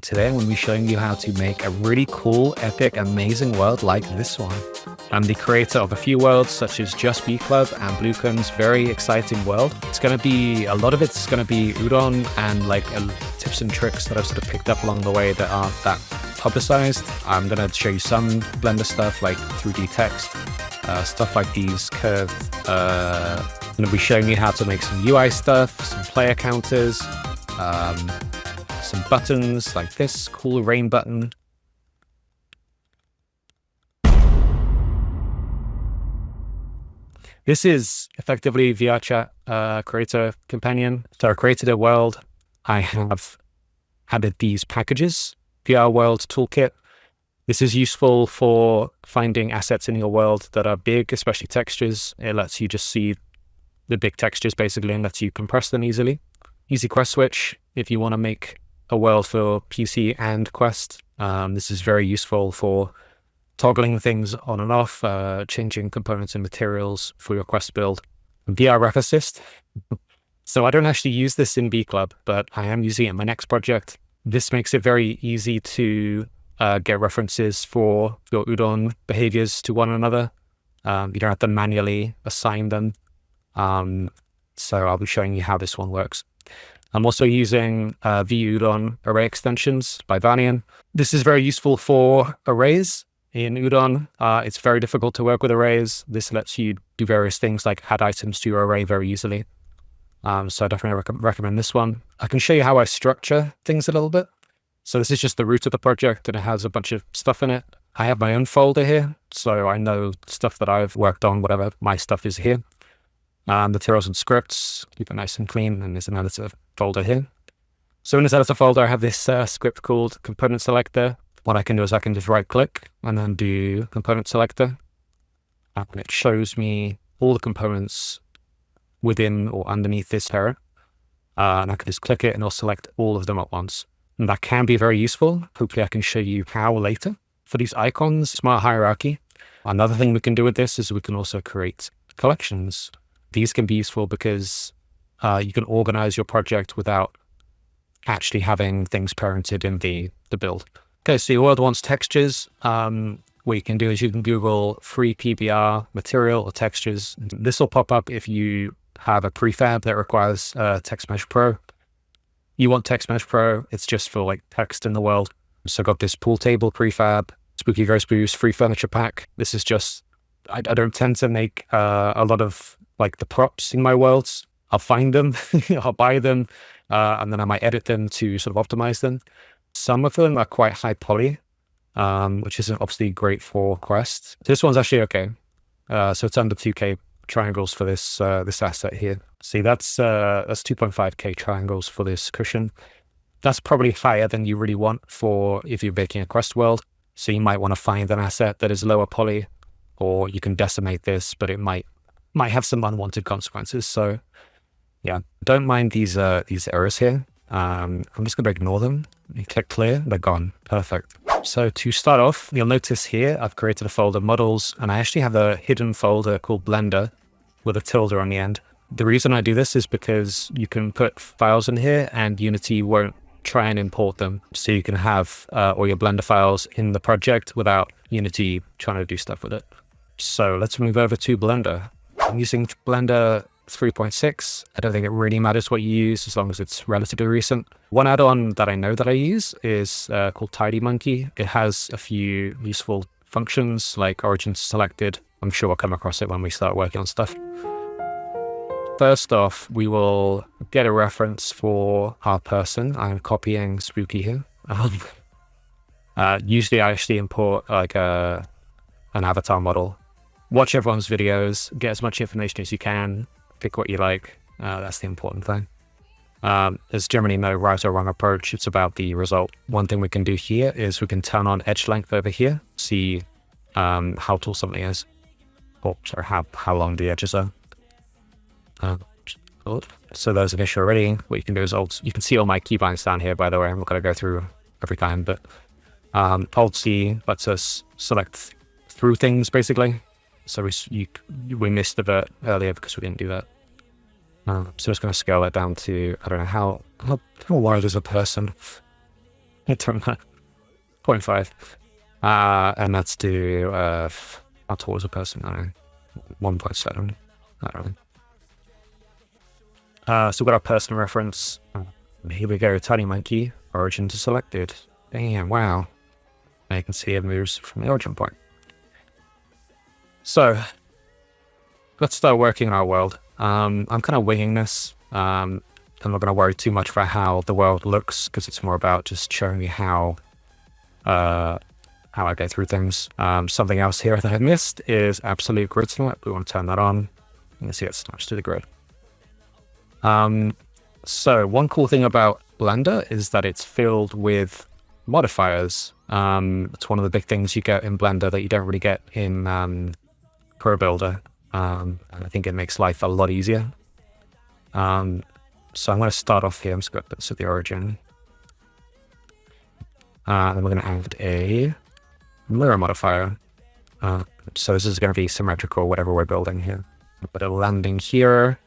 Today I'm going to be showing you how to make a really cool, epic, amazing world like this one. I'm the creator of a few worlds such as Just Be Club and Bluecon's very exciting world. It's going to be, a lot of it's going to be Udon and like tips and tricks that I've sort of picked up along the way that aren't that publicized. I'm going to show you some Blender stuff like 3D text, stuff like these curved. I'm going to be showing you how to make some UI stuff, some player counters, some buttons like this cool rain button. This is effectively VRChat creator companion. So I created a world. I have added these packages, VR World Toolkit. This is useful for finding assets in your world that are big, especially textures. It lets you just see the big textures basically and lets you compress them easily. Easy quest switch if you want to make a world for PC and Quest. This is very useful for toggling things on and off, changing components and materials for your Quest build. VR Ref Assist. So I don't actually use this in B Club, but I am using it in my next project. This makes it very easy to get references for your Udon behaviors to one another. You don't have to manually assign them. So I'll be showing you how this one works. I'm also using VUdon array extensions by Varneon. This is very useful for arrays in Udon. It's very difficult to work with arrays. This lets you do various things like add items to your array very easily. So I definitely recommend this one. I can show you how I structure things a little bit. So this is just the root of the project and it has a bunch of stuff in it. I have my own folder here, so I know stuff that I've worked on, whatever my stuff is here. Materials and scripts, keep it nice and clean, and there's an editor folder here. So in this editor folder, I have this script called Component Selector. What I can do is I can just right click and then do Component Selector. And it shows me all the components within or underneath this parent. And I can just click it and it'll select all of them at once. And that can be very useful. Hopefully I can show you how later. For these icons, smart hierarchy. Another thing we can do with this is we can also create collections. These can be useful because you can organize your project without actually having things parented in the build. Okay, so your world wants textures. What you can do is you can Google free PBR material or textures. This will pop up if you have a prefab that requires TextMeshPro. You want TextMeshPro, it's just for like text in the world. So I've got this pool table prefab, SpookyGhostBoo's free furniture pack. This is just, I don't tend to make a lot of like the props in my worlds. I'll find them, I'll buy them, and then I might edit them to sort of optimize them. Some of them are quite high poly, which isn't obviously great for Quest. This one's actually okay. So it's under 2K triangles for this this asset here. See, that's 2.5K triangles for this cushion. That's probably higher than you really want for if you're making a Quest world. So you might want to find an asset that is lower poly, or you can decimate this, but it might have some unwanted consequences. So yeah, don't mind these errors here. I'm just going to ignore them. You click clear, they're gone. Perfect. So to start off, you'll notice here I've created a folder models, and I actually have a hidden folder called Blender with a tilde on the end. The reason I do this is because you can put files in here and Unity won't try and import them. So you can have all your Blender files in the project without Unity trying to do stuff with it. So let's move over to Blender. I'm using Blender 3.6. I don't think it really matters what you use as long as it's relatively recent. One add-on that I know that I use is called TidyMonkey. It has a few useful functions like origins selected. I'm sure we'll come across it when we start working on stuff. First off, we will get a reference for our person. I'm copying Spooky here. Usually I actually import like an avatar model. Watch everyone's videos, get as much information as you can, pick what you like. That's the important thing. There's generally no right or wrong approach. It's about the result. One thing we can do here is we can turn on edge length over here, see how tall something is, or sorry, how long the edges are. So there's an issue already. What you can do is you can see all my keybinds down here, by the way. I'm not going to go through every time, but Alt C lets us select through things basically. So we missed the vert earlier because we didn't do that. So I'm just going to scale that down to, I don't know, how wide is a person? 0.5. And let's do how tall is a person? I don't know, 1.7. I don't know. So we've got our person reference. Here we go, tiny monkey, origin to selected. Damn, wow. Now you can see it moves from the origin point. So let's start working on our world. I'm kind of winging this. I'm not going to worry too much about how the world looks, because it's more about just showing you how I go through things. Something else here that I missed is absolute grid select. We want to turn that on. You can see it's attached to the grid. So one cool thing about Blender is that it's filled with modifiers. It's one of the big things you get in Blender that you don't really get in Pro Builder. And I think it makes life a lot easier. So I'm going to start off here. I'm just going to put this at the origin. And we're going to add a mirror modifier. So this is going to be symmetrical, whatever we're building here. Put a landing here,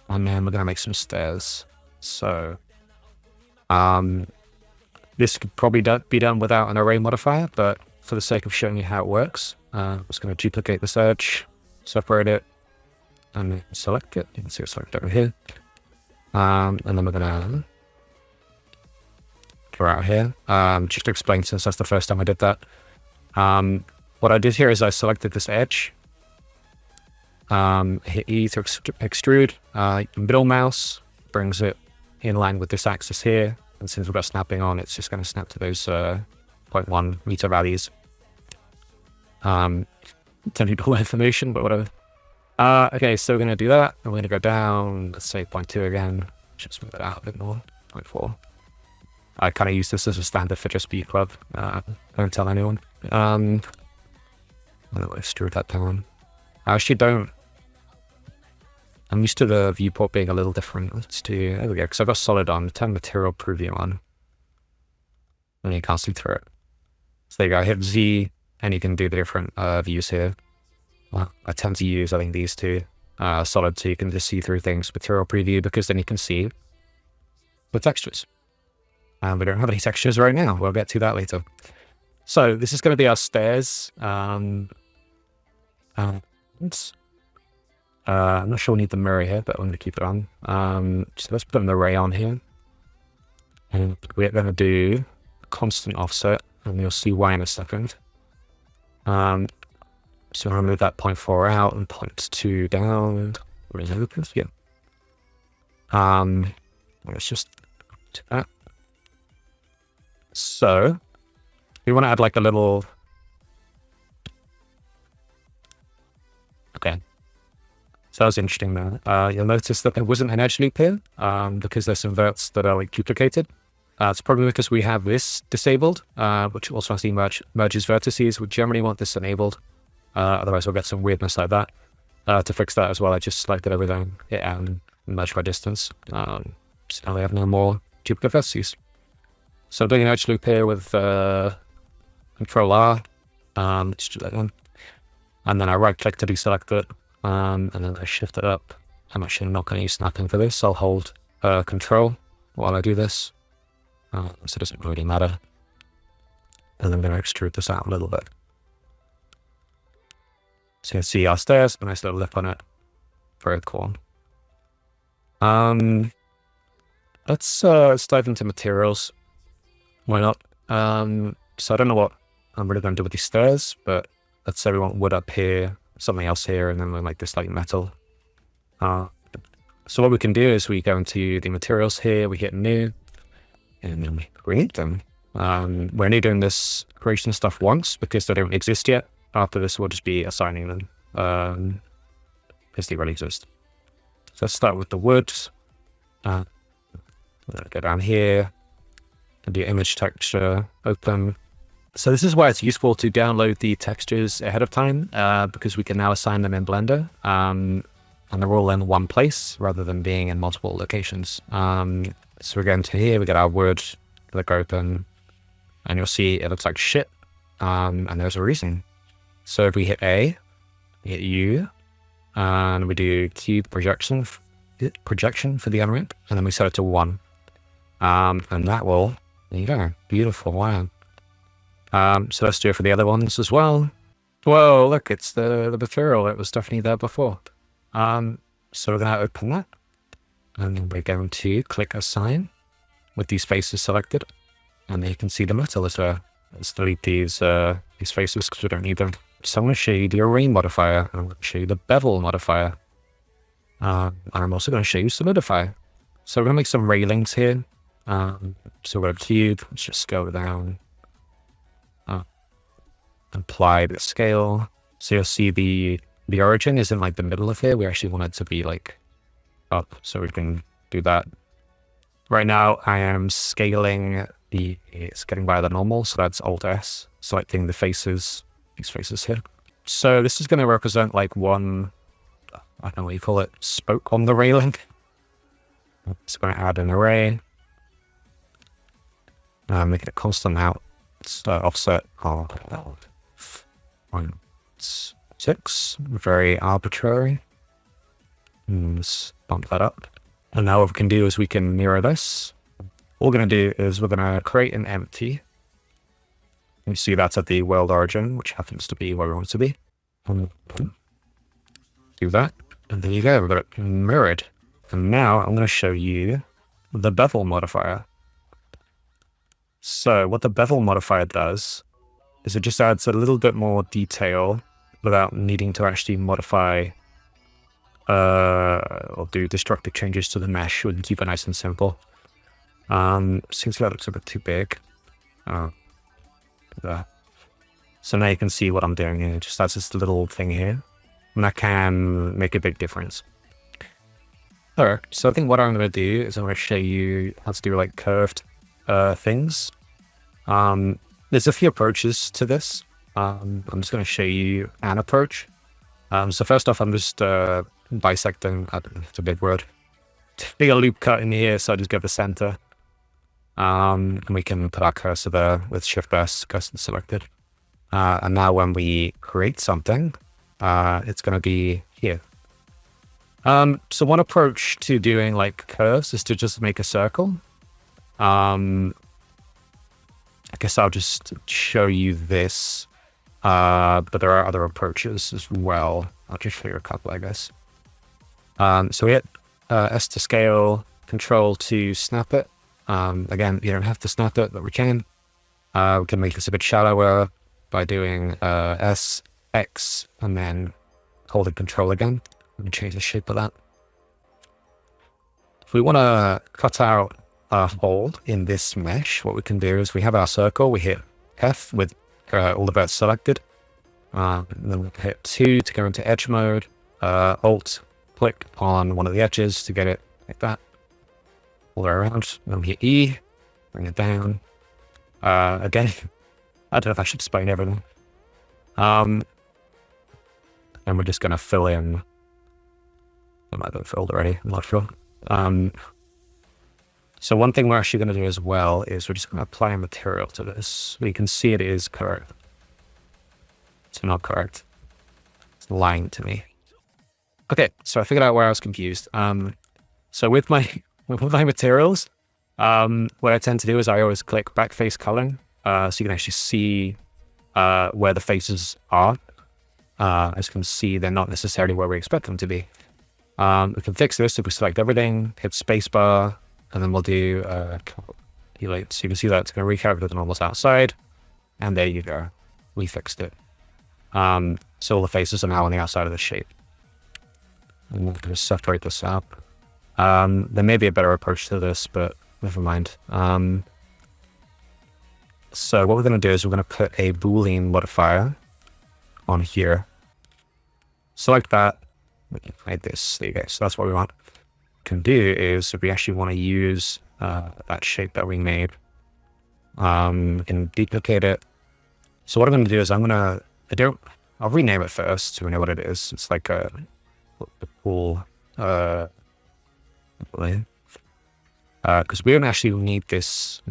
and then we're going to make some stairs. So this could probably be done without an array modifier, but for the sake of showing you how it works, I'm just going to duplicate this edge, separate it, and then select it. You can see it's selected over here. And then we're going to draw out here. Just to explain, since that's the first time I did that. What I did here is I selected this edge, hit E to extrude, middle mouse brings it in line with this axis here, and since we've got snapping on, it's just going to snap to those 0.1 meter values. Don't need all that information, but whatever. Okay, so we're going to do that, and we're going to go down, let's say 0.2 again, just move it out a bit more, 0.4. I kind of use this as a standard for just B Club. Don't tell anyone. I'm going to extrude that down. I actually don't. I'm used to the viewport being a little different. Let's do, there we go, because I've got solid on. Turn material preview on. And you can't see through it. So there you go, hit Z, and you can do the different views here. Well, I tend to use, I think, these two. Solid, so you can just see through things. Material preview, because then you can see the textures. And we don't have any textures right now. We'll get to that later. So this is going to be our stairs. I'm not sure we need the mirror here, but I'm going to keep it on. So let's put an array on here. And we're going to do a constant offset, and you'll see why in a second. So I'm going to move that 0.4 out and 0.2 down. Yeah. Let's just do that. So we want to add like a little. Okay. So that was interesting there. You'll notice that there wasn't an edge loop here because there's some verts that are like duplicated. It's probably because we have this disabled, which also has the merges vertices. We generally want this enabled. Otherwise we'll get some weirdness like that. To fix that as well, I just selected everything and merged by distance. So now we have no more duplicate vertices. So I'm doing an edge loop here with Control R. Let's do that one. And then I right click to deselect it. And then I shift it up. I'm actually not going to use snapping for this. I'll hold Control while I do this. So it doesn't really matter. And I'm going to extrude this out a little bit. So you can see our stairs, a nice little lip on it. Very cool. Let's dive into materials. Why not? So I don't know what I'm really going to do with these stairs, but let's say we want wood up here, something else here, and then we make this like metal. So what we can do is we go into the materials here, we hit new, and then we create them. We're only doing this creation stuff once because they don't exist yet. After this, we'll just be assigning them because they already exist. So let's start with the wood. We're going to go down here and do image texture, open. So this is why it's useful to download the textures ahead of time because we can now assign them in Blender and they're all in one place rather than being in multiple locations. So we're going to here, we get our wood, click open, and you'll see it looks like shit. And there's a reason. So if we hit A, hit U, and we do cube projection for the unwrap, and then we set it to 1. And that will There you go. Beautiful. Wow. So let's do it for the other ones as well. Whoa, look, it's the material that was definitely there before. So we're going to open that. And then we're going to click Assign with these faces selected. And then you can see the metal is there. Let's delete these faces because we don't need them. So I'm going to show you the Array modifier. And I'm going to show you the Bevel modifier. And I'm also going to show you Solidify. So we're going to make some railings here. So we're cube. Let's just go down. Apply the scale. So you'll see the origin is in like the middle of here. We actually want it to be like up, so we can do that. Right now I am scaling by the normal, so that's Alt S, selecting the faces, these faces here. So this is going to represent like one, I don't know what you call it, spoke on the railing. It's going to add an array. Make it a constant out. It's offset of 0.6, very arbitrary. Let's bump that up. And now what we can do is we can mirror this. What we're going to do is we're going to create an empty. You see that's at the world origin, which happens to be where we want it to be. Do that. And there you go, we've got it mirrored. And now I'm going to show you the Bevel modifier. So what the Bevel modifier does is it just adds a little bit more detail without needing to actually modify or do destructive changes to the mesh. We can keep it nice and simple. Seems like that looks a bit too big. So now you can see what I'm doing here. It just adds this little thing here, and that can make a big difference. Alright, so I think what I'm going to do is I'm going to show you how to do like curved things. There's a few approaches to this. I'm just going to show you an approach. So first off, I'm just bisecting, I don't know, it's a big word. Big a loop cut in here, so I just go to the center. And we can put our cursor there with Shift S, cursor selected. And now when we create something, it's going to be here. So one approach to doing like curves is to just make a circle. I guess I'll just show you this, but there are other approaches as well. I'll just show you a couple, I guess. So we hit S to scale, Control to snap it. Again, you don't have to snap it, but we can. We can make this a bit shallower by doing S, X, and then holding Control again. Let me change the shape of that. If we want to cut out a hole in this mesh, what we can do is we have our circle, we hit F with all the verts selected. And then we hit 2 to go into edge mode, Alt, click on one of the edges to get it like that. All the way around. Then we hit E, bring it down. Again, I don't know if I should explain everything. And we're just going to fill in. It might have been filled already, I'm not sure. So one thing we're actually going to do as well is we're just going to apply a material to this. We can see it is correct. It's not correct. It's lying to me. Okay, so I figured out where I was confused. So with my materials, what I tend to do is I always click backface culling, so you can actually see where the faces are. As you can see, they're not necessarily where we expect them to be. We can fix this if we select everything, hit spacebar, and then we'll do calculate. So you can see that it's going to recalculate the normals outside, and there you go. We fixed it. So all the faces are now on the outside of the shape. And we'll just separate this up. There may be a better approach to this, but never mind. So what we're going to do is we're going to put a Boolean modifier on here. Select that. We can hide this. There you go. So that's what we want. What we can do is if we actually want to use that shape that we made, we can duplicate it. So what I'm going to do is I'll rename it first so we know what it is. It's like a cool because we don't actually need this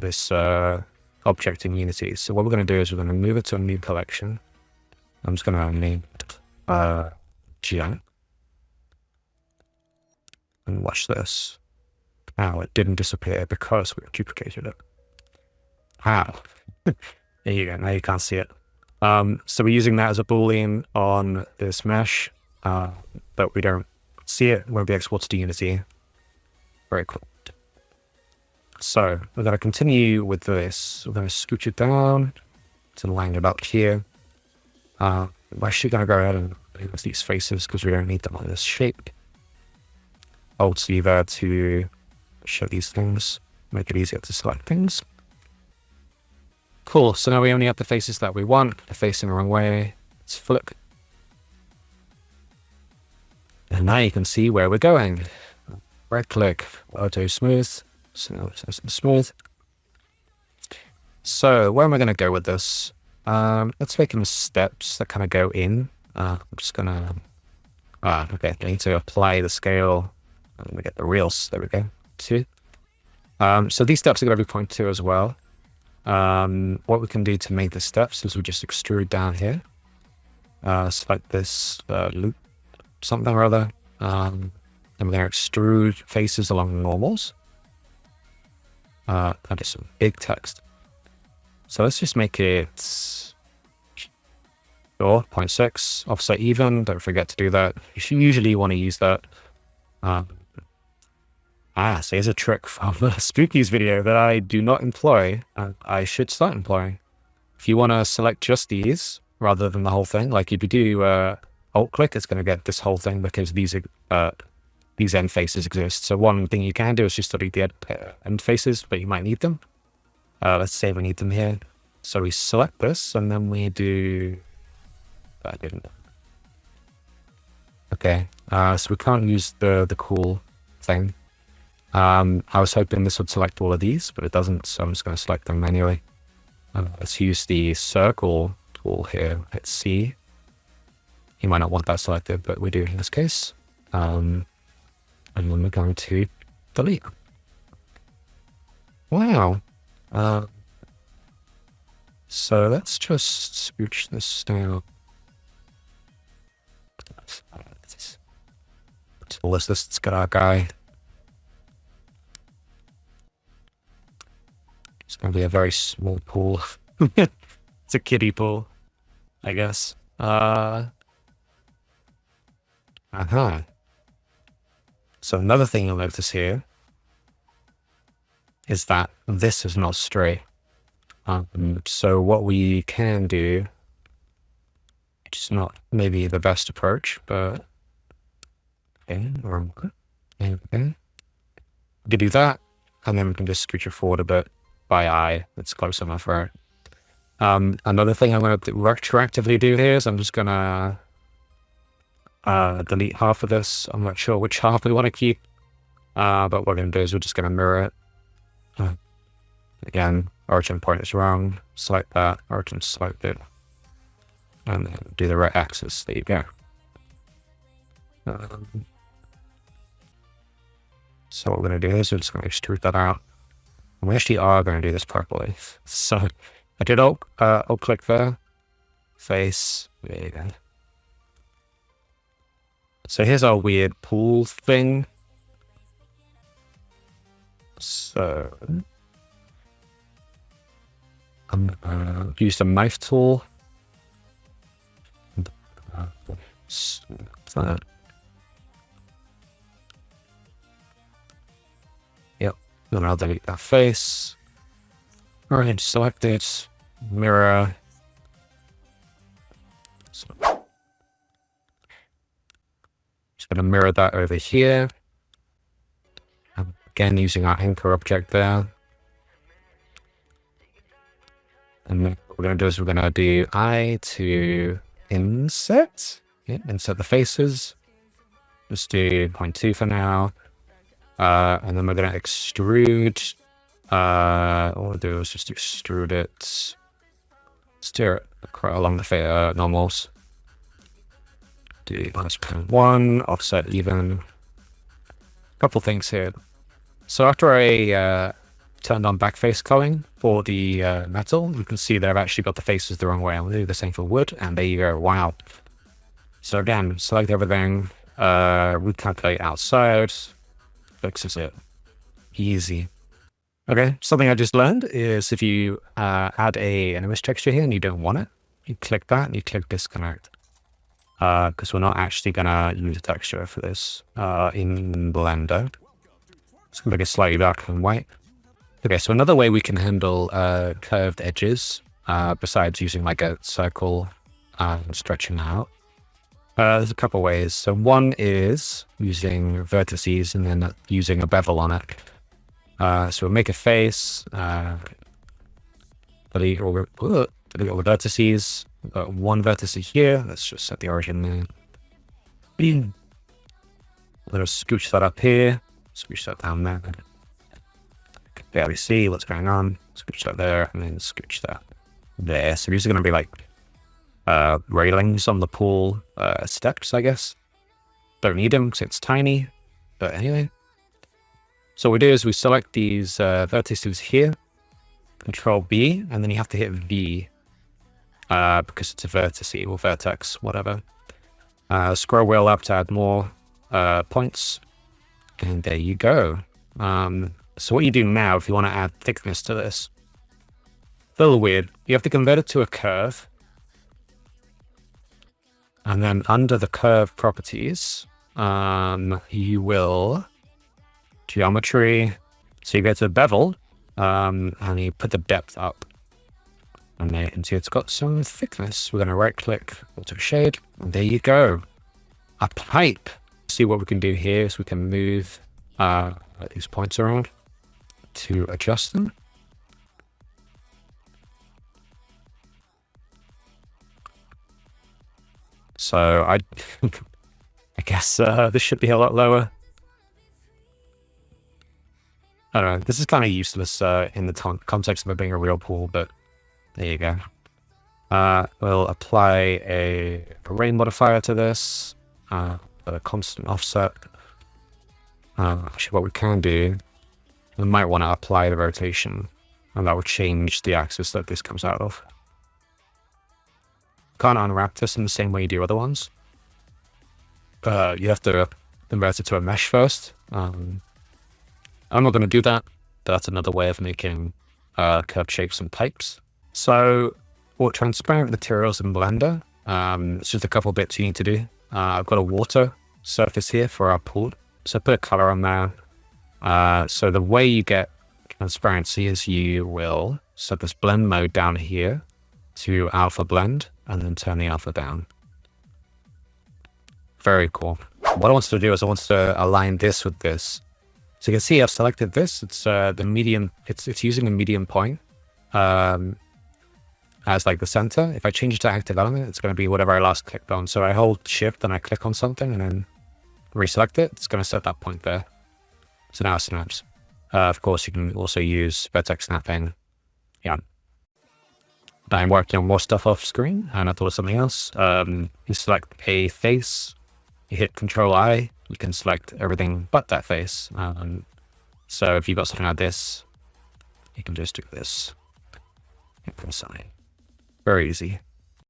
object in Unity. So what we're going to do is we're going to move it to a new collection. I'm just going to name it Gian. And watch this. Now it didn't disappear because we duplicated it. Ah, there you go. Now you can't see it. So we're using that as a Boolean on this mesh, but we don't see it when we export to Unity. Very cool. So we're going to continue with this. We're going to scooch it down to line it up here. We're actually going to go ahead and use these faces because we don't need them on this shape. Alt-C there to show these things, make it easier to select things. Cool, so now we only have the faces that we want. They're facing the wrong way. Let's flip. And now you can see where we're going. Right click, auto smooth. So now it's smooth. So where am I going to go with this? Let's make them steps that kind of go in. I'm just going to... okay, I need to apply the scale. Let me get the reals. There we go. 2. So these steps are going to be 0.2 as well. What we can do to make the steps is we just extrude down here. Select this loop, something or other. Then we're going to extrude faces along the normals. That is some big text. So let's just make it 0.6, offset even. Don't forget to do that. You should usually want to use that. So here's a trick from Spooky's video that I do not employ, and I should start employing. If you want to select just these rather than the whole thing, like if you do alt click, it's going to get this whole thing because these end faces exist. So one thing you can do is just delete the end faces, but you might need them. Let's say we need them here. So we select this and then we do... I didn't. Okay, so we can't use the cool thing. I was hoping this would select all of these, but it doesn't, so I'm just going to select them manually. Let's use the circle tool here, hit C. You might not want that selected, but we do in this case. And then we're going to delete. Wow. So let's just scooch this down. Let's get our guy. It's going to be a very small pool. It's a kiddie pool, I guess. So another thing you'll notice here is that this is not straight. So what we can do, it's not maybe the best approach, but okay, we can do that, and then we can just scooch it forward a bit by eye. It's close enough, right? Another thing I'm going to retroactively do here is I'm just going to delete half of this. I'm not sure which half we want to keep, but what we're going to do is we're just going to mirror it. Again, origin point is wrong. Select that, origin selected, and then do the right axis. There you go. So what we're going to do is we're just going to extrude that out. And we actually are going to do this properly. So I did alt click there, face, there you go. So here's our weird pool thing. So I'm use the knife tool. Yep, then I'll delete that face. Alright, select it, mirror. So, just gonna mirror that over here. Again, using our anchor object there. And then what we're going to do is we're going to do I to inset. Yeah, insert the faces. Just do 0.2 for now. And then we're going to extrude. All we'll do is just extrude it. Steer it along the normals. Do -0.1, offset even. Couple things here. So after I turned on backface culling for the metal, you can see that I've actually got the faces the wrong way. I'll do the same for wood, and there you go. Wow. So again, select everything, recalculate outside, fixes it. Easy. Okay, something I just learned is if you add an image texture here and you don't want it, you click that and you click disconnect. Because we're not actually gonna use a texture for this in Blender. It's gonna make it slightly darker and white. Okay, so another way we can handle curved edges, besides using like a circle and stretching out, there's a couple ways. So one is using vertices and then using a bevel on it. So we'll make a face, delete all the vertices. We've got one vertex here. Let's just set the origin there. Let's scooch that up here. Scooch that down there. Can barely see what's going on. Scooch that there, and then scooch that there. So these are going to be like railings on the pool steps, I guess. Don't need them because it's tiny. But anyway. So what we do is we select these vertices here. Control B, and then you have to hit V. Because it's a vertex or vertex, whatever. Scroll wheel up to add more points. And there you go. So what you do now, if you want to add thickness to this, a little weird. You have to convert it to a curve. And then under the curve properties, you will geometry. So you go to bevel, and you put the depth up. And there you can see it's got some thickness. We're going to right click, auto shade, and there you go. A pipe. See what we can do here is we can move these points around to adjust them. So I guess this should be a lot lower. I don't know. This is kind of useless in the context of it being a real pool, but there you go. We'll apply a rain modifier to this, a constant offset. Actually, what we can do, we might want to apply the rotation, and that will change the axis that this comes out of. Can't unwrap this in the same way you do other ones. You have to convert it to a mesh first. I'm not going to do that. That's another way of making curved shapes and pipes. So for transparent materials in Blender, it's just a couple bits you need to do. I've got a water surface here for our pool. So put a color on there. So the way you get transparency is you will set this blend mode down here to alpha blend and then turn the alpha down. Very cool. What I want to do is I want to align this with this. So you can see I've selected this. It's the medium. It's using a medium point as like the center. If I change it to active element, it's going to be whatever I last clicked on. So I hold shift and I click on something and then reselect it. It's going to set that point there. So now it snaps. Of course, you can also use vertex snapping. Yeah. I'm working on more stuff off screen and I thought of something else. You select a face, you hit Control I, you can select everything but that face. So if you've got something like this, you can just do this. Very easy.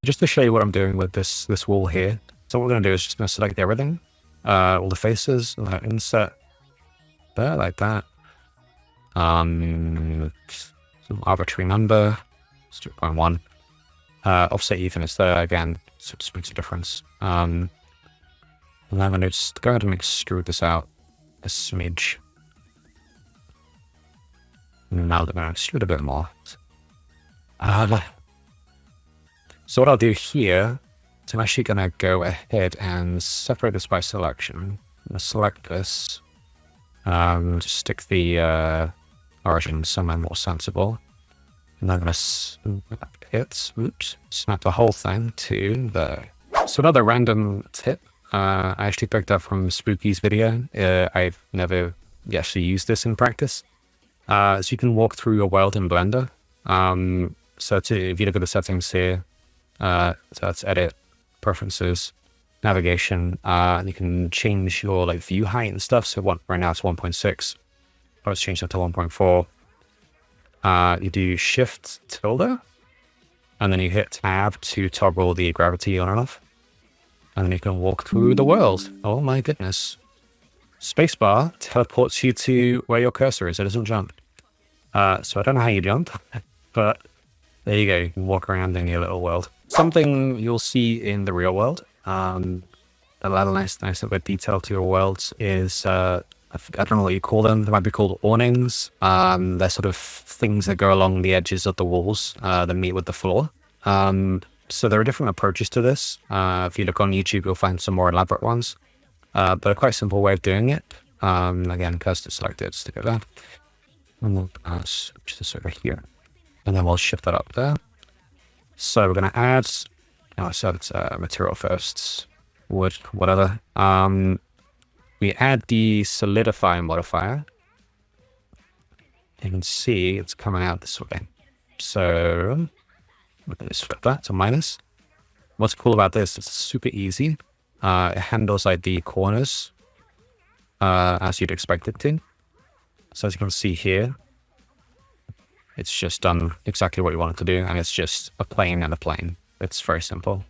Just to show you what I'm doing with this wall here. So what we're going to do is just going to select everything, all the faces, insert there like that. Some arbitrary number, 0.1. Offset evenness there again, so it just makes a difference. And I'm going to just go ahead and extrude this out a smidge. And now I'm going to extrude a bit more. So what I'll do here is I'm actually going to go ahead and separate this by selection. I'm going to select this. Just stick the origin somewhere more sensible. And I'm going to snap the whole thing to there. So another random tip I actually picked up from Spooky's video. I've never actually used this in practice. So you can walk through your world in Blender. If you look at the settings here, so that's edit, preferences, navigation, and you can change your like view height and stuff. So right now it's 1.6. Let's change that to 1.4. You do shift tilde, and then you hit tab to toggle the gravity on and off. And then you can walk through the world. Oh my goodness. Spacebar teleports you to where your cursor is. It doesn't jump. So I don't know how you jump, but there you go. You can walk around in your little world. Something you'll see in the real world, a lot of nice bit of detail to your worlds is, I don't know what you call them. They might be called awnings. They're sort of things that go along the edges of the walls that meet with the floor. So there are different approaches to this. If you look on YouTube, you'll find some more elaborate ones, but a quite simple way of doing it. Again, cursor selected, stick it there. And we'll switch this over here. And then we'll shift that up there. So we're going to add, so it's material first, wood, whatever. We add the Solidify modifier. You can see it's coming out this way. So we're going to flip that to minus. What's cool about this, it's super easy. It handles like the corners as you'd expect it to. So as you can see here, it's just done exactly what you want it to do, and it's just a plane and a plane. It's very simple.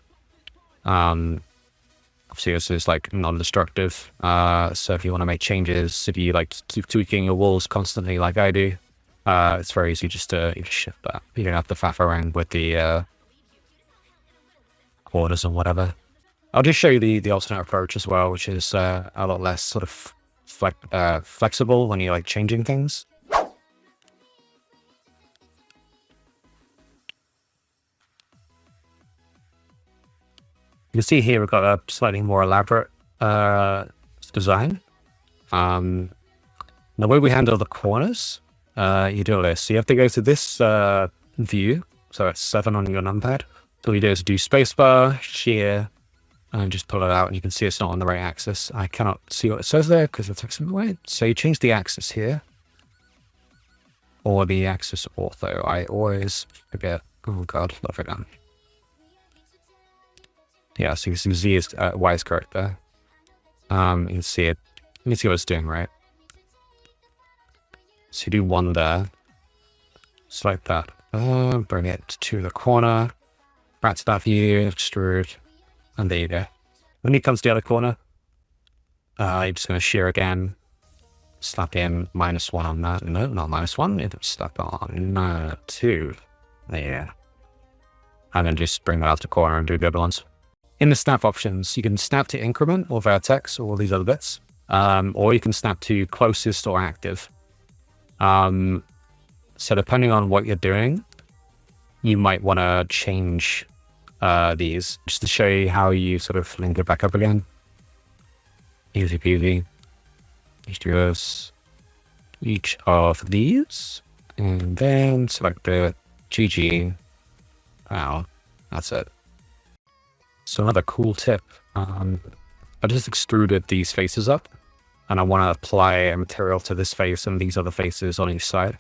Obviously, this is like non-destructive. So if you want to make changes, if you like keep tweaking your walls constantly like I do, it's very easy just to shift that. You don't have to faff around with the corners and whatever. I'll just show you the alternate approach as well, which is a lot less sort of flexible when you're like changing things. You can see here we've got a slightly more elaborate design. The way we handle the corners, you do this. So you have to go to this view. So it's 7 on your numpad. So all you do is do spacebar, shear, and just pull it out, and you can see it's not on the right axis. I cannot see what it says there because the text isn't right. So you change the axis here, or the axis ortho. I always forget. Oh god, love it down. Yeah, so you can see is Y is correct there. You can see it. Let me see what it's doing, right? So you do 1 there. Select that. Bring it to the corner. Back to that view, extrude. And there you go. When it comes to the other corner, you're just going to shear again. Slap in -1 on that. No, not -1. It's slap on 2. There. And then just bring that out to the corner and do the other ones. In the snap options, you can snap to increment or vertex or all these other bits. Or you can snap to closest or active. So depending on what you're doing, you might want to change these just to show you how you sort of link it back up again. Easy peasy. Just do this, each of these, and then select the GG. Wow, that's it. So another cool tip, I just extruded these faces up, and I want to apply a material to this face and these other faces on each side.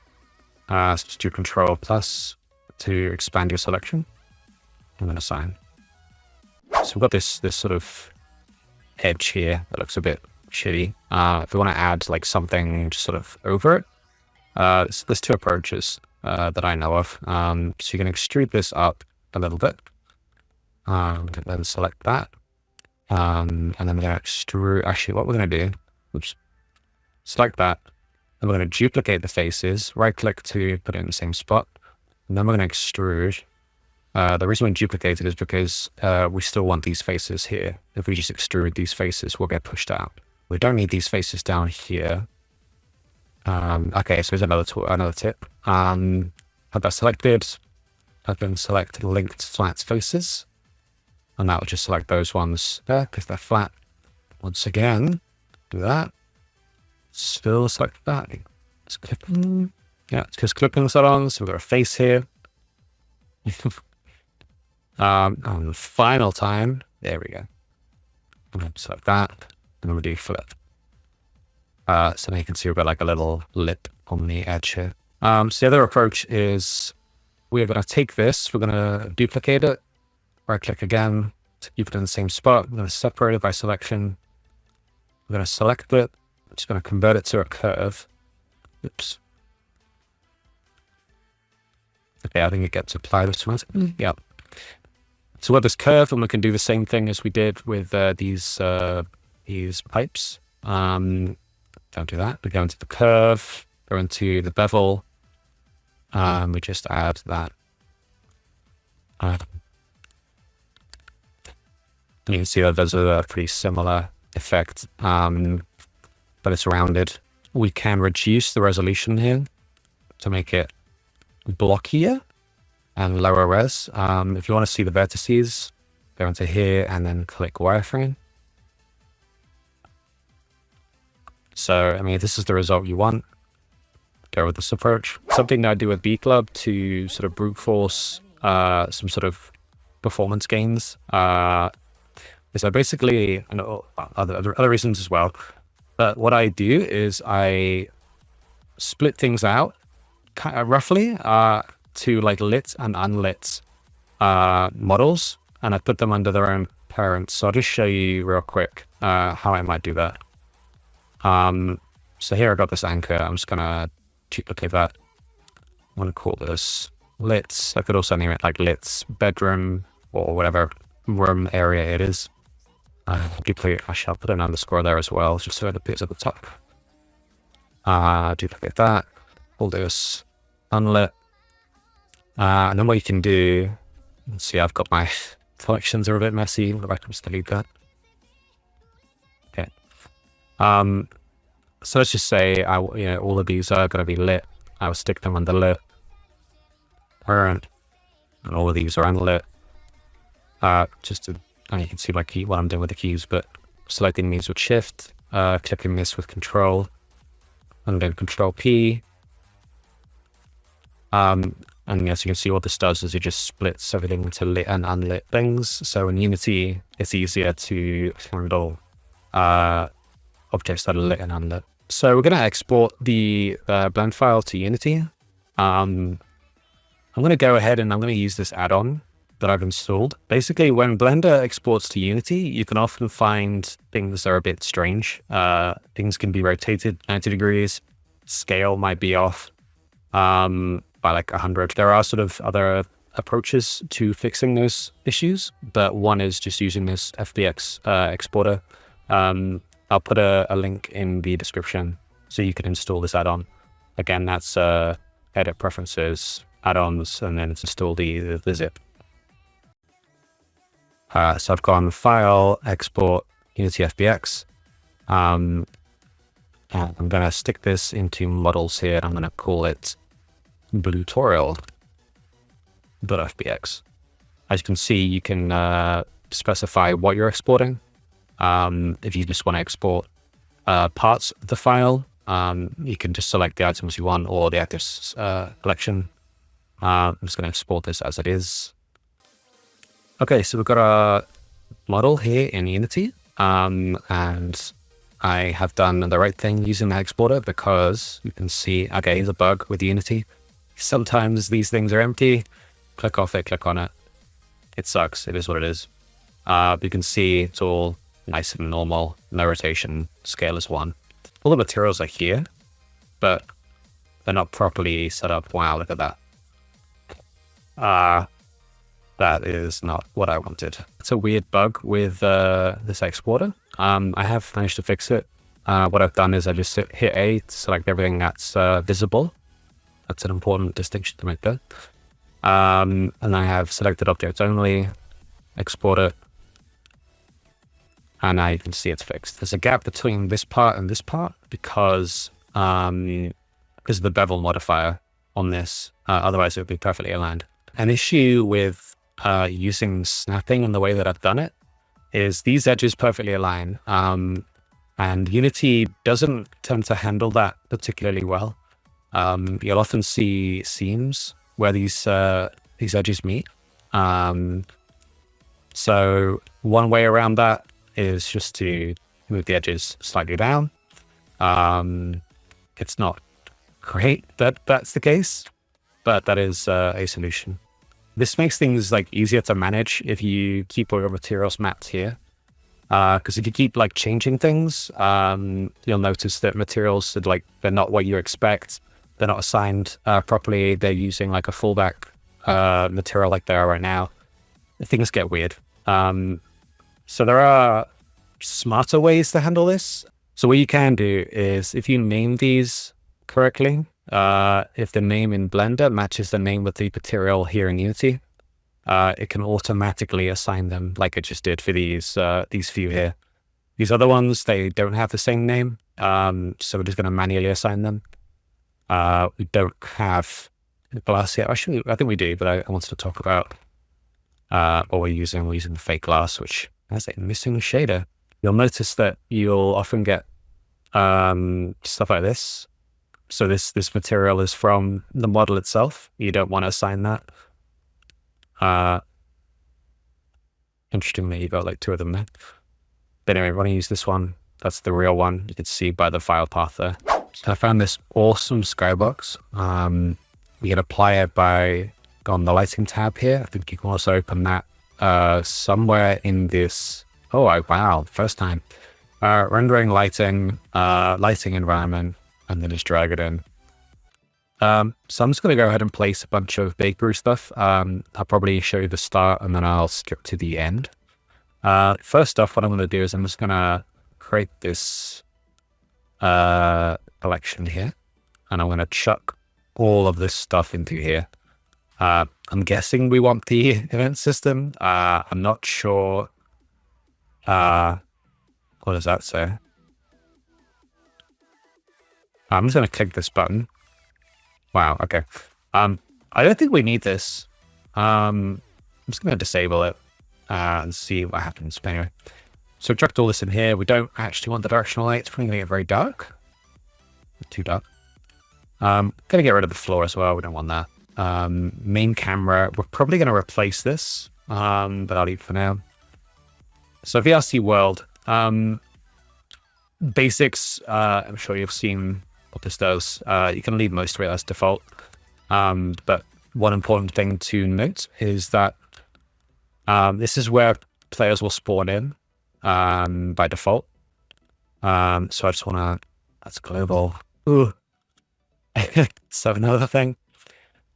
So just do Control+ to expand your selection, and then assign. So we've got this sort of edge here that looks a bit shitty. If we want to add like something just sort of over it, there's 2 approaches that I know of. So you can extrude this up a little bit. Then select that, and then we're going to extrude. Actually, what we're going to do, oops, select that, and we're going to duplicate the faces. Right click to put it in the same spot, and then we're going to extrude. The reason we duplicate it is because we still want these faces here. If we just extrude these faces, we'll get pushed out. We don't need these faces down here. Okay, so here's another tip. Have that selected. I've been select linked flat faces. And that will just select those ones there because they're flat. Once again, do that. Still select that. It's clipping. Yeah, it's just clipping that on. So we've got a face here. On the final time, there we go. I'm going to select that. And we'll do flip. So now you can see we've got like a little lip on the edge here. So the other approach is we're going to take this, we're going to duplicate it. Right click again to keep it in the same spot. We're going to separate it by selection. We're going to select it. I'm just going to convert it to a curve. Oops. Okay, I think it gets applied automatically. Yep. So we have this curve, and we can do the same thing as we did with these pipes. Don't do that. We go into the curve, go into the bevel, We just add that. You can see that there's a pretty similar effect, but it's rounded. We can reduce the resolution here to make it blockier and lower res. If you want to see the vertices, go into here and then click wireframe. So, I mean, this is the result you want. Go with this approach. Something that I do with B Club to sort of brute force some sort of performance gains is I basically, and other reasons as well, but what I do is I split things out kind of roughly to like lit and unlit models, and I put them under their own parents. So I'll just show you real quick how I might do that. So here I got this anchor. I'm just gonna duplicate that. I'm gonna call this lit. I could also name it like lit bedroom or whatever room area it is. Duplicate. Actually, I'll put an underscore there as well, just so it appears at the top. Duplicate that. Call this unlit. And then what you can do, let's see, I've got my selections are a bit messy. I can just delete that. Okay. So let's just say all of these are going to be lit. I will stick them under lit. And all of these are unlit. Just to, you can see like what I'm doing with the keys, but selecting these with shift, clicking this with control, and then control P. And as you can see, what this does is it just splits everything into lit and unlit things. So in Unity, it's easier to handle objects that are lit and unlit. So we're going to export the blend file to Unity. I'm going to go ahead and I'm going to use this add-on that I've installed. Basically, when Blender exports to Unity, you can often find things that are a bit strange. Things can be rotated 90 degrees. Scale might be off by like 100. There are sort of other approaches to fixing those issues, but one is just using this FBX exporter. I'll put a link in the description so you can install this add-on. Again, that's edit preferences, add-ons, and then it's install the zip. So I've gone file, export, Unity FBX. And I'm going to stick this into models here. I'm going to call it bluetorial.fbx. As you can see, you can specify what you're exporting. If you just want to export parts of the file, you can just select the items you want or the active collection. I'm just going to export this as it is. Okay, so we've got a model here in Unity, and I have done the right thing using the exporter because you can see, okay, here's a bug with Unity. Sometimes these things are empty. Click off it, click on it. It sucks. It is what it is. You can see it's all nice and normal. No rotation. Scale is 1. All the materials are here, but they're not properly set up. Wow, look at that. That is not what I wanted. It's a weird bug with this exporter. I have managed to fix it. What I've done is I just hit A to select everything that's visible. That's an important distinction to make there. And I have selected objects only, export it, and now you can see it's fixed. There's a gap between this part and this part because of the bevel modifier on this. Otherwise, it would be perfectly aligned. An issue with using snapping and the way that I've done it is these edges perfectly align, and Unity doesn't tend to handle that particularly well. You'll often see seams where these edges meet. So one way around that is just to move the edges slightly down. It's not great that that's the case, but that is a solution. This makes things like easier to manage if you keep all your materials mapped here. Because if you keep like changing things, you'll notice that materials are like, they're not what you expect. They're not assigned properly. They're using like a fallback material like they are right now. Things get weird. So there are smarter ways to handle this. So what you can do is if you name these correctly, if the name in Blender matches the name of the material here in Unity, it can automatically assign them like it just did for these few here. These other ones, they don't have the same name, so we're just going to manually assign them. We don't have glass yet. Actually, I think we do, but I wanted to talk about what we're using. We're using fake glass, which has a missing shader. You'll notice that you'll often get stuff like this. So this material is from the model itself. You don't want to assign that. Interestingly, you've got like 2 of them there. But anyway, we're going to use this one. That's the real one. You can see by the file path there. So I found this awesome skybox. You can apply it by on the lighting tab here. I think you can also open that somewhere in this. Oh, wow, first time. Rendering lighting, lighting environment, and then just drag it in. So I'm just going to go ahead and place a bunch of bakery stuff. I'll probably show you the start and then I'll skip to the end. First off, what I'm going to do is I'm just going to create this collection here, and I'm going to chuck all of this stuff into here. I'm guessing we want the event system. I'm not sure. What does that say? I'm just going to click this button. Wow, okay. I don't think we need this. I'm just going to disable it and see what happens. But anyway, so chucked all this in here. We don't actually want the directional light. It's probably going to get very dark. Too dark. Going to get rid of the floor as well. We don't want that. Main camera. We're probably going to replace this, but I'll leave it for now. So VRC world. Basics. I'm sure you've seen what this does. You can leave most of it as default. But one important thing to note is that this is where players will spawn in by default. So I just want to, that's global. Ooh. So another thing,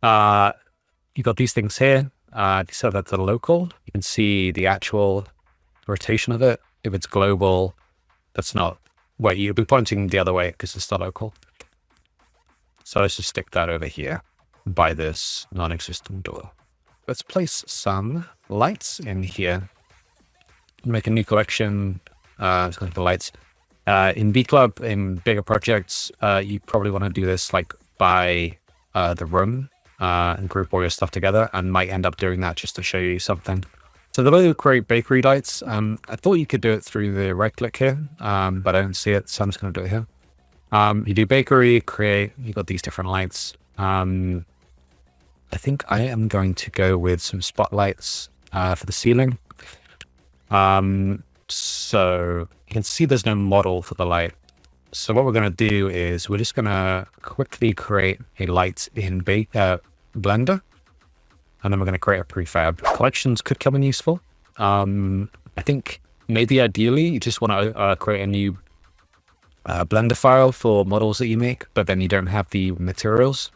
you've got these things here. So that's a local. You can see the actual rotation of it. If it's global, that's not where you'll be pointing the other way because it's not local. So let's just stick that over here by this non-existent door. Let's place some lights in here. Make a new collection. It's going to be lights. In B Club, in bigger projects, you probably want to do this like by the room and group all your stuff together, and might end up doing that just to show you something. So the way to create bakery lights, I thought you could do it through the right click here, but I don't see it, so I'm just going to do it here. You do bakery, create, you've got these different lights. I think I am going to go with some spotlights for the ceiling. So you can see there's no model for the light. So what we're going to do is we're just going to quickly create a light in Blender. And then we're going to create a prefab. Collections could come in useful. I think maybe ideally you just want to create a new Blender file for models that you make, but then you don't have the materials.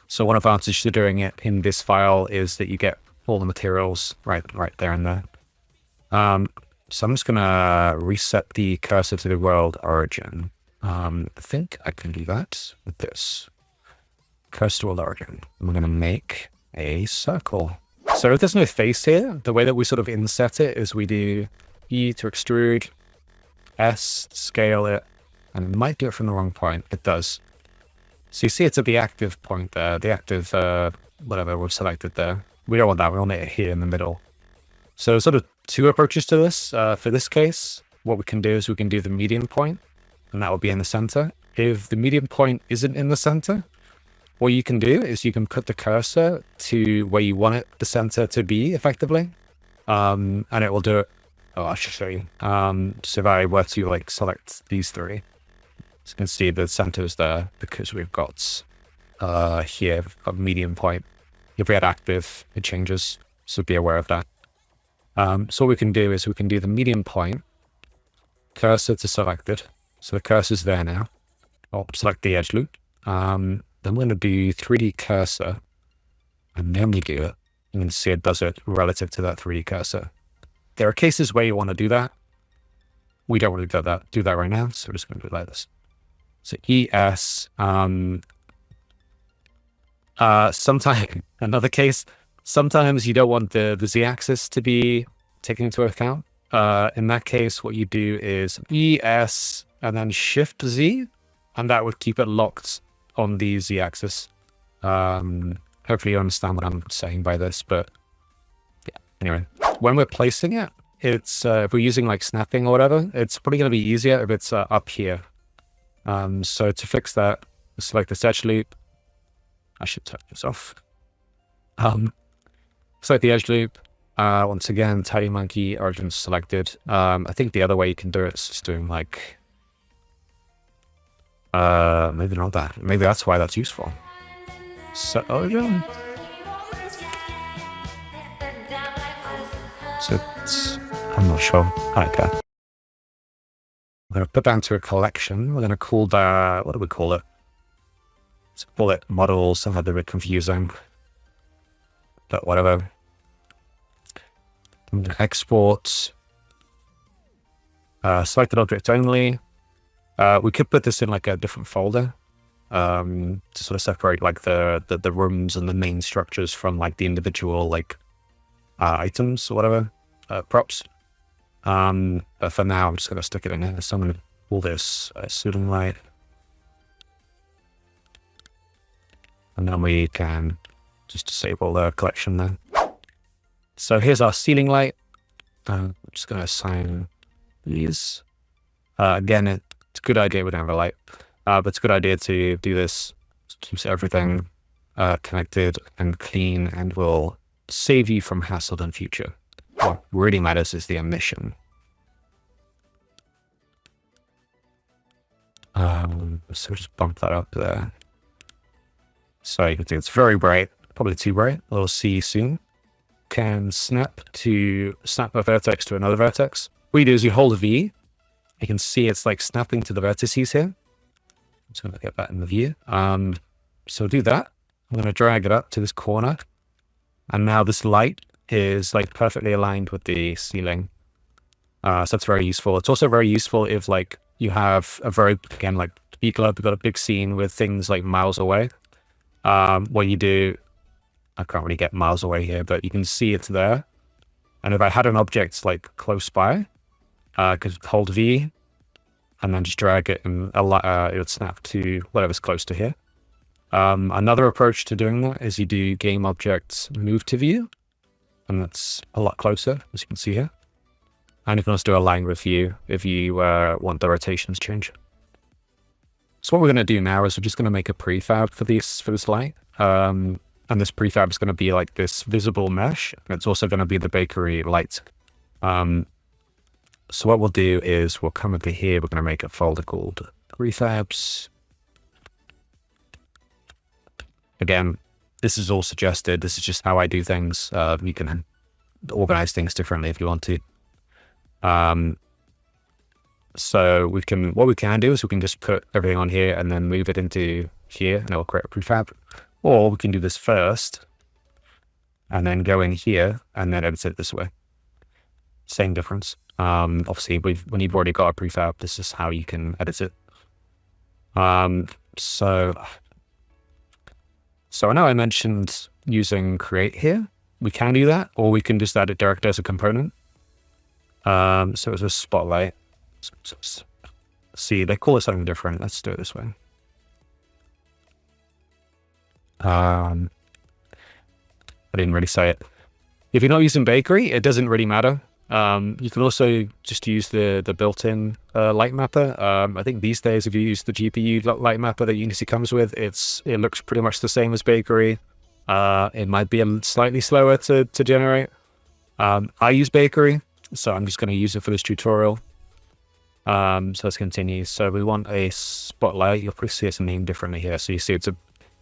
So one advantage to doing it in this file is that you get all the materials right there and there. So I'm just going to reset the cursor to the world origin. I think I can do that with this. Cursor to world origin. I'm going to make a circle. So if there's no face here, the way that we sort of inset it is we do E to extrude, S, scale it, and it might do it from the wrong point. It does. So you see it's at the active point there, the active, whatever we've selected there. We don't want that, we want it here in the middle. So sort of 2 approaches to this. For this case, what we can do is we can do the median point, and that will be in the center. If the median point isn't in the center, what you can do is you can put the cursor to where you want it, the center to be effectively, and it will do it. Oh, I should show you. So if I were to like select these 3, so you can see the center is there because we've got here a median point. If we had active, it changes, so be aware of that. So what we can do is we can do the median point, cursor to selected. So the cursor's there now. I'll select the edge loop. Then we're going to do 3D cursor, and then we do it. You can see it does it relative to that 3D cursor. There are cases where you want to do that. We don't want to do that right now, so we're just going to do it like this. So ES, Sometimes, another case, sometimes you don't want the z-axis to be taken into account. In that case, what you do is ES and then Shift Z, and that would keep it locked on the z-axis. Hopefully you understand what I'm saying by this, but yeah. Anyway, when we're placing it, it's if we're using like snapping or whatever, it's probably going to be easier if it's up here. So to fix that, select this edge loop. I should turn this off. Select the edge loop. Once again, Tidy Monkey origin selected. I think the other way you can do it is just doing like, maybe not that. Maybe that's why that's useful. So, origin. So I'm not sure. Okay. I'm going to put that into a collection. We're going to call that, what do we call it? Let's call it models. Somehow a bit confusing, but whatever. I'm going to export selected object only. We could put this in like a different folder to sort of separate like the rooms and the main structures from like the individual like items or whatever, props. But for now, I'm just going to stick it in here. So I'm going to call this Extruding Light. And then we can just disable the collection there. So here's our ceiling light. I'm just going to assign these. Again, it's a good idea with Amber Light, but it's a good idea to do this, keeps everything connected and clean, and will save you from hassle in future. What really matters is the emission. So just bump that up there. So you can see it's very bright, probably too bright. We'll see soon. Can snap a vertex to another vertex. What you do is you hold V. You can see it's like snapping to the vertices here. I'm just going to get that in the view. So do that. I'm going to drag it up to this corner. And now this light is like perfectly aligned with the ceiling. So that's very useful. It's also very useful if like you have a very, again, like B Club, you've got a big scene with things like miles away. What you do, I can't really get miles away here, but you can see it's there. And if I had an object like close by, I could hold V and then just drag it and it would snap to whatever's close to here. Another approach to doing that is you do GameObjects move to view, and that's a lot closer, as you can see here. And you can also do a line with view if you want the rotations change. So what we're going to do now is we're just going to make a prefab for this light. And this prefab is going to be like this visible mesh. And it's also going to be the bakery light. So what we'll do is we'll come over here. We're going to make a folder called Prefabs. Again, this is all suggested. This is just how I do things. You can organize things differently if you want to. So what we can do is we can just put everything on here and then move it into here and it'll create a prefab. Or we can do this first and then go in here and then edit it this way. Same difference. Obviously, when you've already got a prefab, this is how you can edit it. So I know I mentioned using create here. We can do that, or we can just add it directly as a component. So it's a spotlight. See, they call it something different. Let's do it this way. I didn't really say it. If you're not using bakery, it doesn't really matter. You can also just use the built-in light mapper. I think these days, if you use the GPU light mapper that Unity comes with, it looks pretty much the same as bakery. It might be slightly slower to generate. I use bakery, so I'm just going to use it for this tutorial. So let's continue. So we want a spotlight. You'll probably see it's named differently here. So you see it's a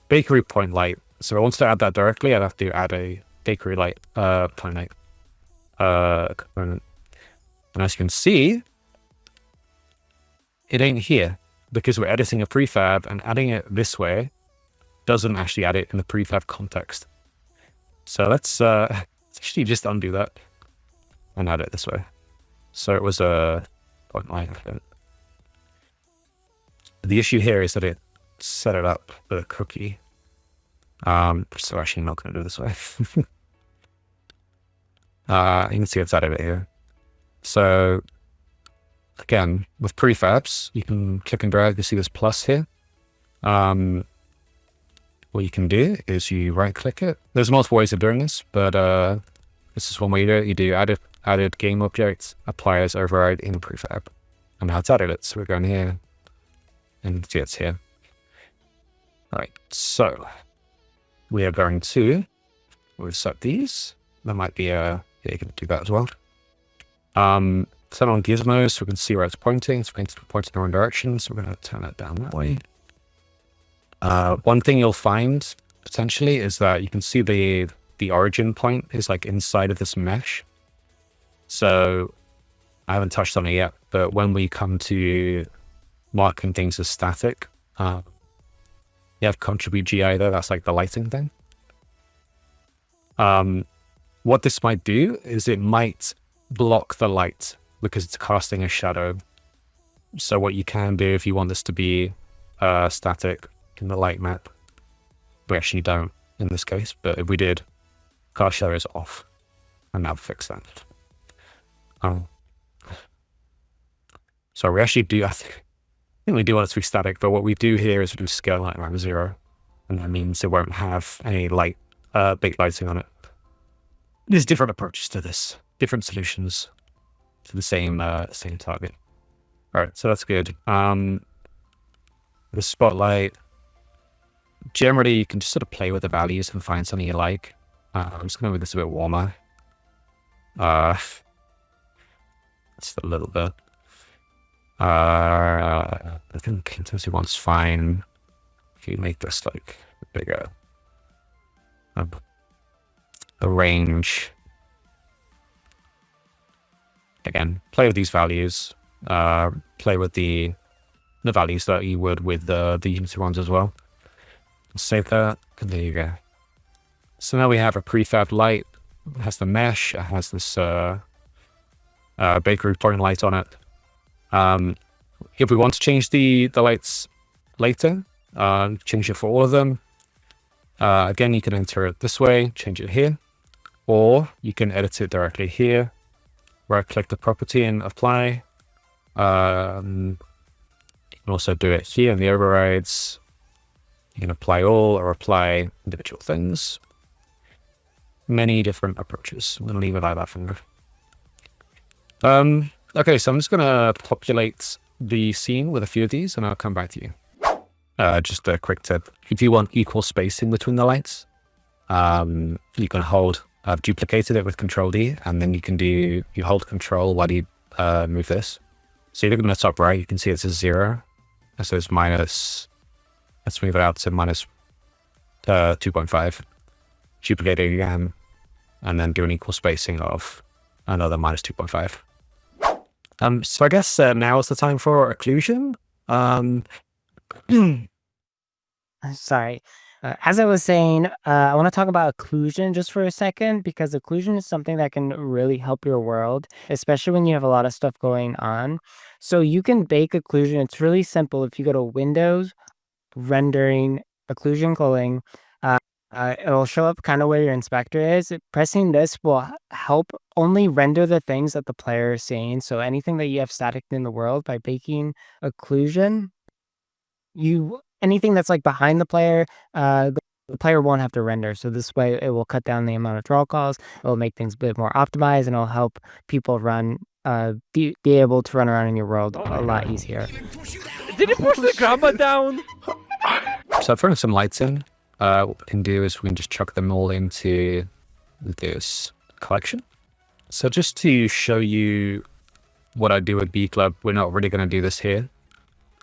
bakery point light. So if I want to add that directly, I'd have to add a bakery light point light component. And as you can see, it ain't here because we're editing a prefab, and adding it this way doesn't actually add it in the prefab context. So let's actually just undo that and add it this way. So it was a point light. The issue here is that it set it up with a cookie. So actually I'm not going to do it this way. You can see it's added here. So again, with prefabs, you can click and drag. You see this plus here. What you can do is you right click it. There's multiple ways of doing this, but this is one way you do it. You do added GameObjects, apply as override in prefab. And now it's added it. So we're going here and see it's here. All right, so we are going to, we'll set these. There might be a, yeah, you can do that as well. Turn on gizmos so we can see where it's pointing. It's pointing in the wrong direction, so we're going to turn it down that way. One thing you'll find potentially is that you can see the origin point is like inside of this mesh. So I haven't touched on it yet, but when we come to marking things as static, you have contribute G either, that's like the lighting thing. What this might do is it might block the light because it's casting a shadow. So what you can do if you want this to be static in the light map, we actually don't in this case, but if we did, cast shadow is off, and that'll fix that. So we actually do, I think we do want it to be static, but what we do here is we do scale light around 0, and that means it won't have any light, big lighting on it. There's different approaches to this, different solutions to the same target. All right, so that's good. The spotlight, generally you can just sort of play with the values and find something you like. I'm just going to make this a bit warmer. Just a little bit. I think intensity one's fine. If you make this like bigger. The range. Again, play with these values. Play with the values that you would with the Unity ones as well. Save that, and there you go. So now we have a prefab light. It has the mesh. It has this bakery point light on it. If we want to change the lights later, change it for all of them. Again, you can enter it this way, change it here, or you can edit it directly here. Right click the property and apply. You can also do it here in the overrides. You can apply all or apply individual things. Many different approaches. I'm going to leave it like that for now. Okay, so I'm just going to populate the scene with a few of these and I'll come back to you. Just a quick tip. If you want equal spacing between the lights, you can hold, I've duplicated it with Control D, and then you hold Control while you move this. So you look in the top right, you can see it says 0. And so it's minus, let's move it out to minus 2.5. Duplicate it again, and then do an equal spacing of another minus 2.5. So I guess now is the time for occlusion. Sorry. As I was saying, I want to talk about occlusion just for a second, because occlusion is something that can really help your world, especially when you have a lot of stuff going on. So you can bake occlusion. It's really simple. If you go to Windows, Rendering, Occlusion Culling, it'll show up kind of where your inspector is. Pressing this will help only render the things that the player is seeing. So anything that you have static in the world, by baking occlusion, anything that's like behind the player, the player won't have to render. So this way it will cut down the amount of draw calls. It will make things a bit more optimized, and it'll help people run, be able to run around in your world a lot easier. Did it push the grandma down? So I've thrown some lights in. What we can do is we can just chuck them all into this collection. So just to show you what I do with B Club, we're not really going to do this here.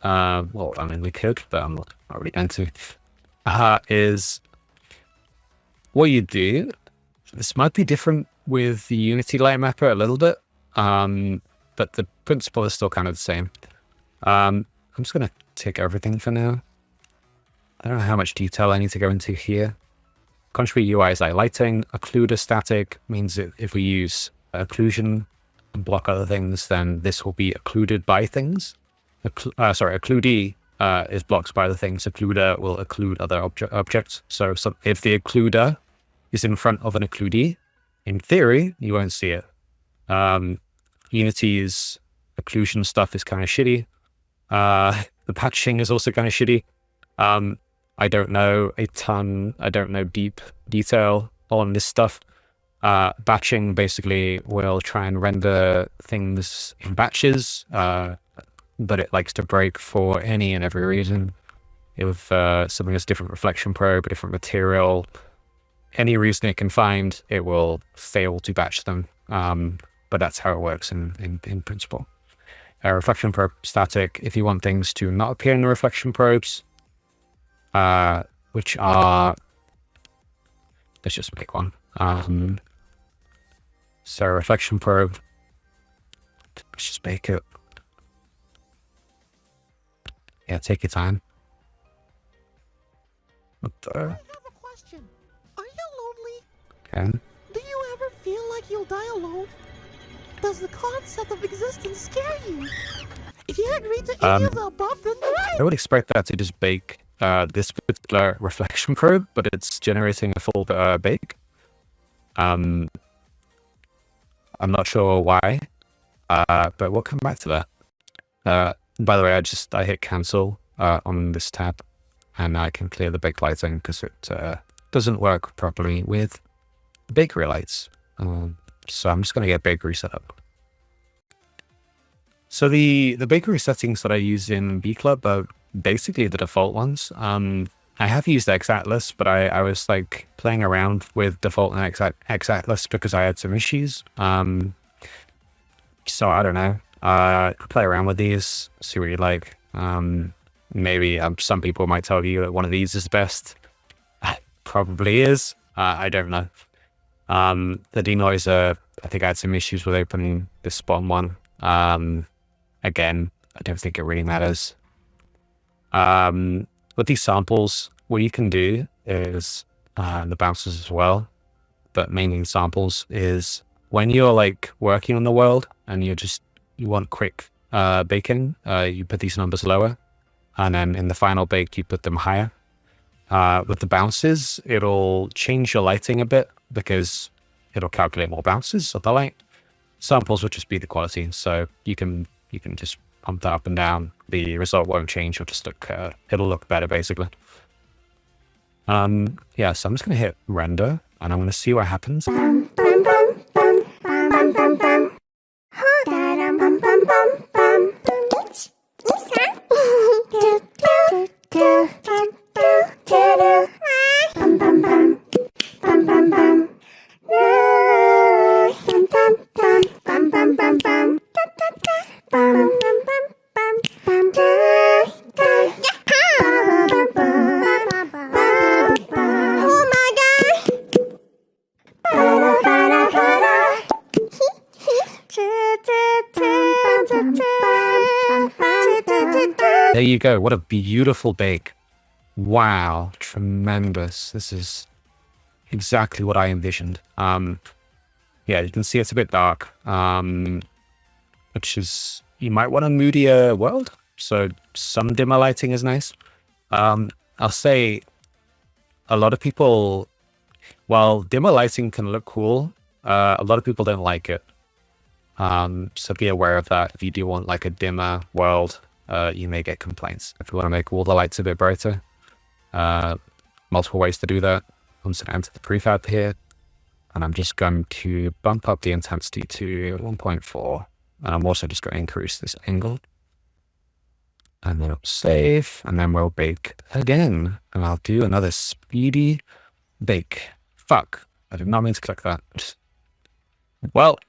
Well, I mean, we could, but I'm not really going to. Is what you do, this might be different with the Unity Lightmapper a little bit, but the principle is still kind of the same. I'm just going to take everything for now. I don't know how much detail I need to go into here. Contribute UI is like lighting. Occluder static means that if we use occlusion and block other things, then this will be occluded by things. Occludee is blocked by the things. Occluder will occlude other objects. So if the occluder is in front of an occludee, in theory, you won't see it. Unity's occlusion stuff is kind of shitty. The patching is also kind of shitty. I don't know a ton. I don't know deep detail on this stuff. Batching basically will try and render things in batches, but it likes to break for any and every reason. If something has different reflection probe, a different material, any reason it can find, it will fail to batch them. But that's how it works in principle. Reflection probe static, if you want things to not appear in the reflection probes, which are, let's just pick one. So reflection probe, let's just make it. Yeah, take your time. What the? I have a question. Are you lonely? Okay. Do you ever feel like you'll die alone? Does the concept of existence scare you? If you agree to any of the above, then great! I would expect that to just bake this particular reflection probe, but it's generating a full bake. I'm not sure why, but we'll come back to that. By the way, I hit cancel on this tab, and I can clear the bake lighting because it doesn't work properly with bakery lights. So I'm just going to get bakery set up. So the bakery settings that I use in B Club are basically the default ones. I have used X-Atlas, but I was like playing around with default and X-Atlas because I had some issues. So I don't know. Play around with these, see what you like. Maybe some people might tell you that one of these is the best. Probably is. I don't know. The denoiser, I think I had some issues with opening the spawn one. Again, I don't think it really matters. With these samples, what you can do is, the bounces as well, but mainly samples, is when you're like working on the world and you want quick baking, you put these numbers lower, and then in the final bake, you put them higher. With the bounces, it'll change your lighting a bit because it'll calculate more bounces of the light. Samples will just be the quality, so you can just pump that up and down. The result won't change. It'll just look it'll look better basically. Yeah, so I'm just gonna hit render and I'm gonna see what happens. There you go. What a beautiful bake. Wow. Tremendous. This is exactly what I envisioned. Yeah, you can see it's a bit dark, which is, you might want a moodier world. So some dimmer lighting is nice. I'll say a lot of people, while dimmer lighting can look cool, a lot of people don't like it. So be aware of that. If you do want like a dimmer world, you may get complaints. If you want to make all the lights a bit brighter, multiple ways to do that. I'm just going to enter the prefab here, and I'm just going to bump up the intensity to 1.4, and I'm also just going to increase this angle. And then save, and then we'll bake again, and I'll do another speedy bake. Fuck, I did not mean to click that. Well,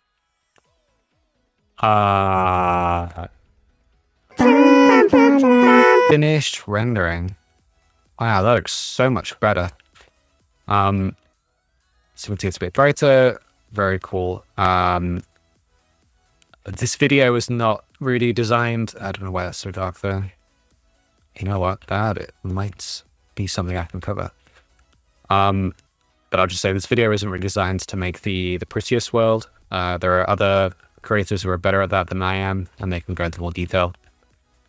finished rendering. Wow, that looks so much better. So we can see it's a bit brighter. Very cool. This video is not really designed. I don't know why that's so dark though. You know what? It might be something I can cover. But I'll just say this video isn't really designed to make the prettiest world. There are other creators who are better at that than I am, and they can go into more detail.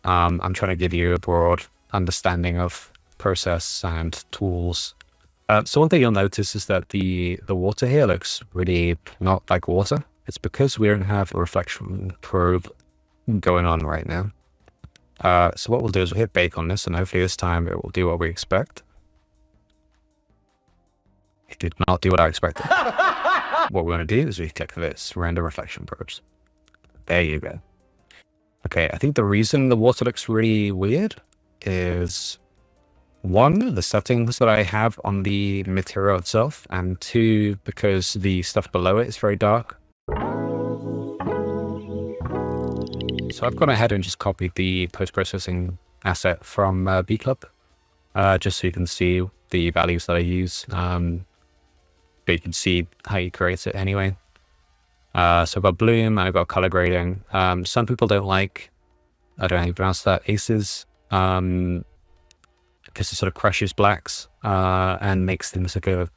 I'm trying to give you a broad understanding of process and tools. So one thing you'll notice is that the water here looks really not like water. It's because we don't have a reflection probe going on right now. So what we'll do is we'll hit bake on this, and hopefully this time it will do what we expect. It did not do what I expected. What we're going to do is we click this, render reflection probes. There you go. Okay, I think the reason the water looks really weird is, one, the settings that I have on the material itself, and two, because the stuff below it is very dark. So I've gone ahead and just copied the post-processing asset from BClub, just so you can see the values that I use. But you can see how you create it anyway. So I've got bloom, I've got color grading. Some people don't like, I don't know how you pronounce that, aces, because it sort of crushes blacks and makes things look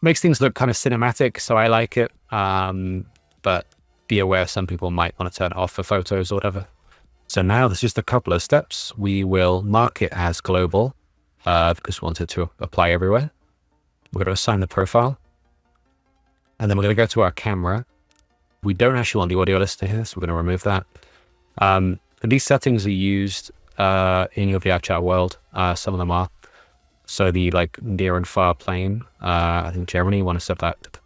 makes things look kind of cinematic. So I like it, but be aware some people might want to turn it off for photos or whatever. So now there's just a couple of steps. We will mark it as global because we want it to apply everywhere. We're going to assign the profile, and then we're going to go to our camera. We don't actually want the audio listener here, so we're going to remove that. These settings are used in your VRChat world. Some of them are. So the near and far plane, I think generally you want to set that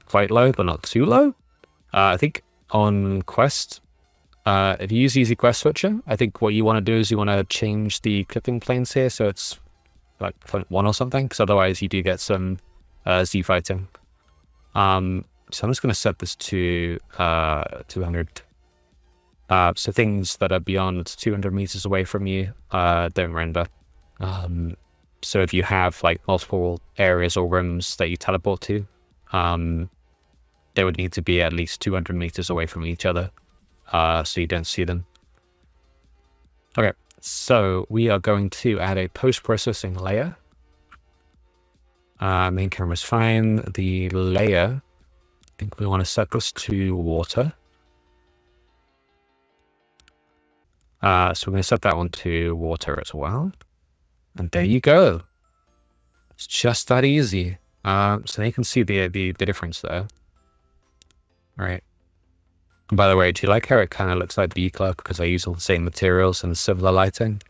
quite low, but not too low. I think on Quest, if you use Easy Quest Switcher, I think what you want to do is you want to change the clipping planes here, so it's like 0.1 or something, because otherwise you do get some Z fighting. So I'm just going to set this to 200. So things that are beyond 200 meters away from you don't render. So if you have multiple areas or rooms that you teleport to, they would need to be at least 200 meters away from each other, so you don't see them. Okay, so we are going to add a post-processing layer. Main camera is fine. The layer, I think we want to set this to water. So we're going to set that one to water as well. And there you go. It's just that easy. So you can see the difference there. All right. And by the way, do you like how it kind of looks like BClub because I use all the same materials and similar lighting?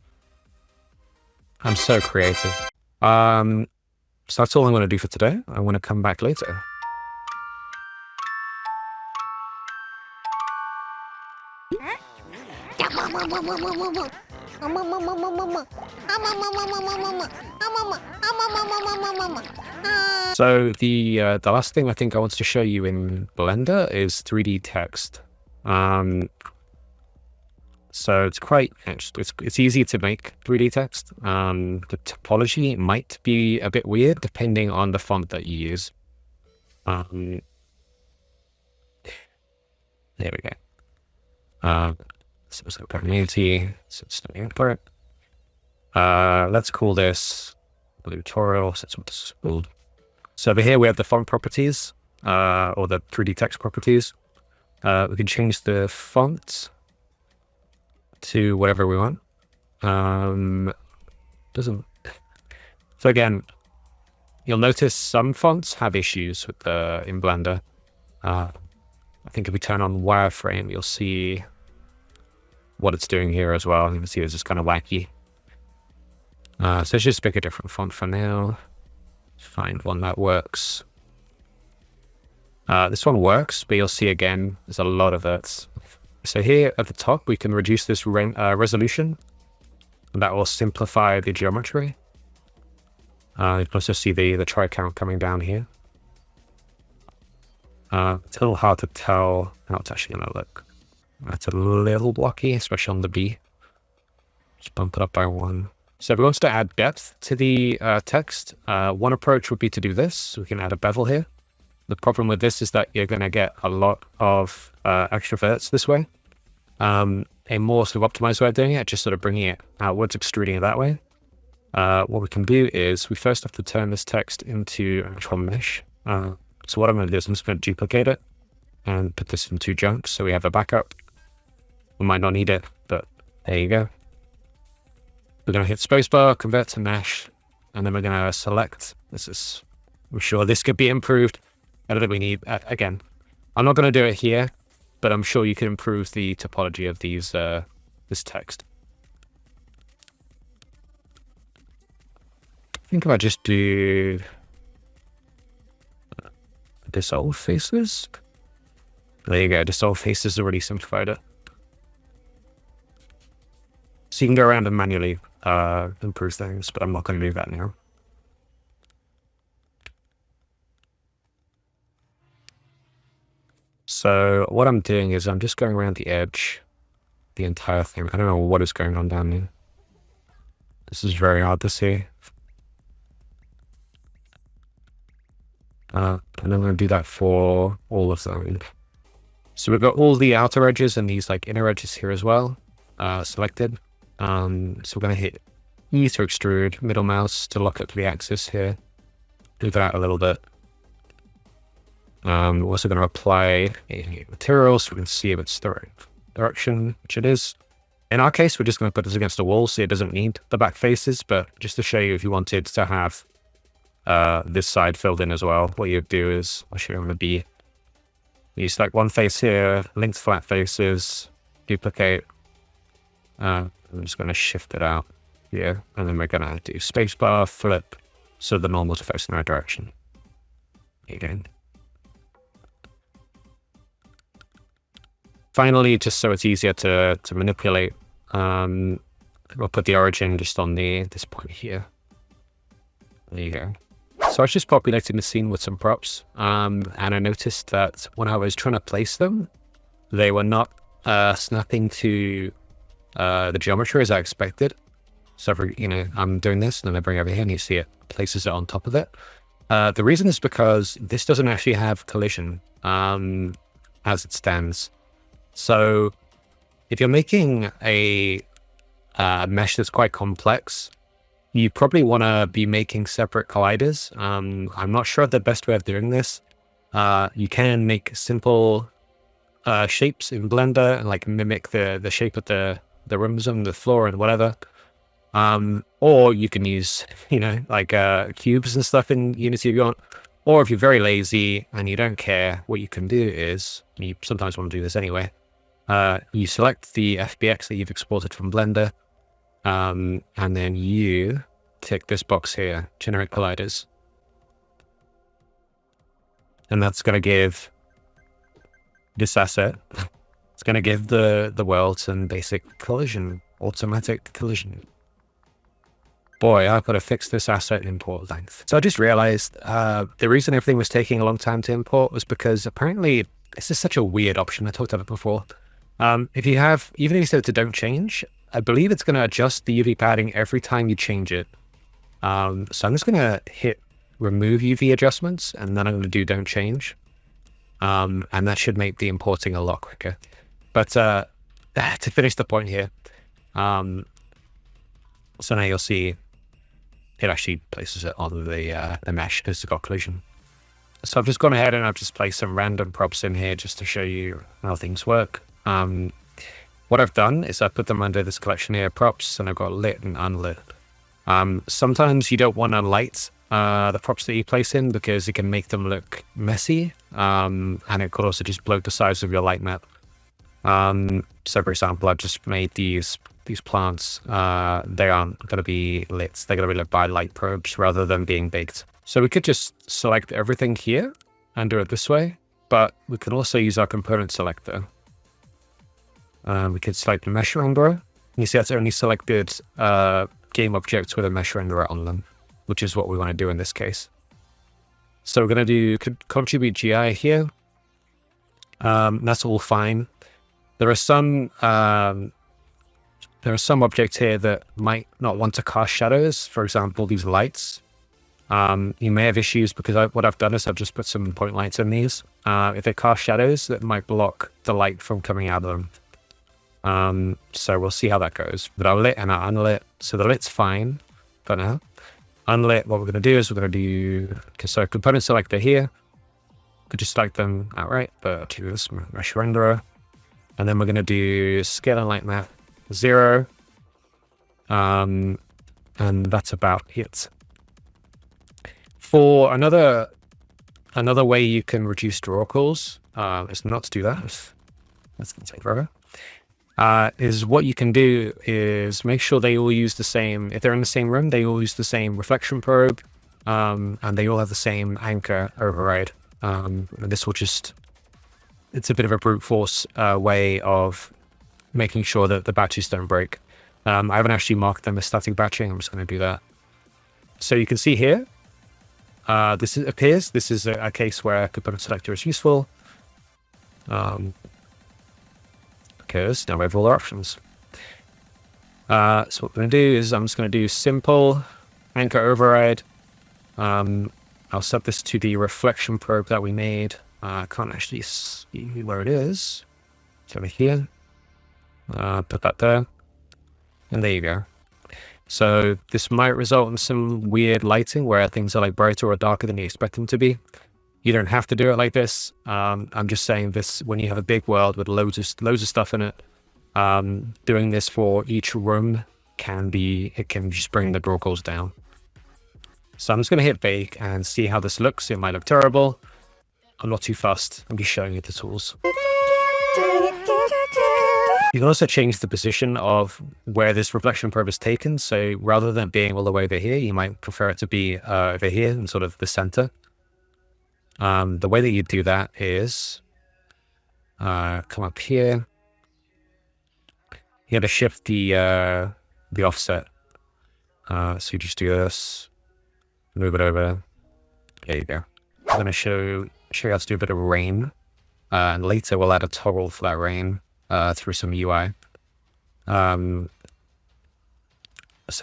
I'm so creative. So that's all I'm going to do for today. I want to come back later. So the last thing I think I want to show you in Blender is 3D text. So it's quite, it's easy to make 3D text. The topology might be a bit weird depending on the font that you use. There we go. So it's like community, so it's not input. Let's call this blue tutorial, so that's what this is called. So over here we have the font properties, or the 3D text properties. We can change the font to whatever we want. So again, you'll notice some fonts have issues with in Blender. I think if we turn on wireframe, you'll see what it's doing here as well. You can see it's just kind of wacky. So let's just pick a different font for now. Find one that works. This one works, but you'll see again, there's a lot of that. So here at the top, we can reduce this resolution, and that will simplify the geometry. You can also see the try count coming down here. It's a little hard to tell how it's actually going to look. That's a little blocky, especially on the B. Just bump it up by 1. So if we want to add depth to the text, one approach would be to do this. So we can add a bevel here. The problem with this is that you're going to get a lot of extra verts this way. A more sort of optimized way of doing it, just sort of bringing it outwards, extruding it that way. What we can do is we first have to turn this text into an actual mesh. So what I'm going to do is I'm just going to duplicate it and put this in 2 chunks so we have a backup. We might not need it, but there you go. We're going to hit spacebar, convert to mesh, and then we're going to select. I'm sure this could be improved. I don't think we need, again, I'm not going to do it here, but I'm sure you can improve the topology of these, this text. I think if I just do dissolve faces. There you go, dissolve faces already simplified it. So you can go around and manually improve things, but I'm not going to do that now. So what I'm doing is I'm just going around the edge, the entire thing. I don't know what is going on down there. This is very hard to see. And I'm going to do that for all of them. So we've got all the outer edges and these like inner edges here as well, selected. So we're going to hit E to extrude, middle mouse to lock up to the axis here. Move it out a little bit. We're also going to apply a material so we can see if it's the right direction, which it is. In our case, we're just going to put this against the wall so it doesn't need the back faces, but just to show you if you wanted to have this side filled in as well, what you'd do is, I'll show you on the B. You select one face here, link flat faces, duplicate. I'm just going to shift it out here, and then we're going to do spacebar, flip, so the normal to face in the right direction. Again. Finally, just so it's easier to manipulate, we'll put the origin just on this point here. There you go. So I was just populating the scene with some props, and I noticed that when I was trying to place them, they were not snapping to the geometry as I expected. So I'm doing this, and then I bring it over here, and you see it places it on top of it. The reason is because this doesn't actually have collision as it stands. So if you're making a mesh that's quite complex, you probably want to be making separate colliders. I'm not sure the best way of doing this. You can make simple shapes in Blender and like mimic the shape of the rooms and the floor and whatever. Or you can use, like cubes and stuff in Unity if you want. Or if you're very lazy and you don't care, what you can do is, you sometimes want to do this anyway, you select the FBX that you've exported from Blender, and then you tick this box here, generate colliders. And that's going to give this asset, it's going to give the world some basic collision, automatic collision. Boy, I've got to fix this asset import length. So I just realized the reason everything was taking a long time to import was because apparently this is such a weird option. I talked about it before. If you have, even if you set it to don't change, I believe it's going to adjust the UV padding every time you change it. So I'm just going to hit remove UV adjustments, and then I'm going to do don't change. And that should make the importing a lot quicker. But to finish the point here, so now you'll see it actually places it on the mesh because it's got collision. So I've just gone ahead and I've just placed some random props in here just to show you how things work. What I've done is I put them under this collection here, props, and I've got lit and unlit. Sometimes you don't want to light the props that you place in because it can make them look messy, and it could also just bloat the size of your light map. So for example, I've just made these plants, they aren't going to be lit, they're going to be lit by light probes rather than being baked. So we could just select everything here and do it this way, but we can also use our component selector. We could select the mesh renderer. You see that's only selected game objects with a mesh renderer on them, which is what we want to do in this case. So we're going to do contribute GI here. That's all fine. There are some objects here that might not want to cast shadows. For example, these lights. You may have issues because what I've done is I've just put some point lights in these. If they cast shadows, that might block the light from coming out of them. So we'll see how that goes. But our lit and our unlit. So the lit's fine for now. Unlit, what we're going to do is we're going to do, so component selector here. Could just select them outright, but do this mesh renderer. And then we're going to do scale and lightmap 0. And that's about it. For another way you can reduce draw calls is not to do that. That's going to take forever. Is what you can do is make sure they all use the same, if they're in the same room, they all use the same reflection probe, and they all have the same anchor override. And this will just, it's a bit of a brute force way of making sure that the batches don't break. I haven't actually marked them as static batching. I'm just going to do that. So you can see here, this appears. This is a case where component selector is useful. Because now we have all our options. So what we're going to do is I'm just going to do simple anchor override. I'll set this to the reflection probe that we made. I can't actually see where it is. It's over here. Put that there. And there you go. So this might result in some weird lighting where things are like brighter or darker than you expect them to be. You don't have to do it like this. I'm just saying this when you have a big world with loads of stuff in it. Doing this for each room can just bring the draw calls down. So I'm just going to hit bake and see how this looks. It might look terrible. I'm not too fussed. I'm just showing you the tools. You can also change the position of where this reflection probe is taken. So rather than being all the way over here, you might prefer it to be over here in sort of the center. The way that you do that is come up here. You got to shift the offset. So you just do this, move it over. There you go. I'm going to show you how to do a bit of rain, and later we'll add a toggle for that rain through some UI. So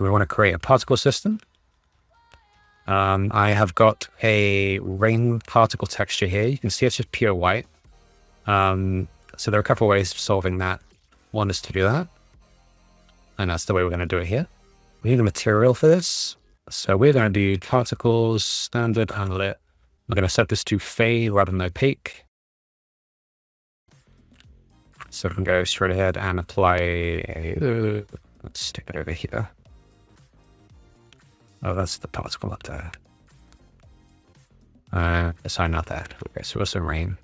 we want to create a particle system. I have got a rain particle texture here. You can see it's just pure white. So there are a couple of ways of solving that. One is to do that. And that's the way we're going to do it here. We need a material for this. So we're going to do particles, standard, unlit. We're going to set this to fade rather than opaque. So we can go straight ahead and apply a... let's stick it over here. Oh, that's the particle up there. Sorry, not that. Okay, so it's some rain.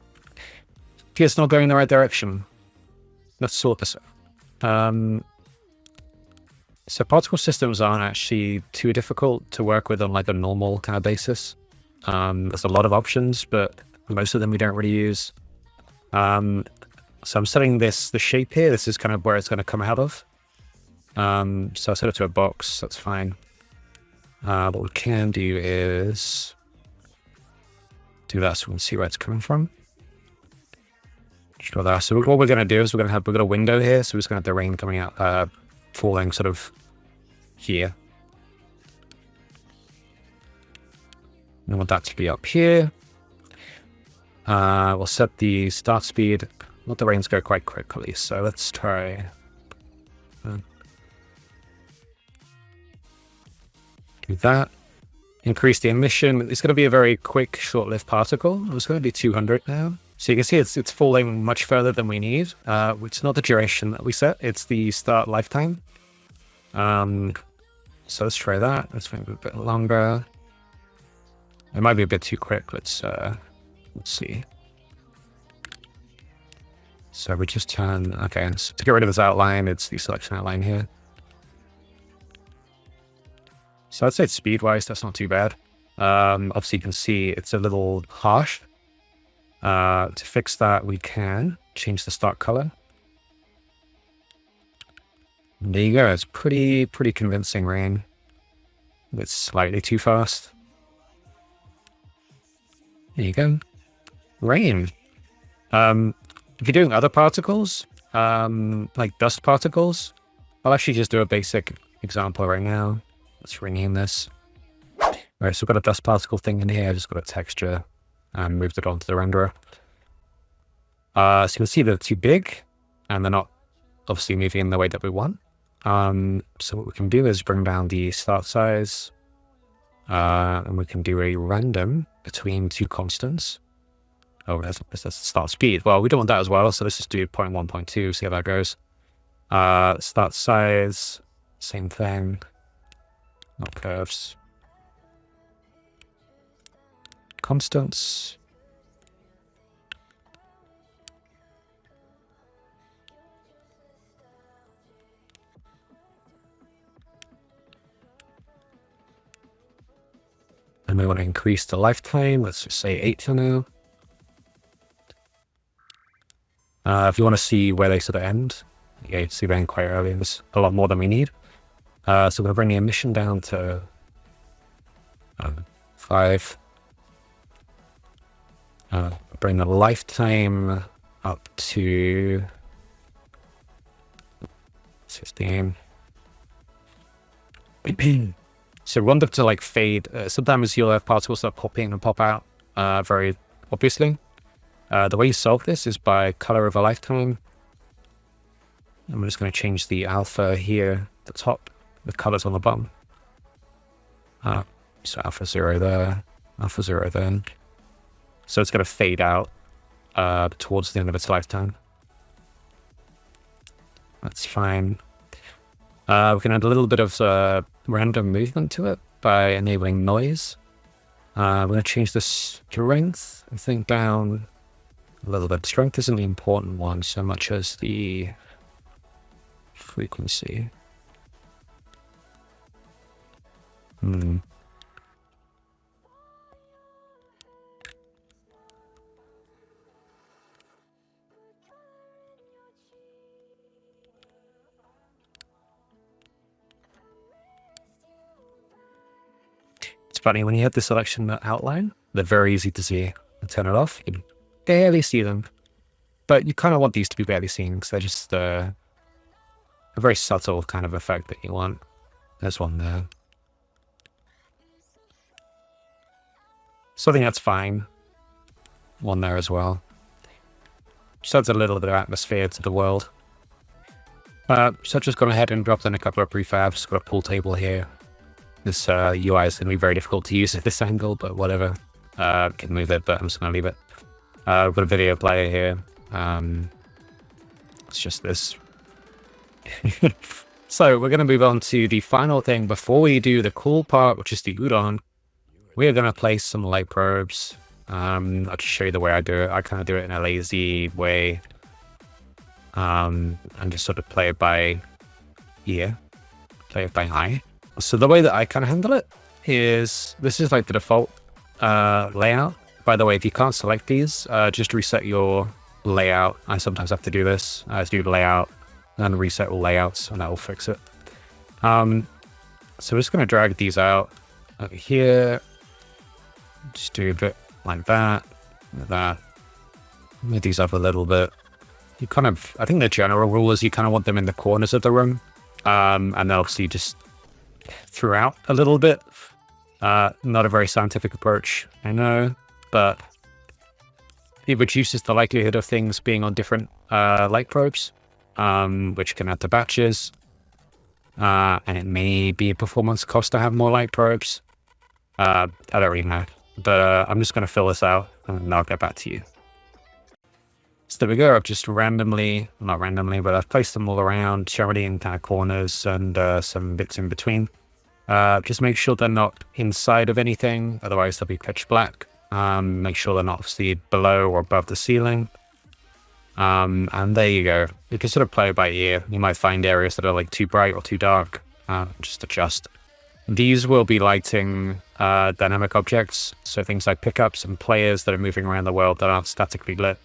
Okay, it's not going in the right direction. Let's sort this out. So particle systems aren't actually too difficult to work with on like a normal kind of basis. There's a lot of options, but most of them we don't really use. So I'm setting the shape here. This is kind of where it's going to come out of. So I'll set it to a box. That's fine. What we can do is do that so we can see where it's coming from. Draw that. So what we're going to do is we've got a window here. So we're just going to have the rain coming out, falling sort of here. I want that to be up here. We'll set the start speed. Let the rains go quite quickly. So let's try. Do that. Increase the emission. It's going to be a very quick, short-lived particle. It's going to be 200 now. So you can see it's falling much further than we need. It's not the duration that we set. It's the start lifetime. So let's try that. Let's make it a bit longer. It might be a bit too quick. Let's see. So we just turn. Okay, so to get rid of this outline, it's the selection outline here. So I'd say speed-wise, that's not too bad. Obviously, you can see it's a little harsh. To fix that, we can change the start color. And there you go. It's pretty convincing rain. It's slightly too fast. There you go. Rain. If you're doing other particles, like dust particles, I'll actually just do a basic example right now. Let's rename this. All right, so we've got a dust particle thing in here. I just got a texture and moved it onto the renderer. So you can see they're too big and they're not obviously moving in the way that we want. So what we can do is bring down the start size, and we can do a random between two constants. Oh, let's start speed. Well, we don't want that as well, so let's just do 0.1, 0.2, see how that goes. Start size, same thing. Not curves. Constants. And we want to increase the lifetime. Let's just say 8 for now. If you want to see where they sort of end, yeah, you see they end quite early. There's a lot more than we need. So we're going to bring the emission down to 5. Bring the lifetime up to 15. So we want them to like fade. Sometimes you'll have particles that pop in and pop out very obviously. The way you solve this is by color over lifetime. And we're just going to change the alpha here at the top with colors on the bottom. So alpha 0 there, alpha 0 then. So it's going to fade out towards the end of its lifetime. That's fine. We can add a little bit of random movement to it by enabling noise. We're going to change the strength, I think, down a little bit. Strength isn't the important one so much as the frequency. It's funny, when you have the selection outline, they're very easy to see. And turn it off, you can barely see them. But you kind of want these to be barely seen, because they're just a very subtle kind of effect that you want. There's one there. So I think that's fine. One there as well. Just adds a little bit of atmosphere to the world. So I've just gone ahead and dropped in a couple of prefabs. Got a pool table here. This UI is going to be very difficult to use at this angle, but whatever. Can move it, but I'm just going to leave it. We've got a video player here. It's just this. So we're going to move on to the final thing before we do the cool part, which is the Udon. We're going to place some light probes. I'll just show you the way I do it. I kind of do it in a lazy way. And just sort of play it by ear. Play it by eye. So the way that I kind of handle it is, this is like the default layout. By the way, if you can't select these, just reset your layout. I sometimes have to do this. I do the layout and reset all layouts, and that will fix it. So we're just going to drag these out over here. Just do a bit like that, Move these up a little bit. You kind of, I think the general rule is you kind of want them in the corners of the room, and then obviously just throughout a little bit. Not a very scientific approach, I know, but it reduces the likelihood of things being on different light probes, which can add to batches, and it may be a performance cost to have more light probes. I don't really know, but I'm just going to fill this out and I'll get back to you. So there we go. I've just randomly, not randomly, but I've placed them all around, generally in kind of corners and some bits in between. Just make sure they're not inside of anything, otherwise they'll be pitch black. Make sure they're not obviously below or above the ceiling. And there you go. You can sort of play by ear. You might find areas that are like too bright or too dark. Just adjust. These will be lighting dynamic objects, so things like pickups and players that are moving around the world that aren't statically lit.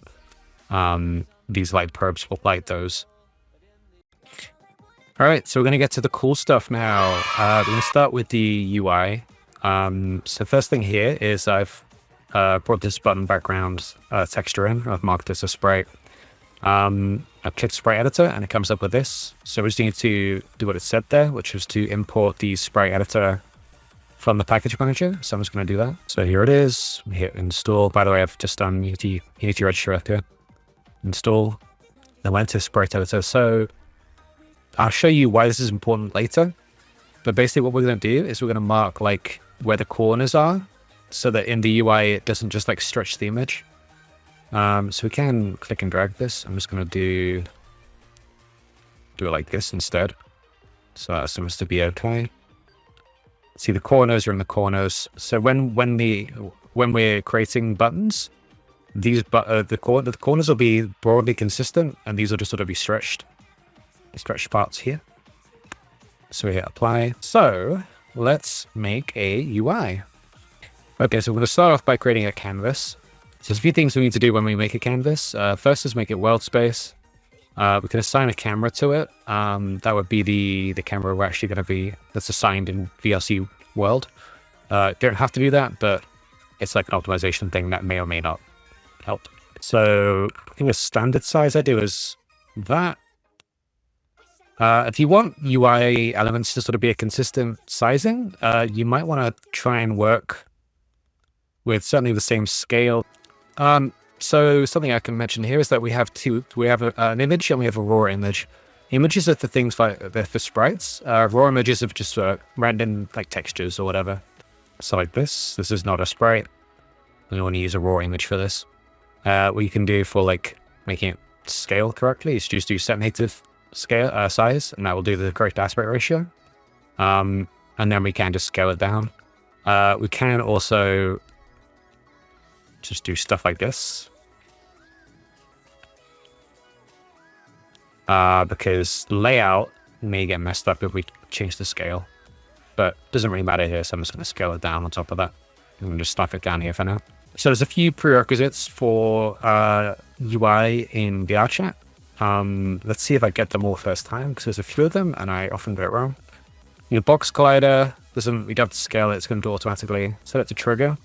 These light probes will light those. All right, so we're going to get to the cool stuff now. We're going to start with the UI. So first thing here is I've brought this button background texture in. I've marked this as sprite. I've clicked sprite editor and it comes up with this. So we just need to do what it said there, which was to import the sprite editor from the package manager. So I'm just going to do that. So here it is. Hit install. By the way, I've just done Unity register here. Install. Then went to sprite editor. So I'll show you why this is important later. But basically what we're going to do is we're going to mark like where the corners are so that in the UI it doesn't just like stretch the image. So we can click and drag this. I'm just going to do it like this instead. So that seems to be okay. See, the corners are in the corners. So when we're creating buttons, these the corners will be broadly consistent, and these will just sort of be stretched parts here. So we hit apply. So let's make a UI. Okay, so we're going to start off by creating a canvas. So there's a few things we need to do when we make a canvas. First is make it world space. We can assign a camera to it. That would be the camera we're actually going to be, that's assigned in VRC world. Don't have to do that, but it's like an optimization thing that may or may not help. So I think a standard size I do is that. If you want UI elements to sort of be a consistent sizing, you might want to try and work with certainly the same scale. So something I can mention here is that we have an image and we have a raw image. Images are the things they're for sprites. Raw images are just random like textures or whatever. So like this is not a sprite. We want to use a raw image for this. What you can do for like making it scale correctly is just do set native scale size, and that will do the correct aspect ratio. And then we can just scale it down. We can also just do stuff like this. Because layout may get messed up if we change the scale, but it doesn't really matter here, so I'm just going to scale it down on top of that. I'm going to just stuff it down here for now. So there's a few prerequisites for UI in VRChat. Let's see if I get them all first time, because there's a few of them and I often get it wrong. Your box collider, we don't have to scale it, it's going to do automatically. Set it to trigger.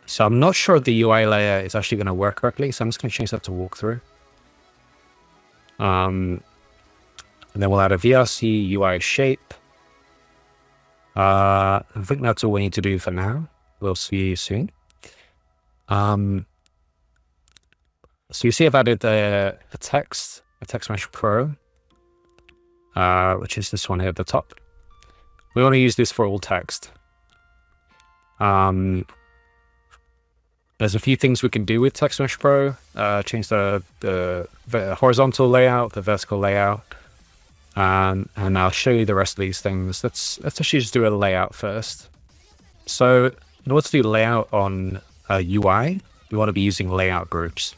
So I'm not sure the UI layer is actually going to work correctly, so I'm just going to change that to walkthrough. And then we'll add a VRC UI shape. I think that's all we need to do for now. We'll see you soon. So you see I've added a TextMeshPro, which is this one here at the top. We want to use this for all text. There's a few things we can do with TextMeshPro. Change the horizontal layout, the vertical layout, and I'll show you the rest of these things. Let's actually just do a layout first. So in order to do layout on UI, we want to be using layout groups.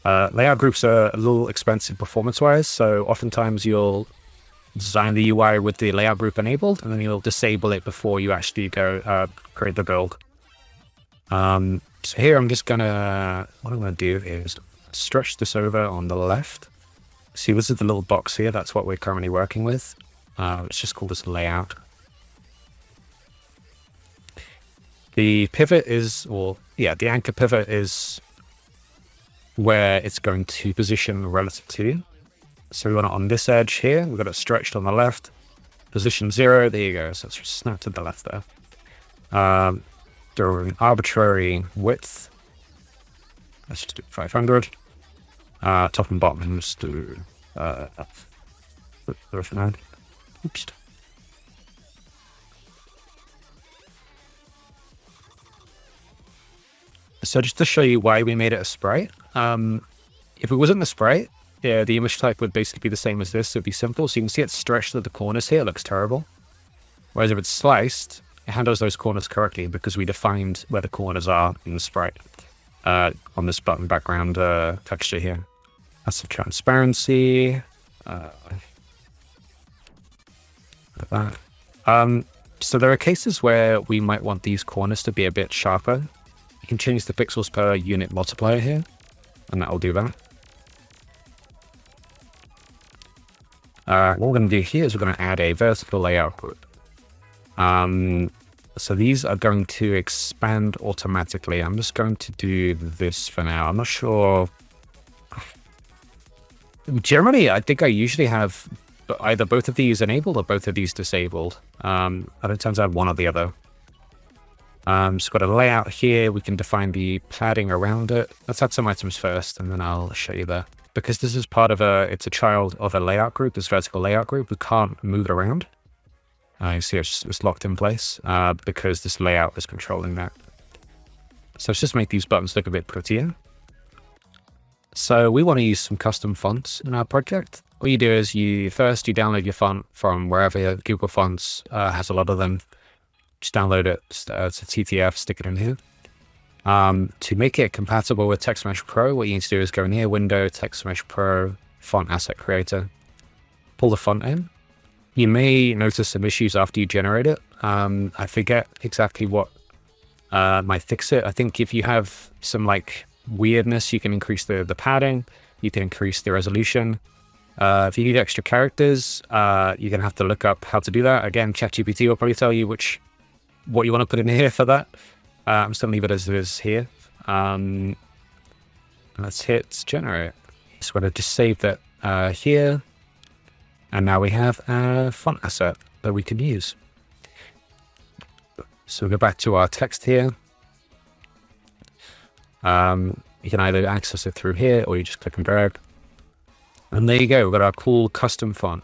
Layout groups are a little expensive performance-wise, so oftentimes you'll design the UI with the layout group enabled, and then you'll disable it before you actually go create the build. So here what I'm gonna do is stretch this over on the left. See, this is the little box here, that's what we're currently working with. Let's just call this layout. The pivot the anchor pivot is where it's going to position relative to. So we want it on this edge here, we've got it stretched on the left. Position 0, there you go, so it's just snap to the left there. Do an arbitrary width. Let's just do 500. Top and bottom, let's do oops. So just to show you why we made it a sprite. If it wasn't a sprite, yeah, the image type would basically be the same as this, so it'd be simple. So you can see it's stretched at the corners here, it looks terrible. Whereas if it's sliced, it handles those corners correctly because we defined where the corners are in the sprite on this button background texture here. That's the transparency. That. So there are cases where we might want these corners to be a bit sharper. You can change the pixels per unit multiplier here, and that will do that. What we're going to do here is we're going to add a vertical layout group. So these are going to expand automatically. I'm just going to do this for now. I'm not sure. Generally, I think I usually have either both of these enabled or both of these disabled. And it turns out one or the other. So we've got a layout here. We can define the padding around it. Let's add some items first, and then I'll show you that. Because this is part of it's a child of a layout group, this vertical layout group, we can't move it around. You see it's locked in place because this layout is controlling that. So let's just make these buttons look a bit prettier. So we want to use some custom fonts in our project. What you do is you download your font from wherever Google Fonts has a lot of them. Just download it as a TTF, stick it in here. To make it compatible with TextMeshPro, what you need to do is go in here, Window, TextMeshPro, Font Asset Creator, pull the font in. You may notice some issues after you generate it. I forget exactly what might fix it. I think if you have some like weirdness, you can increase the padding, you can increase the resolution. If you need extra characters, you're gonna have to look up how to do that. Again, ChatGPT will probably tell you what you want to put in here for that. I'm just gonna leave it as it is here. Let's hit generate. So we're gonna just save that here. And now we have a font asset that we can use. So we'll go back to our text here. You can either access it through here or you just click and drag. And there you go, we've got our cool custom font.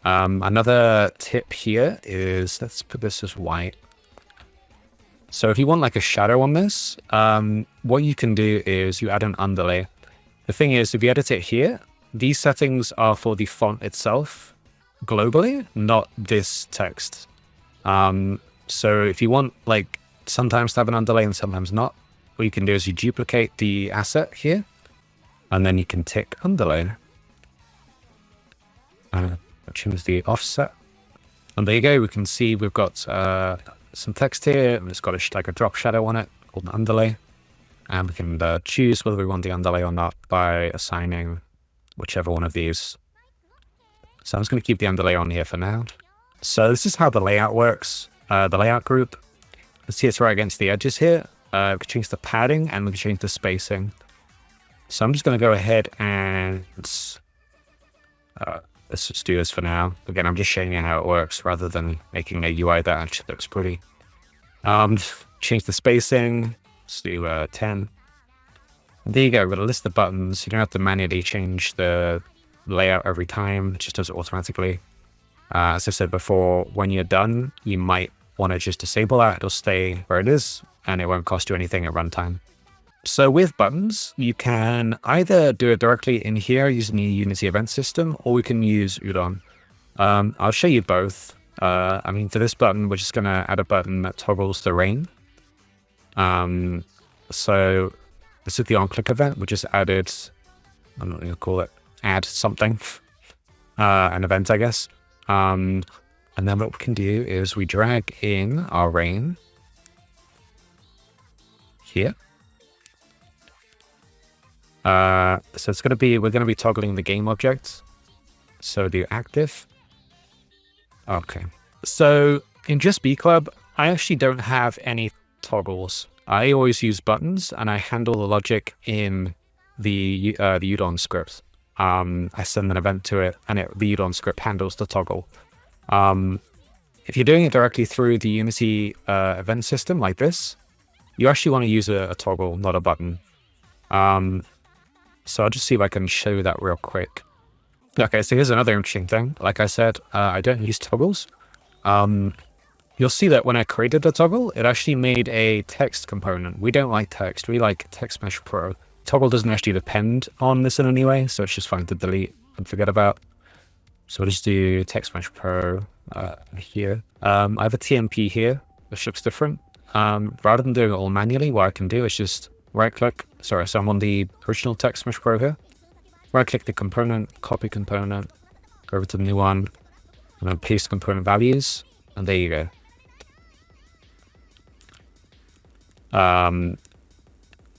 Another tip here is, let's put this as white. So if you want like a shadow on this, what you can do is you add an underlay. The thing is, if you edit it here, these settings are for the font itself globally, not this text. So if you want like sometimes to have an underlay and sometimes not, what you can do is you duplicate the asset here, and then you can tick underlay. Choose the offset. And there you go, we can see we've got some text here, and it's got like a drop shadow on it called an underlay. And we can choose whether we want the underlay or not by assigning whichever one of these. So I'm just going to keep the underlay on here for now. So this is how the layout works, the layout group. Let's see, it's right against the edges here. We can change the padding and we can change the spacing. So I'm just going to go ahead and let's just do this for now. Again, I'm just showing you how it works rather than making a UI that actually looks pretty. Change the spacing. Let's do 10. There you go, we're going to list the buttons. You don't have to manually change the layout every time, it just does it automatically. As I said before, when you're done, you might want to just disable that. It'll stay where it is, and it won't cost you anything at runtime. So with buttons, you can either do it directly in here using the Unity event system, or we can use Udon. I'll show you both. I mean, for this button, we're just going to add a button that toggles the rain. So this is the on-click event. We just added, I'm not going to call it add something, an event, I guess. And then what we can do is we drag in our rain here. So it's going to be, we're going to be toggling the game objects. So do active. Okay. So in Just B Club, I actually don't have any toggles. I always use buttons, and I handle the logic in the Udon script. I send an event to it, and the Udon script handles the toggle. If you're doing it directly through the Unity event system like this, you actually want to use a toggle, not a button. So I'll just see if I can show that real quick. Okay, so here's another interesting thing. Like I said, I don't use toggles. You'll see that when I created the toggle, it actually made a text component. We don't like text, we like TextMeshPro. Toggle doesn't actually depend on this in any way, so it's just fine to delete and forget about. So we'll just do TextMeshPro here. I have a TMP here, which looks different. Rather than doing it all manually, what I can do is just right-click. Sorry, so I'm on the original TextMeshPro here. Right-click the component, copy component, go over to the new one, and then paste component values, and there you go.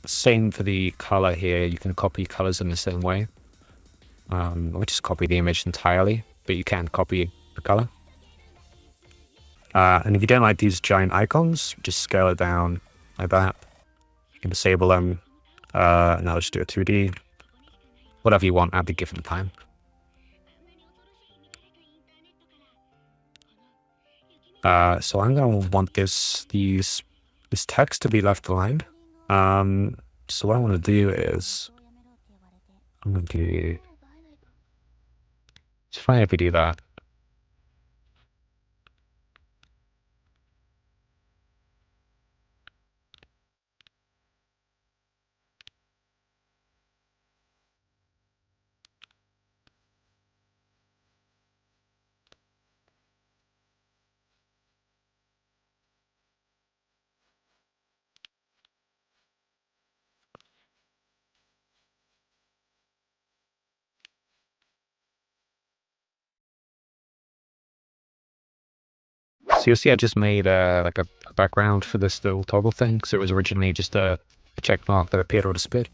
Same for the color here. You can copy colors in the same way. Or just copy the image entirely, but you can copy the color. And if you don't like these giant icons, just scale it down like that. You can disable them. And I'll just do a 2D. Whatever you want at the given time. So I'm going to want this text to be left aligned. So what I want to do is I'm going to try if we do that. you'll see I just made like a background for this little toggle thing. So it was originally just a check mark that appeared on the spit.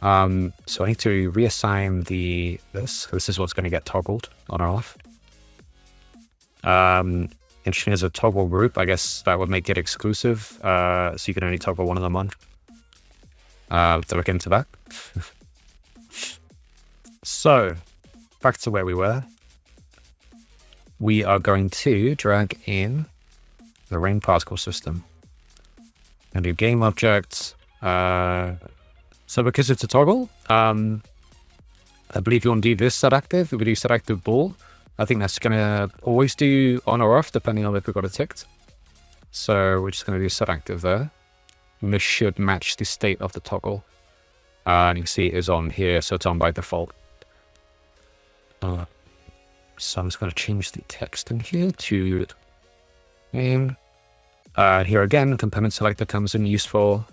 So I need to reassign this. This is what's going to get toggled on or off. Interesting as a toggle group, I guess that would make it exclusive. So you can only toggle one of them on. To look into that. So, back to where we were. We are going to drag in the rain particle system and do GameObjects. So because it's a toggle, I believe you want to do this set active. If we do set active ball, I think that's going to always do on or off depending on if we've got it ticked. So we're just going to do set active there. And this should match the state of the toggle. And you can see it is on here, so it's on by default. So I'm just going to change the text in here to name. Here again, component selector comes in useful.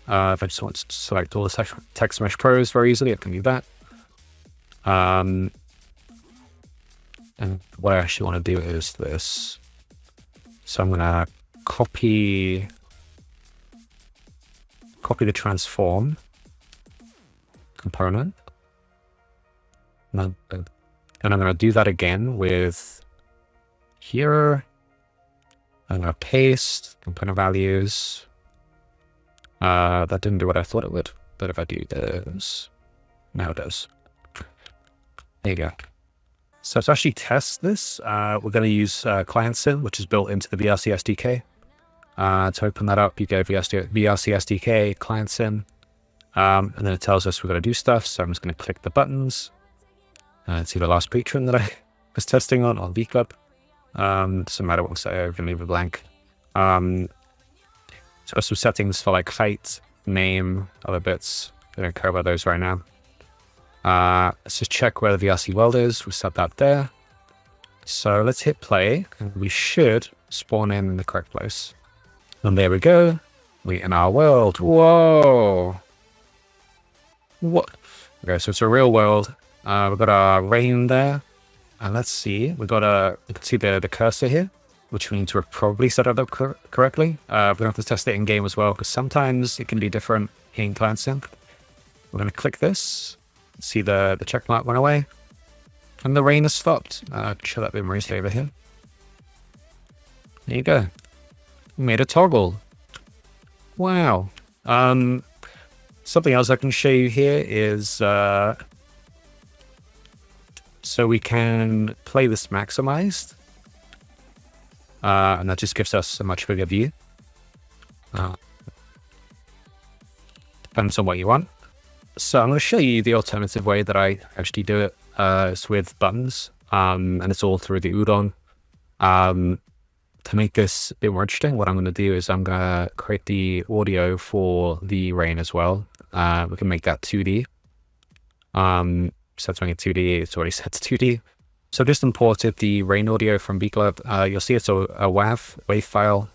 If I just want to select all the TextMeshPros very easily, I can do that. And what I actually want to do is this. So I'm going to copy the transform component. And I'm going to do that again with here. I'm going to paste component values. That didn't do what I thought it would, but if I do this, now it does. There you go. So to actually test this, we're going to use client sim, which is built into the VRC SDK. To open that up, you go VRC SDK, client sim, and then it tells us we're going to do stuff. So I'm just going to click the buttons. See the last patron that I was testing on VClub. Doesn't matter what I can leave it blank. So some settings for like height, name, other bits. I don't care about those right now. Let's just check where the VRC world is. We'll set that there. So let's hit play, and we should spawn in the correct place. And there we go. We in our world. Whoa! What? Okay, so it's a real world. We've got our rain there. And let's see. You can see the cursor here, which we need to probably set it up correctly. We're going to have to test it in game as well, because sometimes it can be different in client sim. We're going to click this. See the check mark went away. And the rain has stopped. Show that bit more easily over here. There you go. We made a toggle. Wow. Something else I can show you here is so we can play this maximized. And that just gives us a much bigger view. Depends on what you want. So I'm going to show you the alternative way that I actually do it. It's with buttons, and it's all through the Udon. To make this a bit more interesting, what I'm going to do is I'm going to create the audio for the rain as well. We can make that 2D. So it's making it 2D. It's already set to 2D. So just imported the rain audio from VClub. You'll see it's a WAV, wave file.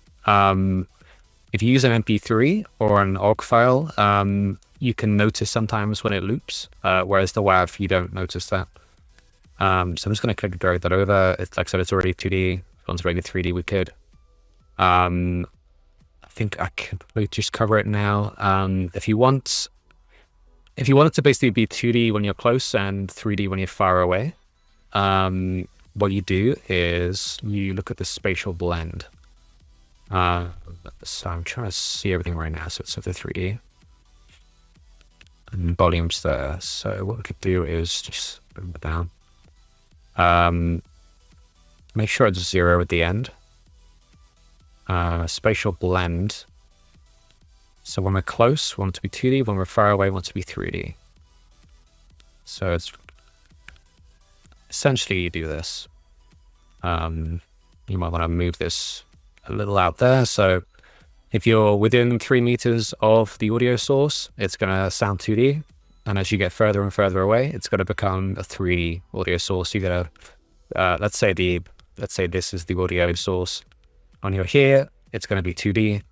If you use an MP3 or an OGG file, you can notice sometimes when it loops, whereas the WAV, you don't notice that. So I'm just going to click drag that over. It's like I said, it's already 2D. If it wants already 3D, we could. I think I could just cover it now. If you want it to basically be 2D when you're close and 3D when you're far away, what you do is you look at the spatial blend. So I'm trying to see everything right now. So it's the 3D. And volume's there. So what we could do is just bring it down. Make sure it's 0 at the end. Spatial blend. So when we're close, we want it to be 2D. When we're far away, we want it to be 3D. So it's essentially you do this. You might want to move this a little out there. So if you're within 3 meters of the audio source, it's going to sound 2D. And as you get further and further away, it's going to become a 3D audio source. You're going to, let's say this is the audio source. When you're here, it's going to be 2D.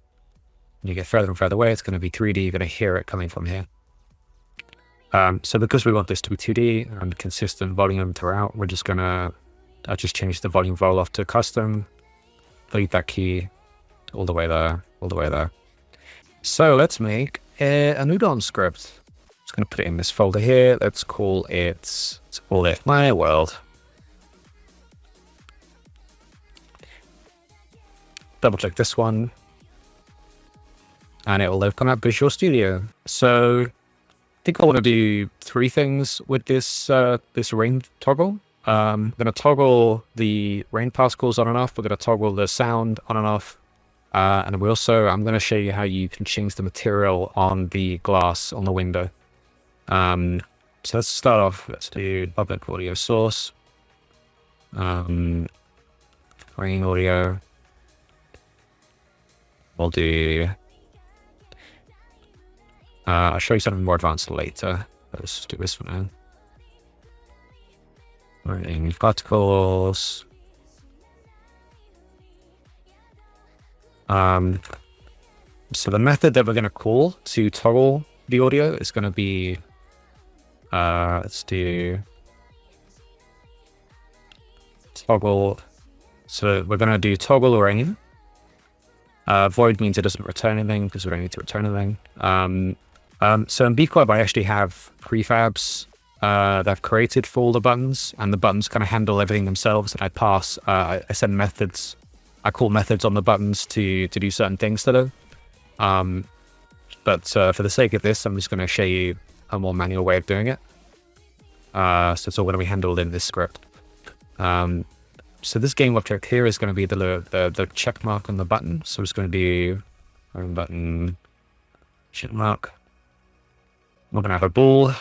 When you get further and further away, it's going to be 3D. You're going to hear it coming from here. So because we want this to be 2D and consistent volume throughout, we're just going to, I just changed the volume vol off to custom. leave that key all the way there, all the way there. So let's make an Udon script. Just going to put it in this folder here. Let's call it my world. Double click this one, and it will open up Visual Studio. So I think I want to do 3 things with this this rain toggle. I'm going to toggle the rain particles on and off. We're going to toggle the sound on and off. And I'm going to show you how you can change the material on the glass on the window. So let's start off. Let's do public audio source. Rain audio. We'll do... I'll show you something more advanced later. Let's just do this for now. Rain particles. So the method that we're going to call to toggle the audio is going to be, let's do toggle. So we're going to do toggle rain. Void means it doesn't return anything because we don't need to return anything. So in BCorp, I actually have prefabs that I've created for all the buttons, and the buttons kind of handle everything themselves. And I pass, I send methods. I call methods on the buttons to do certain things to them. But for the sake of this, I'm just going to show you a more manual way of doing it. So it's all going to be handled in this script. So this game object here is going to be the check mark on the button. So it's going to be button check mark. We're going to have a ball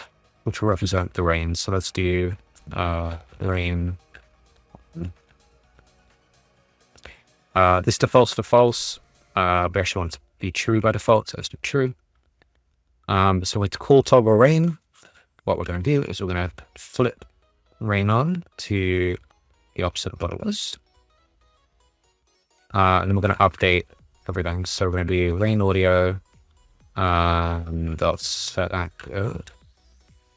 which will represent the rain. So let's do rain. This defaults to false. We actually want it to be true by default, so let's do true. So with call toggle rain, what we're going to do is we're going to flip rain on to the opposite of what it was. And then we're going to update everything. So we're going to do rain audio. That's set that code.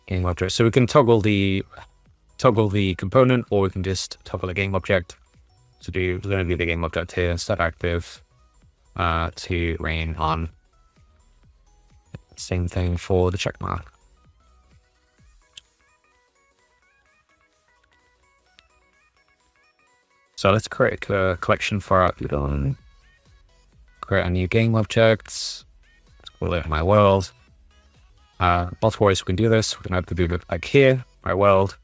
Game object. So we can toggle the component, or we can just toggle the game object. So we're going to do the game object here, set active to rain on. Same thing for the check mark. So let's create a collection for our Udon. Create a new game object. Let's call it my world. Multiple ways we can do this. We can either do it like here, my world,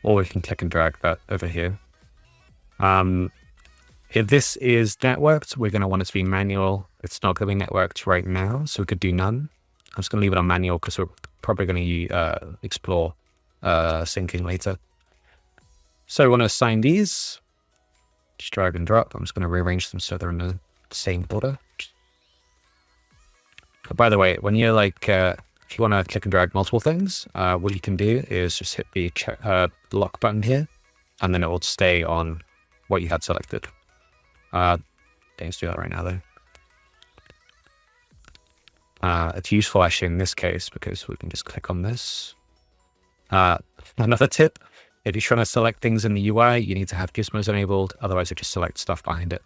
or we can click and drag that over here. If this is networked, we're going to want it to be manual. It's not going to be networked right now, so we could do none. I'm just going to leave it on manual because we're probably going to explore syncing later. So we want to assign these. Just drag and drop. I'm just going to rearrange them so they're in the same order. But by the way, when you're like, if you want to click and drag multiple things, what you can do is just hit the lock button here, and then it will stay on what you had selected. Don't do that right now though. It's useful actually in this case because we can just click on this. Another tip, if you're trying to select things in the UI, you need to have gizmos enabled, otherwise it just selects stuff behind it.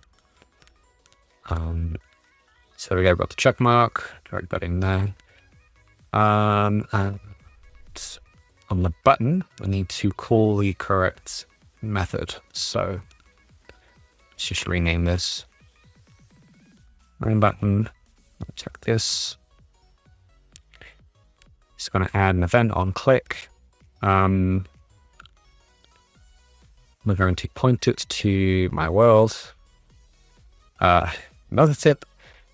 So we got the check mark, drag that in there. And on the button, we need to call the correct method. So let's just rename this. Rain button, check this. Just going to add an event on click. We're going to point it to my world. Another tip,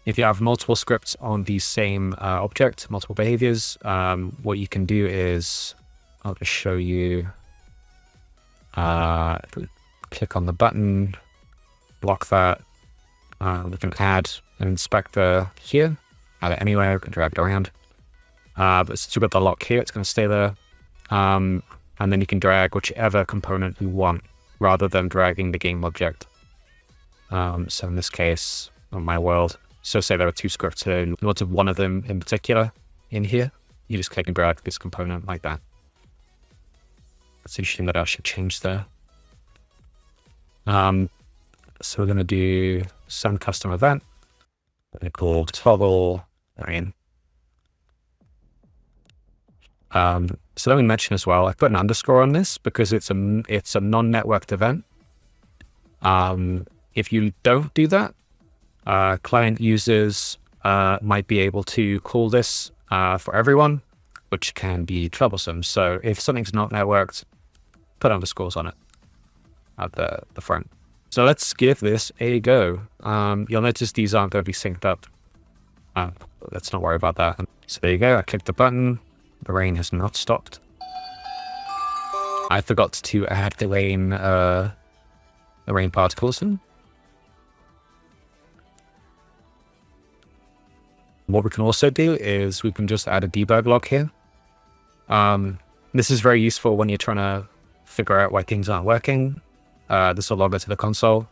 if you have multiple scripts on the same object, multiple behaviors, what you can do is, I'll just show you, if we click on the button, block that, we can add an inspector here, add it anywhere, we can drag it around. But since we've got the lock here, it's going to stay there. And then you can drag whichever component you want, rather than dragging the game object. So in this case, on my world, so say there are 2 scripts here, and you wanted one of them in particular in here, you just click and drag this component like that. That's interesting that I should change there. So we're going to do send custom event. They're called toggle rain. So let me mention as well, I put an underscore on this because it's a non-networked event. If you don't do that, client users might be able to call this for everyone, which can be troublesome. So if something's not networked, put underscores on it at the front. So let's give this a go. You'll notice these aren't going to be synced up. Let's not worry about that. So there you go. I clicked the button. The rain has not stopped. I forgot to add the rain particles in. What we can also do is we can just add a debug log here. This is very useful when you're trying to figure out why things aren't working. This will log it to the console.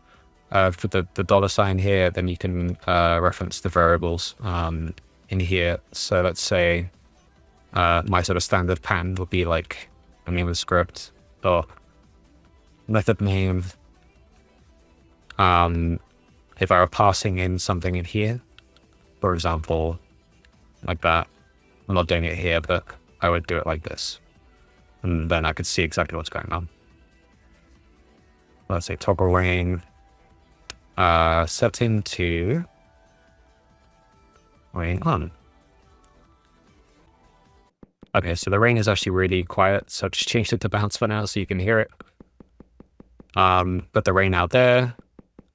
For the $sign here, then you can reference the variables in here. So let's say my sort of standard pattern would be like the name of the script or method name. If I were passing in something in here, for example, like that, I'm not doing it here, but I would do it like this. And then I could see exactly what's going on. Let's say toggle rain, set into rain on. Okay, so the rain is actually really quiet, so I just changed it to bounce for now so you can hear it. Put the rain out there,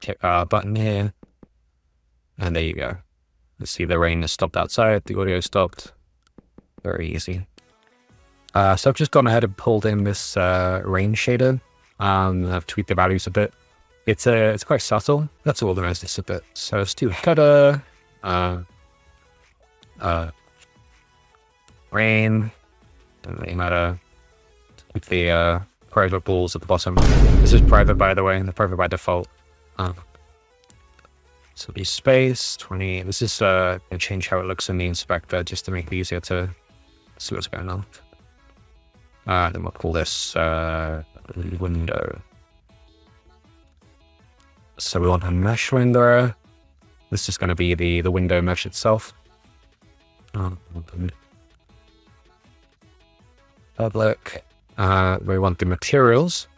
check our button here, and there you go. Let's see, the rain has stopped outside, the audio stopped. Very easy. So I've just gone ahead and pulled in this rain shader. I've tweaked the values a bit. It's quite subtle. That's all there is. It's a bit. So let's do header, rain. Doesn't really matter. With the private balls at the bottom. This is private, by the way, and they're private by default. So be space 20. This is gonna change how it looks in the inspector just to make it easier to see what's going on. Then we'll call this window. So we want a mesh window. This is going to be the window mesh itself. Public. We want the materials.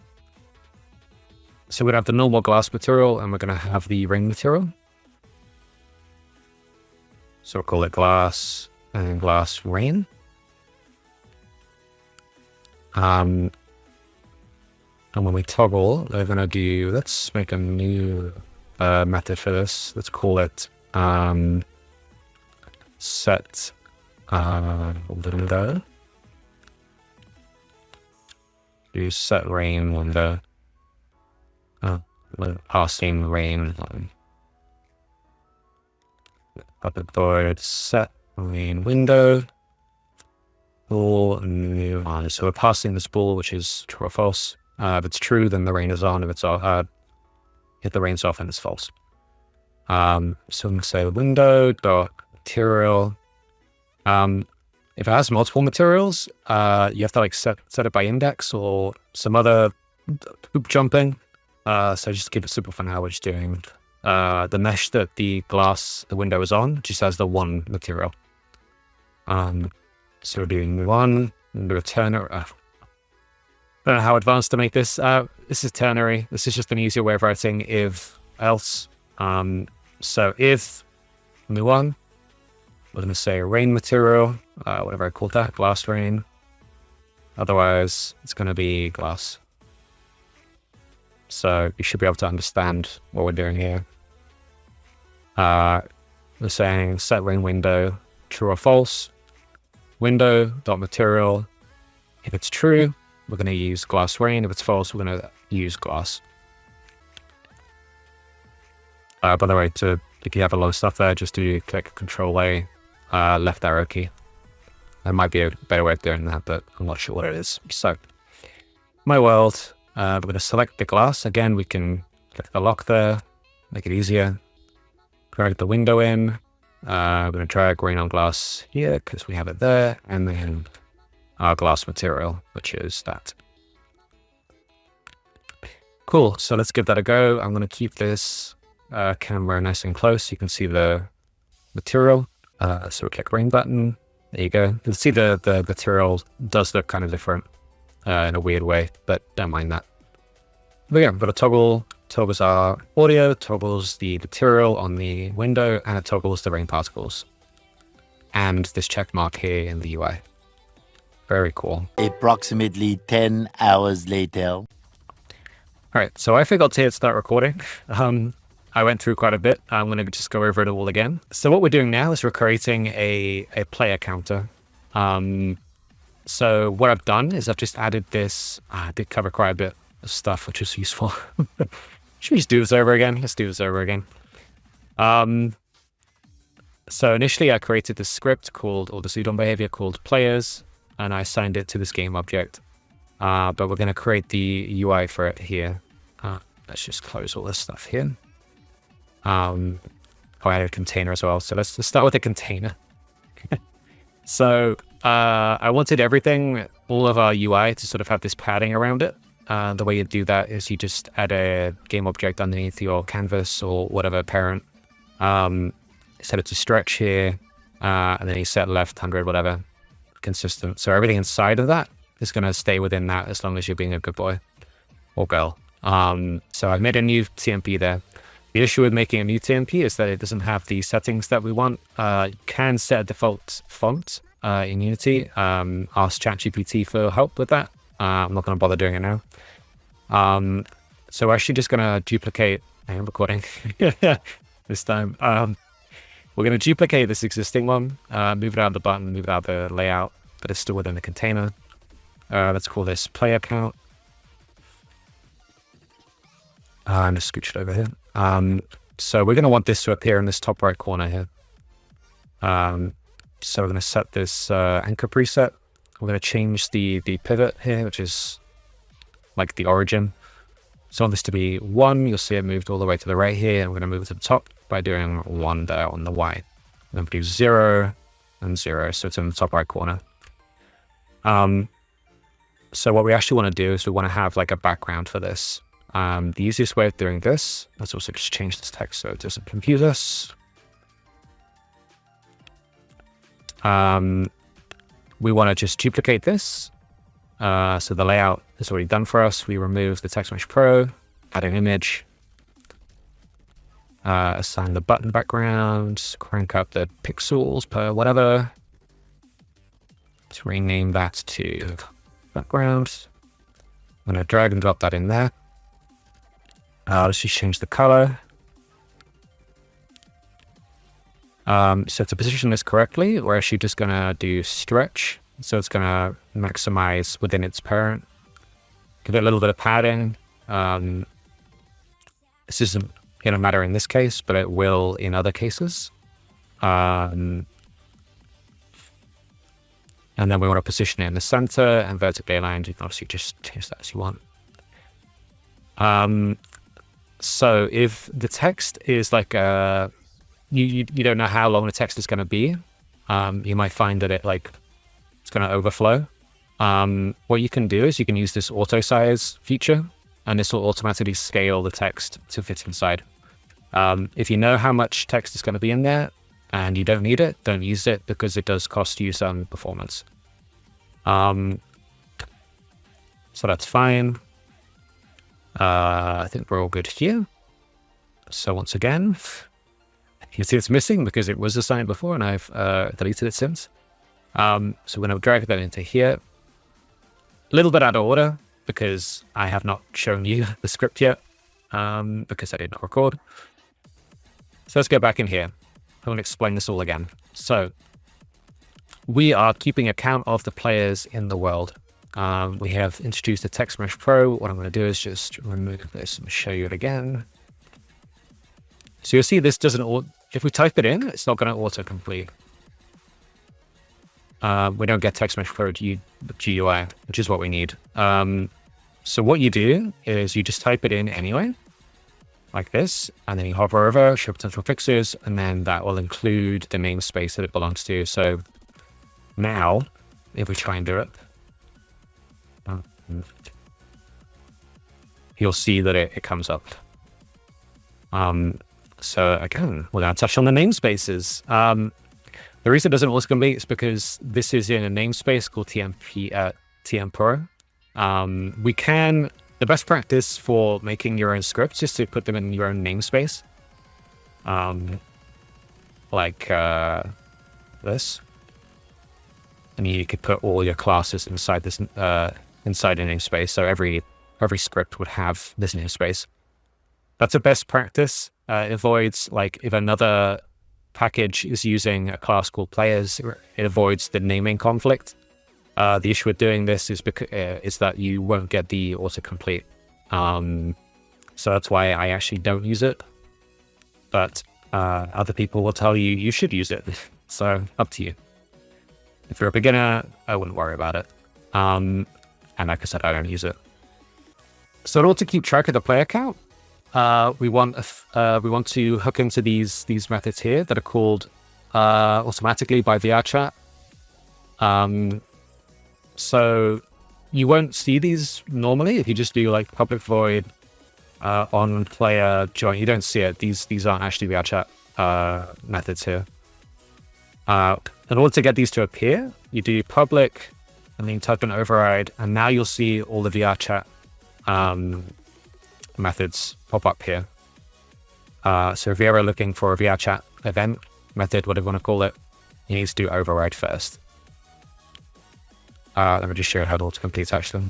So we're going to have the normal glass material and we're going to have the ring material. So we'll call it glass and glass rain. And when we toggle, we're going to do, let's make a new method for this. Let's call it set window. Do set rain window. Passing rain. Puppet board set rain window. Bool new on. So we're passing this bool, which is true or false. If it's true, then the rain is on. If it's off, if the rain's off, then it's false. So we can say window dot material. If it has multiple materials, you have to like set it by index or some other hoop jumping. So just to keep it simple for now, we're just doing the mesh that the window is on, just has the one material. So we're doing one, the returner. I don't know how advanced to make this. This is ternary. This is just an easier way of writing if else. So if new one, we're going to say rain material, whatever I called that, glass rain. Otherwise, it's going to be glass. So you should be able to understand what we're doing here. We're saying set rain window, true or false. Window.material. If it's true, we're going to use glass rain. If it's false, we're going to use glass. By the way, if you have a lot of stuff there, just do click Control-A, left arrow key. There might be a better way of doing that, but I'm not sure what it is. So, my world, we're going to select the glass. Again, we can click the lock there, make it easier. Drag the window in. We're going to drag rain on glass here because we have it there, and then our glass material, which is that. Cool. So let's give that a go. I'm going to keep this camera nice and close. You can see the material. So we click rain button. There you go. You can see the material does look kind of different in a weird way, but don't mind that. But yeah, but a toggle toggles our audio, toggles the material on the window, and it toggles the rain particles. And this check mark here in the UI. Very cool. Approximately 10 hours later. All right, so I forgot to hit start recording. I went through quite a bit. I'm going to just go over it all again. So what we're doing now is we're creating a player counter. So what I've done is I've just added this. I did cover quite a bit of stuff, which is useful. Should we just do this over again? Let's do this over again. So initially I created this script called, or this Udon behavior called players, and I assigned it to this game object. But we're going to create the UI for it here. Let's just close all this stuff here. I added a container as well. So let's start with a container. So I wanted everything, all of our UI to sort of have this padding around it. The way you do that is you just add a game object underneath your canvas or whatever parent. Set it to stretch here, and then you set left 100, whatever, consistent. So everything inside of that is going to stay within that as long as you're being a good boy or girl. So I've made a new TMP there. The issue with making a new TMP is that it doesn't have the settings that we want. You can set a default font in Unity. Ask ChatGPT for help with that. I'm not going to bother doing it now. So we're actually just going to duplicate. I am recording this time. We're going to duplicate this existing one, move it out of the button, move it out of the layout, but it's still within the container. Let's call this player count. And just scooch it over here. So we're going to want this to appear in this top right corner here. So we're going to set this anchor preset. We're going to change the pivot here, which is like the origin. So I want this to be 1. You'll see it moved all the way to the right here. And we're going to move it to the top by doing 1 there on the Y. We're going to do 0 and 0. So it's in the top right corner. So what we actually want to do is we want to have like a background for this. The easiest way of doing this, let's also just change this text so it doesn't confuse us. We want to just duplicate this. So the layout is already done for us. We remove the TextMeshPro, add an image, assign the button background, crank up the pixels per whatever. Let's rename that to background. I'm going to drag and drop that in there. Let's just change the color. So to position this correctly, we're actually just going to do stretch. So it's going to maximize within its parent. Give it a little bit of padding. This isn't going to matter in this case, but it will in other cases. And then we want to position it in the center and vertically aligned. You can obviously just change that as you want. So if the text is like you don't know how long the text is going to be, you might find that it's going to overflow. What you can do is you can use this auto size feature, and this will automatically scale the text to fit inside. If you know how much text is going to be in there and you don't need it, don't use it because it does cost you some performance. So that's fine. I think we're all good here. So once again, you see it's missing because it was assigned before and I've deleted it since. So we're going to drag that into here. A little bit out of order because I have not shown you the script yet because I did not record. So let's go back in here. I want to explain this all again. So we are keeping a count of the players in the world. We have introduced the TextMeshPro. What I'm going to do is just remove this and show you it again. So you'll see this doesn't, if we type it in, it's not going to autocomplete. We don't get TextMeshPro GUI, which is what we need. So what you do is you just type it in anyway, like this, and then you hover over, show potential fixes, and then that will include the namespace that it belongs to. So now, if we try and do it, you'll see that it comes up. So again, we're going to touch on the namespaces. The reason it doesn't autocomplete is because this is in a namespace called TMPro. The best practice for making your own scripts is to put them in your own namespace. Like this. And you could put all your classes inside this inside a namespace. So every script would have this namespace. That's a best practice. It avoids, like, if another package is using a class called players, it avoids the naming conflict. The issue with doing this is that you won't get the autocomplete. So that's why I actually don't use it. But other people will tell you should use it. So up to you. If you're a beginner, I wouldn't worry about it. And like I said, I don't use it. So in order to keep track of the player count, we want to hook into these methods here that are called automatically by VRChat. So you won't see these normally if you just do like public void on player join. You don't see it. These aren't actually VRChat methods here. In order to get these to appear, you do public and then you type an override, and now you'll see all the VRChat methods pop up here. So if you're ever looking for a VRChat event method, whatever you want to call it, you need to do override first. Let me just show you how to autocomplete actually.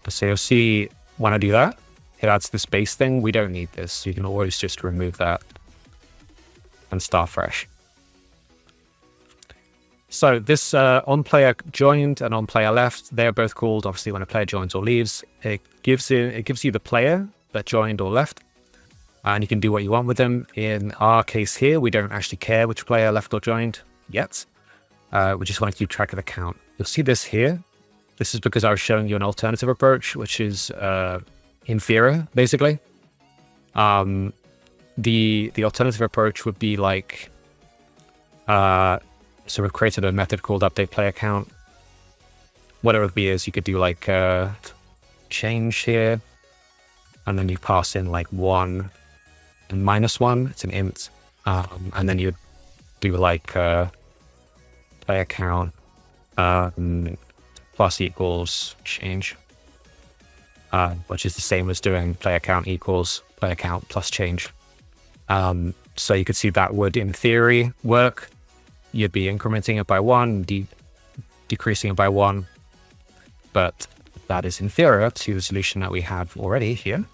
So you'll see when I do that, it adds this base thing. We don't need this. So you can always just remove that and start fresh. So this on player joined and on player left, they're both called, obviously, when a player joins or leaves. It gives you the player that joined or left, and you can do what you want with them. In our case here, we don't actually care which player left or joined yet. We just want to keep track of the count. You'll see this here. This is because I was showing you an alternative approach, which is inferior, basically. The alternative approach would be like, so we've created a method called update player count. What it would be is you could do like change here, and then you pass in like 1 and -1. It's an int, and then you'd do like player count plus equals change, which is the same as doing player count equals player count plus change. So you could see that would, in theory, work. You'd be incrementing it by 1, decreasing it by 1, but that is inferior to the solution that we have already here.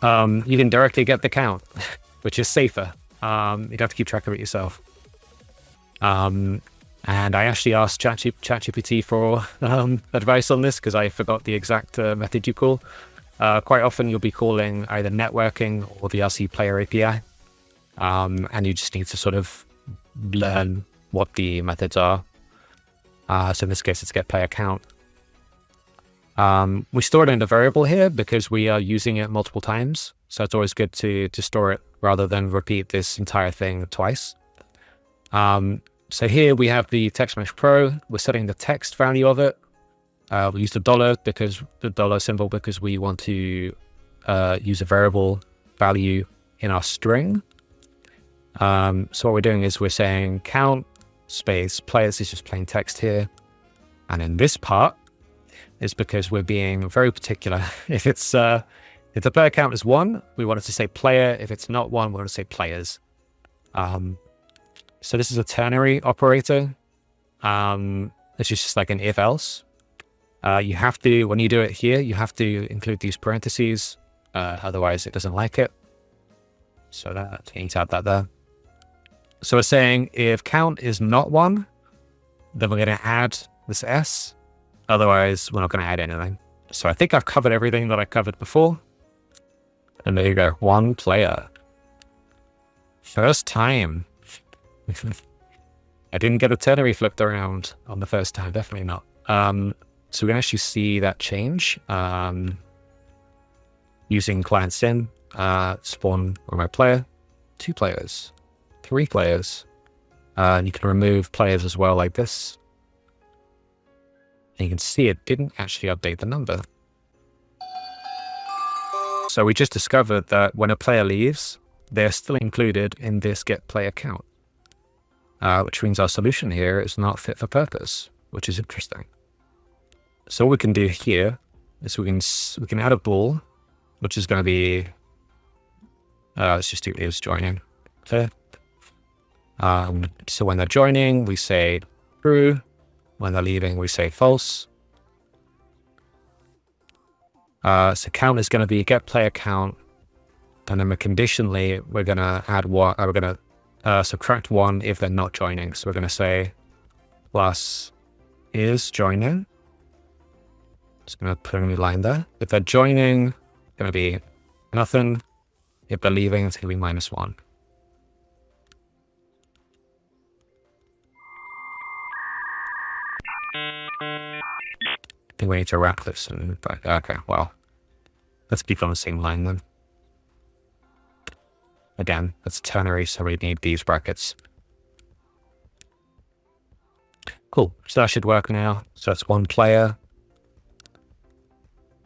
You can directly get the count, which is safer. You'd have to keep track of it yourself. And I actually asked ChatGPT for advice on this because I forgot the exact method you call. Quite often you'll be calling either networking or the VRC player API. And you just need to sort of learn what the methods are. So in this case, it's get player count. We store it in a variable here because we are using it multiple times. So it's always good to store it rather than repeat this entire thing twice. So here we have the TextMeshPro. We're setting the text value of it. We use the dollar symbol because we want to use a variable value in our string. So what we're doing is we're saying count space players is just plain text here. And in this part is because we're being very particular. If the player count is 1, we want it to say player. If it's not 1, we want to say players. So this is a ternary operator. It's just like an if else. You have to, when you do it here, you have to include these parentheses. Otherwise it doesn't like it. So that, you need to add that there. So we're saying if count is not 1, then we're going to add this S. Otherwise, we're not going to add anything. So I think I've covered everything that I covered before. And there you go, 1 player. First time. I didn't get a ternary flipped around on the first time, definitely not. So we can actually see that change using client sim, spawn remote player, 2 players, 3 players. And you can remove players as well like this. And you can see it didn't actually update the number. So we just discovered that when a player leaves, they're still included in this get player count, which means our solution here is not fit for purpose, which is interesting. So what we can do here is we can add a bool, which is going to be let's just do is joining. So when they're joining, we say true. When they're leaving, we say false. So count is going to be get player count, and then conditionally we're going to add one. We're going to subtract 1 if they're not joining. So we're going to say plus is joining. Just going to put a new line there. If they're joining, it's going to be nothing. If they're leaving, it's going to be -1. I think we need to wrap this. Okay, well, let's keep on the same line then. Again, that's ternary, so we need these brackets. Cool, so that should work now. So that's 1 player.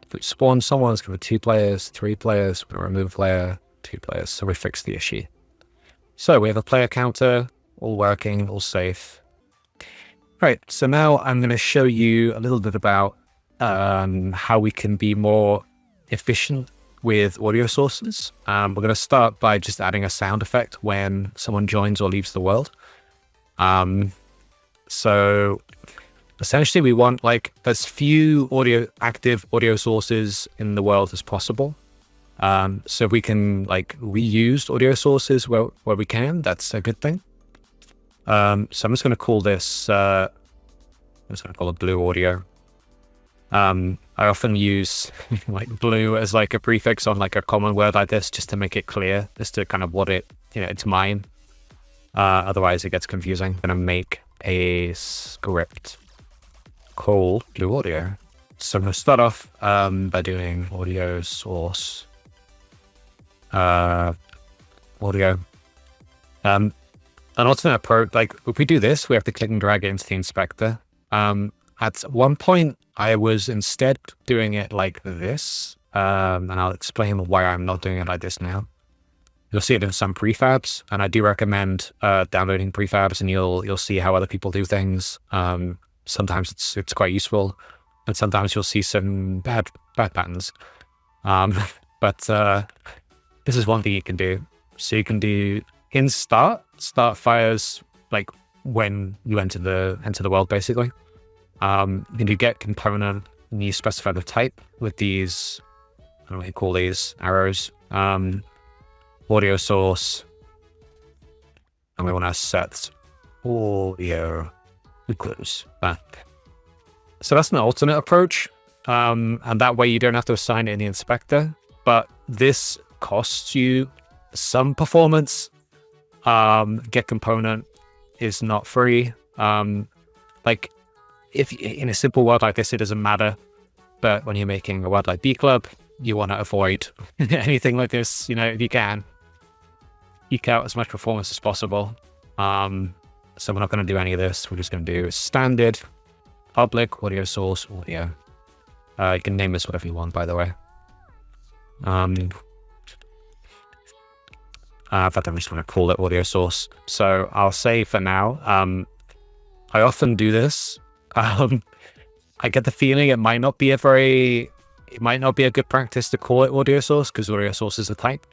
If we spawn someone, it's going to be 2 players, 3 players, we remove a player, 2 players, so we fix the issue. So we have a player counter, all working, all safe. Right, so now I'm going to show you a little bit about how we can be more efficient with audio sources. We're going to start by just adding a sound effect when someone joins or leaves the world. So essentially we want like as few active audio sources in the world as possible. So we can like reuse audio sources where we can. That's a good thing. So I'm just going to call this, I'm just going to call it blue audio. I often use like blue as like a prefix on like a common word like this, just to make it clear as to kind of what it, it's mine. Otherwise it gets confusing. I'm going to make a script called blue audio. So I'm going to start off by doing audio source audio. An alternate approach, like if we do this, we have to click and drag it into the inspector. At one point, I was instead doing it like this, and I'll explain why I'm not doing it like this now. You'll see it in some prefabs, and I do recommend downloading prefabs, and you'll see how other people do things. Sometimes it's quite useful, and sometimes you'll see some bad patterns. But this is one thing you can do. So you can do in start fires like when you enter the world, basically. Then you get component and you specify the type with these, I don't know what you call these arrows, audio source, and we want to set audio equals back. So that's an alternate approach, and that way you don't have to assign it in the inspector, but this costs you some performance. Get component is not free. Like if in a simple world like this, it doesn't matter. But when you're making a world like B Club, you want to avoid anything like this. If you can, eke out as much performance as possible. So we're not going to do any of this. We're just going to do standard public audio source audio. You can name this whatever you want, by the way. In fact, I'm just going to call it audio source. So I'll say for now, I often do this. I get the feeling it might not be a good practice to call it audio source because audio source is a type.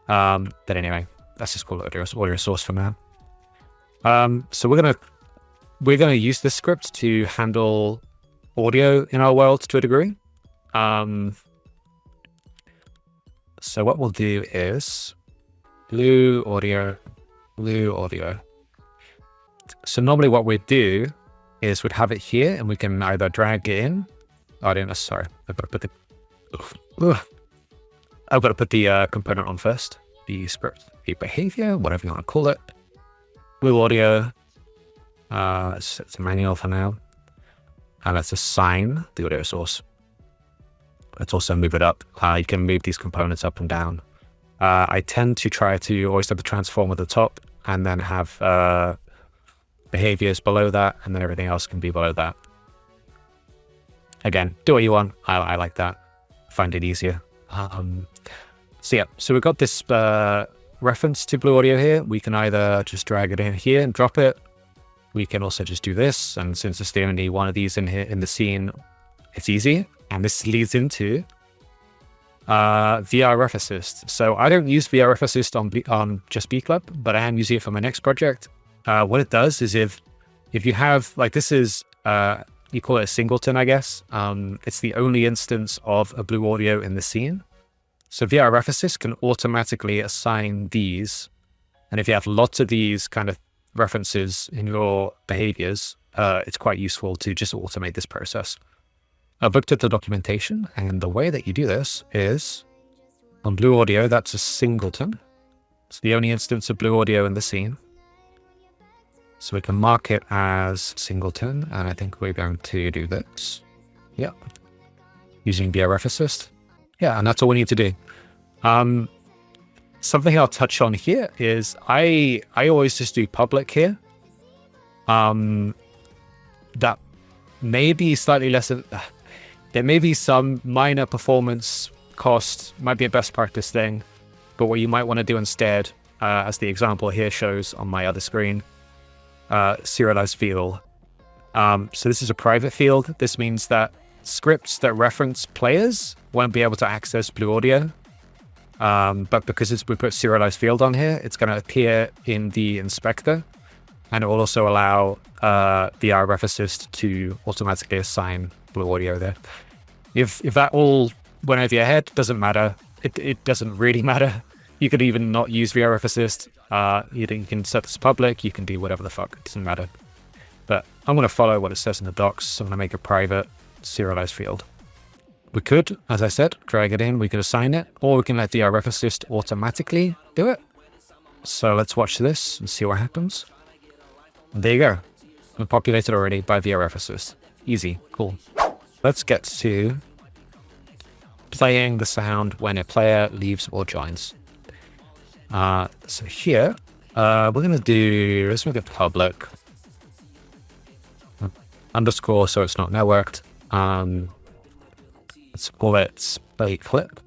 But anyway, let's just call it audio source for now. So we're gonna use this script to handle audio in our world to a degree. So what we'll do is blue audio. So normally what we'd do is we'd have it here and we can either drag it in. Oh, I didn't, sorry. I've got to put the component on first. The script, the behavior, whatever you want to call it. Blue audio. It's a manual for now. And let's assign the audio source. Let's also move it up. You can move these components up and down. I tend to try to always have the transform at the top and then have behaviors below that, and then everything else can be below that. again, do what you want. I like that. Find it easier. So yeah, so we've got this reference to Blue Audio here. We can either just drag it in here and drop it. We can also just do this. And since there's the only one of these in here in the scene, it's easy. And this leads into VRF Assist. So I don't use VRF Assist on just B-Club, but I am using it for my next project. What it does is if you have, like, this is, you call it a singleton, I guess. It's the only instance of a Blue Audio in the scene. So VRF Assist can automatically assign these. And if you have lots of these kind of references in your behaviors, it's quite useful to just automate this process. I've looked at the documentation, and the way that you do this is on Blue Audio, that's a singleton. It's the only instance of Blue Audio in the scene. So we can mark it as singleton, and I think we're going to do this. Yeah. Using VRF Assist. Yeah, and that's all we need to do. Something I'll touch on here is I always just do public here. That may be slightly less of, there may be some minor performance cost, might be a best practice thing, but what you might want to do instead, as the example here shows on my other screen, serialized field. So this is a private field. This means that scripts that reference players won't be able to access Blue Audio. But because we put serialized field on here, it's going to appear in the inspector, and it will also allow VRF Assist to automatically assign Blue Audio there. If that all went over your head, doesn't matter. It doesn't really matter. You could even not use VRF Assist. You can set this public. You can do whatever the fuck. It doesn't matter. But I'm going to follow what it says in the docs. So I'm going to make a private serialized field. We could, as I said, drag it in, we could assign it, or we can let VRF Assist automatically do it. So let's watch this and see what happens. And there you go. We're populated already by VRF Assist. Easy, cool. Let's get to playing the sound when a player leaves or joins. So here, we're going to do, let's make it public. Underscore, so it's not networked. Let's call it play clip.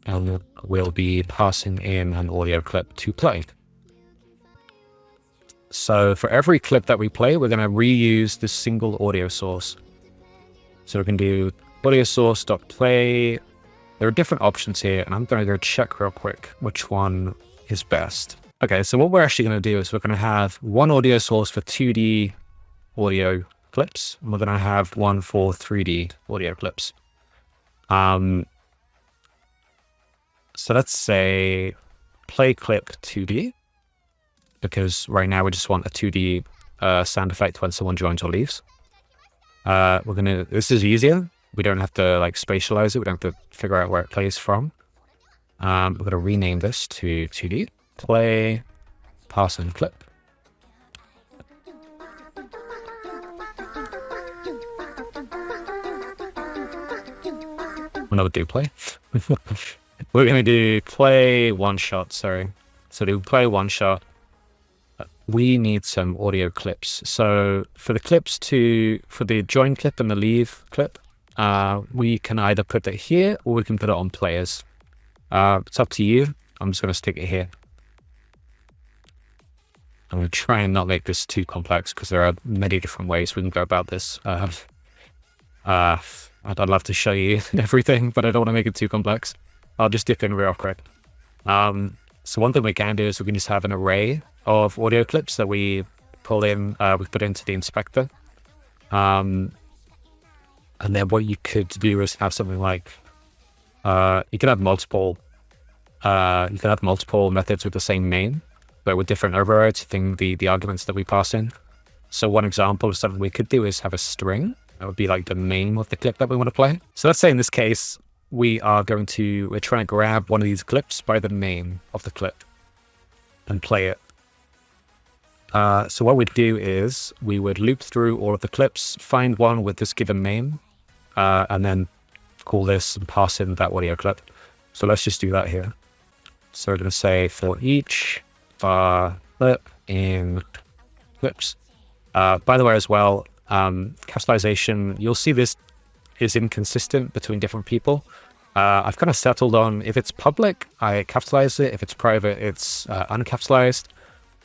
And we'll be passing in an audio clip to play. So for every clip that we play, we're going to reuse this single audio source. So we can do audio source.play. There are different options here, and I'm going to go check real quick which one is best. Okay, so what we're actually going to do is we're going to have one audio source for 2D audio clips, and we're going to have one for 3D audio clips. So let's say play clip 2D, because right now we just want a 2D sound effect when someone joins or leaves. This is easier. We don't have to like spatialize it. We don't have to figure out where it plays from. We're going to rename this to 2D. Play, pass in clip. Another do play. We're going to do play one shot, sorry. So do play one shot. We need some audio clips. So for the clips for the join clip and the leave clip, we can either put it here or we can put it on players. It's up to you. I'm just going to stick it here. I'm going to try and not make this too complex because there are many different ways we can go about this. I'd love to show you everything, but I don't want to make it too complex. I'll just dip in real quick. So one thing we can do is we can just have an array of audio clips that we pull in, we put into the inspector. And then what you could do is have something like, you can have multiple methods with the same name, but with different overrides, the arguments that we pass in. So one example of something we could do is have a string. That would be like the name of the clip that we want to play. So let's say in this case, we're trying to grab one of these clips by the name of the clip and play it. So what we'd do is we would loop through all of the clips, find one with this given name, and then call this and pass in that audio clip. So let's just do that here. So we're going to say for each clip in clips. By the way, as well, Capitalization, you'll see this is inconsistent between different people. I've kind of settled on, if it's public, I capitalize it. If it's private, it's uncapitalized.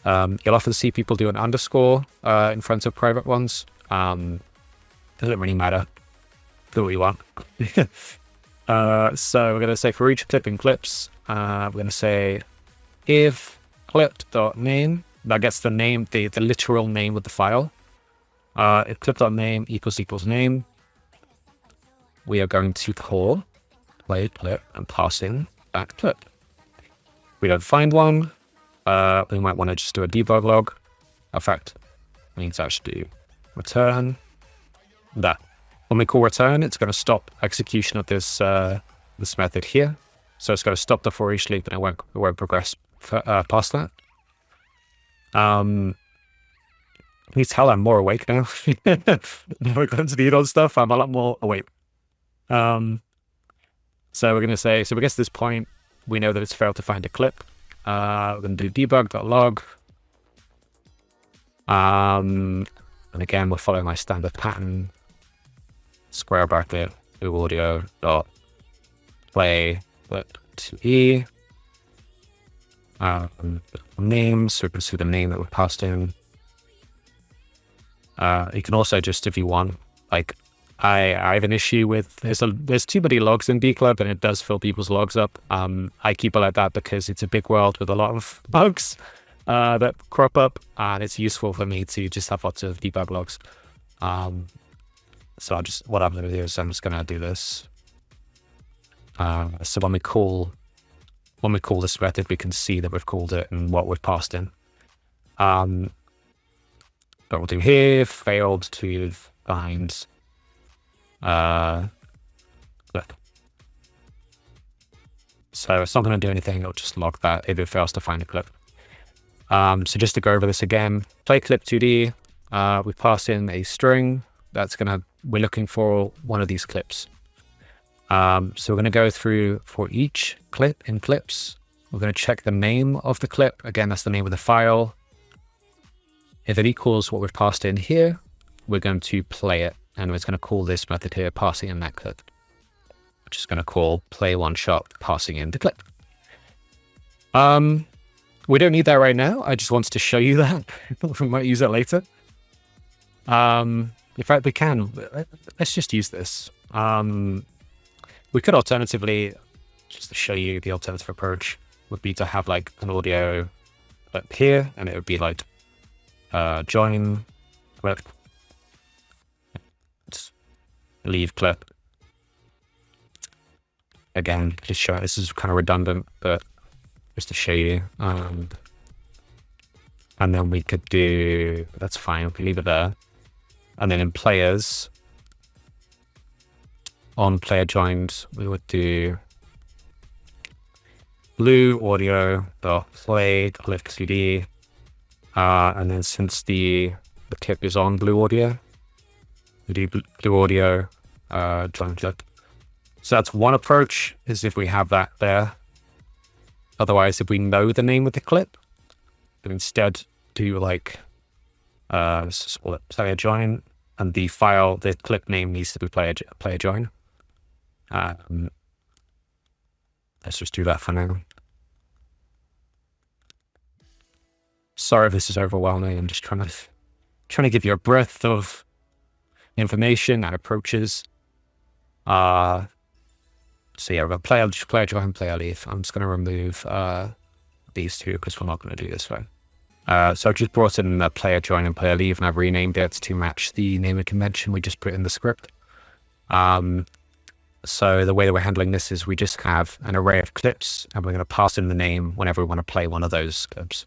You'll often see people do an underscore in front of private ones. Doesn't really matter. Do what you want. So we're going to say for each clip in clips, we're going to say if clip.name, that gets the name, the literal name of the file. If clip.name equals name, we are going to call play clip and pass in that clip. If we don't find one, we might want to just do a debug log. In fact, we need to actually do return that. When we call return, it's going to stop execution of this this method here. So it's going to stop the for each loop, and it won't progress past that. Please tell I'm more awake now. Now we're going to the Udon stuff, I'm a lot more awake. So we're going to say, so we get to this point, we know that it's failed to find a clip. We're going to do debug.log. And again, we're following my standard pattern. Square bracket, audio dot play clip to E. Name, so we can see the name that we passed in. You can also just, if you want, like, I have an issue with, there's too many logs in dclub and it does fill people's logs up. I keep it like that because it's a big world with a lot of bugs that crop up, and it's useful for me to just have lots of debug logs. So what I'm going to do is I'm just going to do this. So when we call this method, we can see that we've called it and what we've passed in. What we'll do here, failed to find clip. So it's not going to do anything, it'll just log that if it fails to find a clip. So just to go over this again, play clip 2D, we pass in a string we're looking for one of these clips. So we're going to go through for each clip in clips. We're going to check the name of the clip. Again, that's the name of the file. If it equals what we've passed in here, we're going to play it, and we're going to call this method here passing in that clip, which is going to call play one shot passing in the clip. We don't need that right now. I just wanted to show you that. We might use it later. In fact, we can. Let's just use this. We could alternatively, just to show you the alternative approach, would be to have like an audio clip here, and it would be like join clip, leave clip. Again, just show this is kind of redundant, but just to show you. And then we could do, that's fine, we can leave it there. And then in players, on player joined, we would do blue audio dot play clip 2D, and then since the clip is on blue audio, we do blue audio join clip. So that's one approach, is if we have that there. Otherwise, if we know the name of the clip, then instead do like let's call it player join, and the file, the clip name needs to be player join. Let's just do that for now. Sorry if this is overwhelming. I'm just trying to give you a breadth of information and approaches. So yeah, we've got player join, player leave. I'm just going to remove these two because we're not going to do this one. So I've just brought in player join and player leave, and I've renamed it to match the naming convention we just put in the script. So the way that we're handling this is we just have an array of clips, and we're going to pass in the name whenever we want to play one of those clips.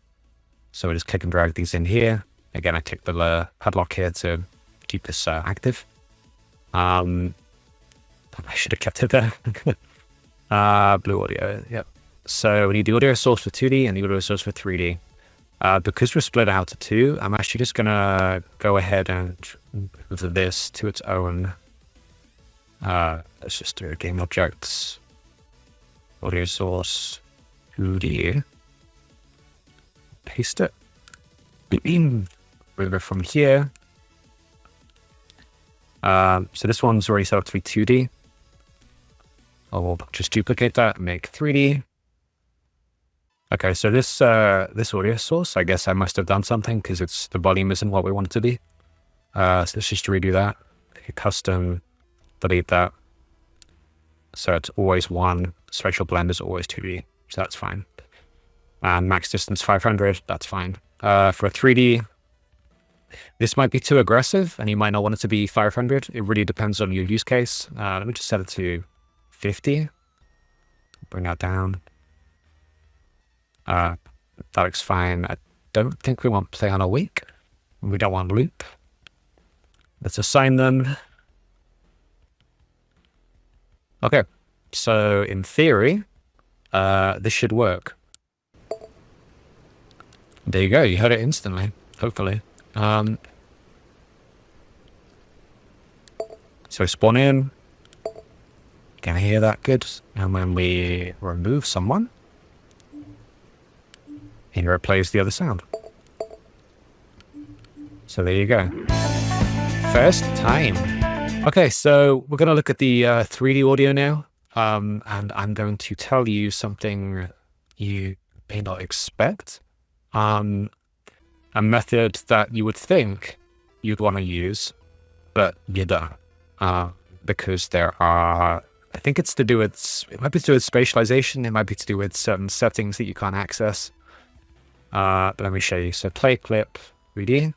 So we just click and drag these in here. Again, I click the padlock here to keep this active. I should have kept it there. Blue audio, yep. So we need the audio source for 2D and the audio source for 3D. Because we're split out to two, I'm actually just going to go ahead and move this to its own. Let's just do GameObjects, audio source, 2D. Paste it. Move it from here. So this one's already set up to be 2D. I'll just duplicate that and make 3D. Okay, so this audio source, I guess I must have done something because the volume isn't what we want it to be. So let's just redo that. Custom, delete that. So it's always 1. Spatial blend is always 2D, so that's fine. And max distance 500, that's fine. For 3D, this might be too aggressive, and you might not want it to be 500. It really depends on your use case. Let me just set it to 50. Bring that down. That looks fine. I don't think we want play on a week. We don't want loop. Let's assign them. Okay, so in theory, this should work. There you go, you heard it instantly, hopefully. So spawn in. Can I hear that good? And when we remove someone, here it plays the other sound. So there you go. First time. Okay, so we're going to look at the 3D audio now. And I'm going to tell you something you may not expect. A method that you would think you'd want to use, but you don't. Because there are, I think it's to do with, it might be to do with spatialization, it might be to do with certain settings that you can't access. But let me show you. So play clip 3D.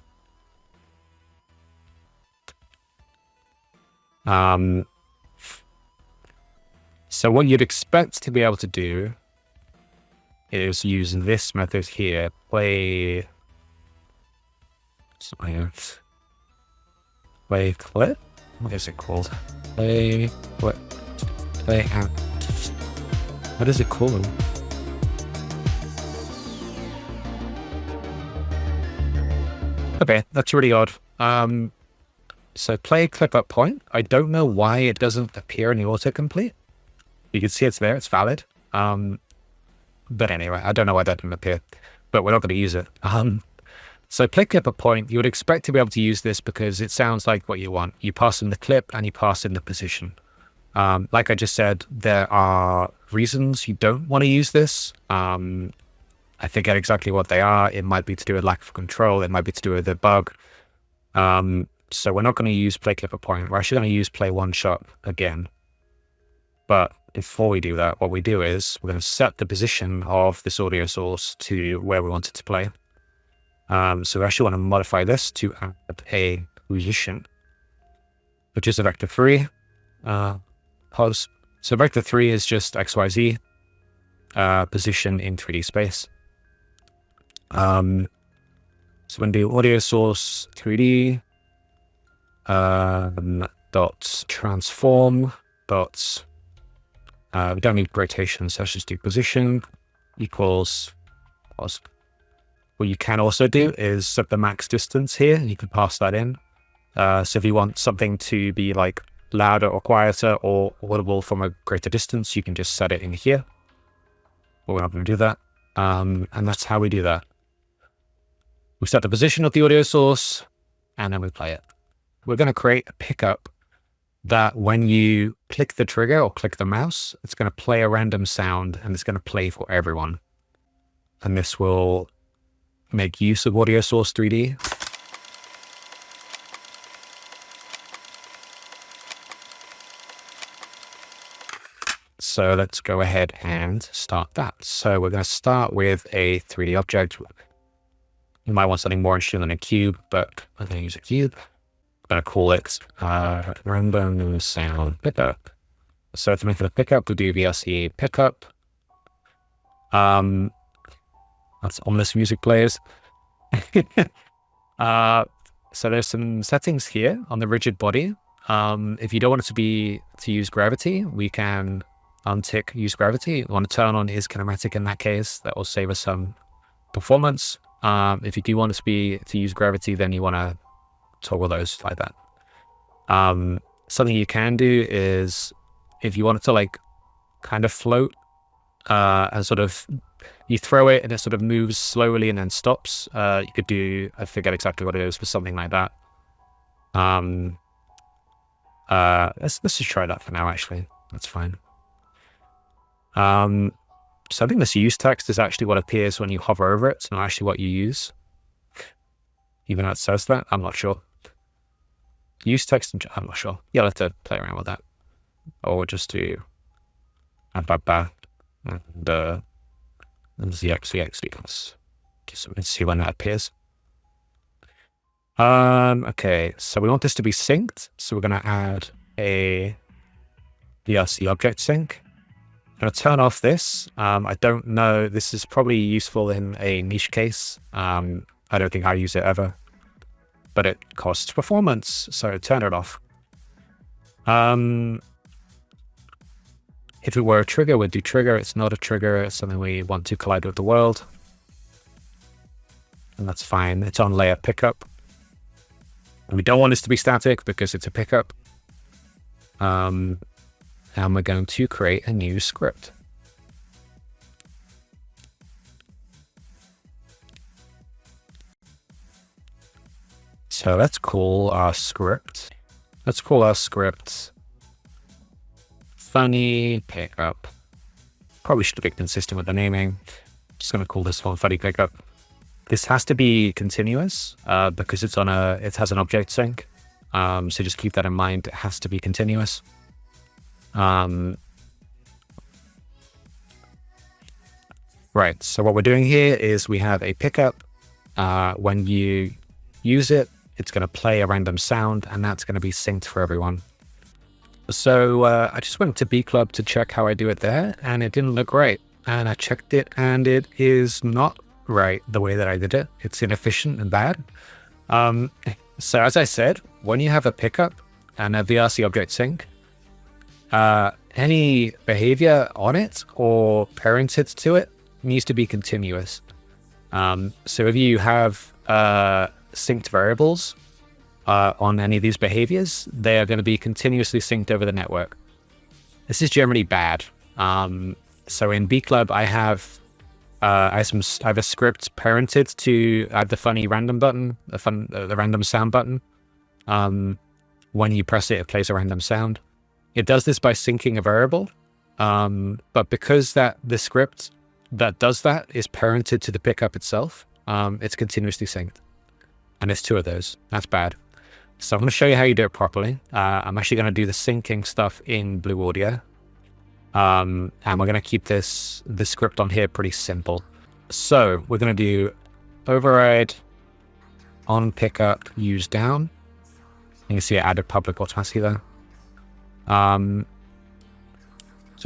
So what you'd expect to be able to do is use this method here. Play clip. What is it called? Play clip. Play out. What is it called? Okay, that's really odd. So play clip at point. I don't know why it doesn't appear in the autocomplete. You can see it's there, it's valid. But anyway, I don't know why that didn't appear, but we're not going to use it. So play clip at point, you would expect to be able to use this because it sounds like what you want. You pass in the clip and you pass in the position. Like I just said, there are reasons you don't want to use this. I forget exactly what they are. It might be to do with lack of control. It might be to do with the bug. So we're not going to use play clip at point. We're actually going to use play one shot again. But before we do that, what we do is we're going to set the position of this audio source to where we want it to play. So we actually want to modify this to add a position, which is a vector 3. Pause. So vector 3 is just XYZ position in 3D space. So when the audio source 3D dot transform dot we don't need rotation, so let's just do position equals pause. What you can also do is set the max distance here, and you can pass that in. So if you want something to be like louder or quieter or audible from a greater distance, you can just set it in here. But we're not going to do that. And that's how we do that. We set the position of the audio source, and then we play it. We're going to create a pickup that when you click the trigger or click the mouse, it's going to play a random sound, and it's going to play for everyone. And this will make use of audio source 3D. So let's go ahead and start that. So we're going to start with a 3D object. You might want something more interesting than a cube, but I'm going to use a cube. I'm going to call it random sound pickup. So to make it a pickup, we'll do VRC pickup. That's ominous music players. So there's some settings here on the rigid body. If you don't want it to use gravity, we can untick use gravity. We want to turn on is kinematic in that case. That will save us some performance. If you do want it to use gravity, then you want to toggle those like that. Something you can do is if you want it to like kind of float and sort of you throw it and it sort of moves slowly and then stops. You could do, I forget exactly what it is, but something like that. Let's just try that for now, actually. That's fine. So I think this use text is actually what appears when you hover over it. It's not actually what you use. Even though it says that, I'm not sure. Use text, I'm not sure. Yeah, I'll have to play around with that. Or we'll just do and ZX. So let's see when that appears. Okay, so we want this to be synced. So we're going to add a VRC object sync. I'm going to turn off this. I don't know. This is probably useful in a niche case. I don't think I use it ever, but it costs performance, so turn it off. If it were a trigger, we'd do trigger. It's not a trigger. It's something we want to collide with the world. And that's fine. It's on layer pickup. And we don't want this to be static because it's a pickup. And we're going to create a new script. So let's call our script. Funny pickup. Probably should be consistent with the naming. Just going to call this one funny pickup. This has to be continuous because it has an object sync. So just keep that in mind. It has to be continuous. Right. So what we're doing here is we have a pickup. When you use it, it's going to play a random sound, and that's going to be synced for everyone. So I just went to B Club to check how I do it there, and it didn't look right. And I checked it, and it is not right the way that I did it. It's inefficient and bad. So as I said, when you have a pickup and a VRC object sync, any behavior on it or parented to it needs to be continuous. So if you have synced variables on any of these behaviors, they are going to be continuously synced over the network. This is generally bad. So in B Club, I have a script parented to add the funny random button, the random sound button. When you press it, it plays a random sound. It does this by syncing a variable, but because the script that does that is parented to the pickup itself, it's continuously synced. And there's two of those. That's bad. So I'm going to show you how you do it properly. I'm actually going to do the syncing stuff in Blue Audio. And we're going to keep the script on here pretty simple. So we're going to do override on pickup use down. You can see it added public automatically there. So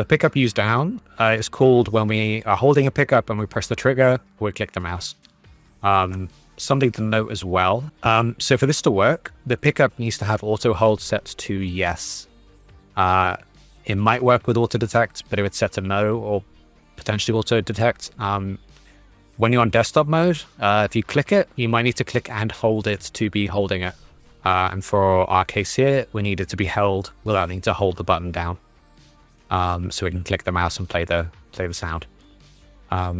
pickup use down is called when we are holding a pickup and we press the trigger, we click the mouse. Something to note as well. So for this to work, the pickup needs to have auto hold set to yes. It might work with auto detect, but if it's set to no or potentially auto detect, when you're on desktop mode, if you click it, you might need to click and hold it to be holding it. And for our case here, we need it to be held without needing to hold the button down. So we can click the mouse and play the sound.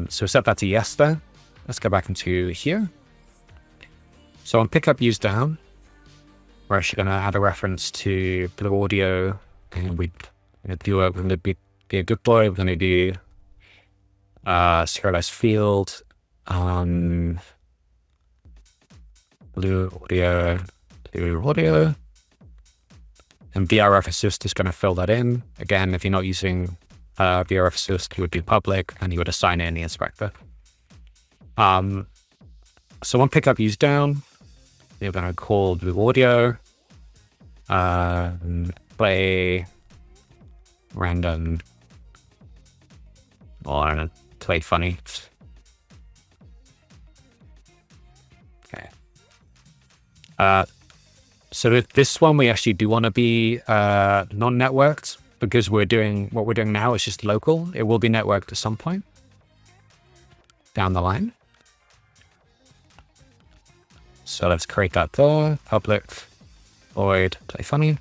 So set that to yes there. Let's go back into here. So on pickup use down, we're actually going to add a reference to Blue Audio, and we're going to be a good boy. We're going to do serialized field, Blue Audio, and VRF assist is going to fill that in. Again, if you're not using VRF assist, it would be public, and you would assign it in the inspector. So on pickup use down, we're going to call Blue Audio, play random or play funny. Okay. So with this one, we actually do want to be non-networked because what we're doing now is just local. It will be networked at some point down the line. So let's create that there, public void play funny.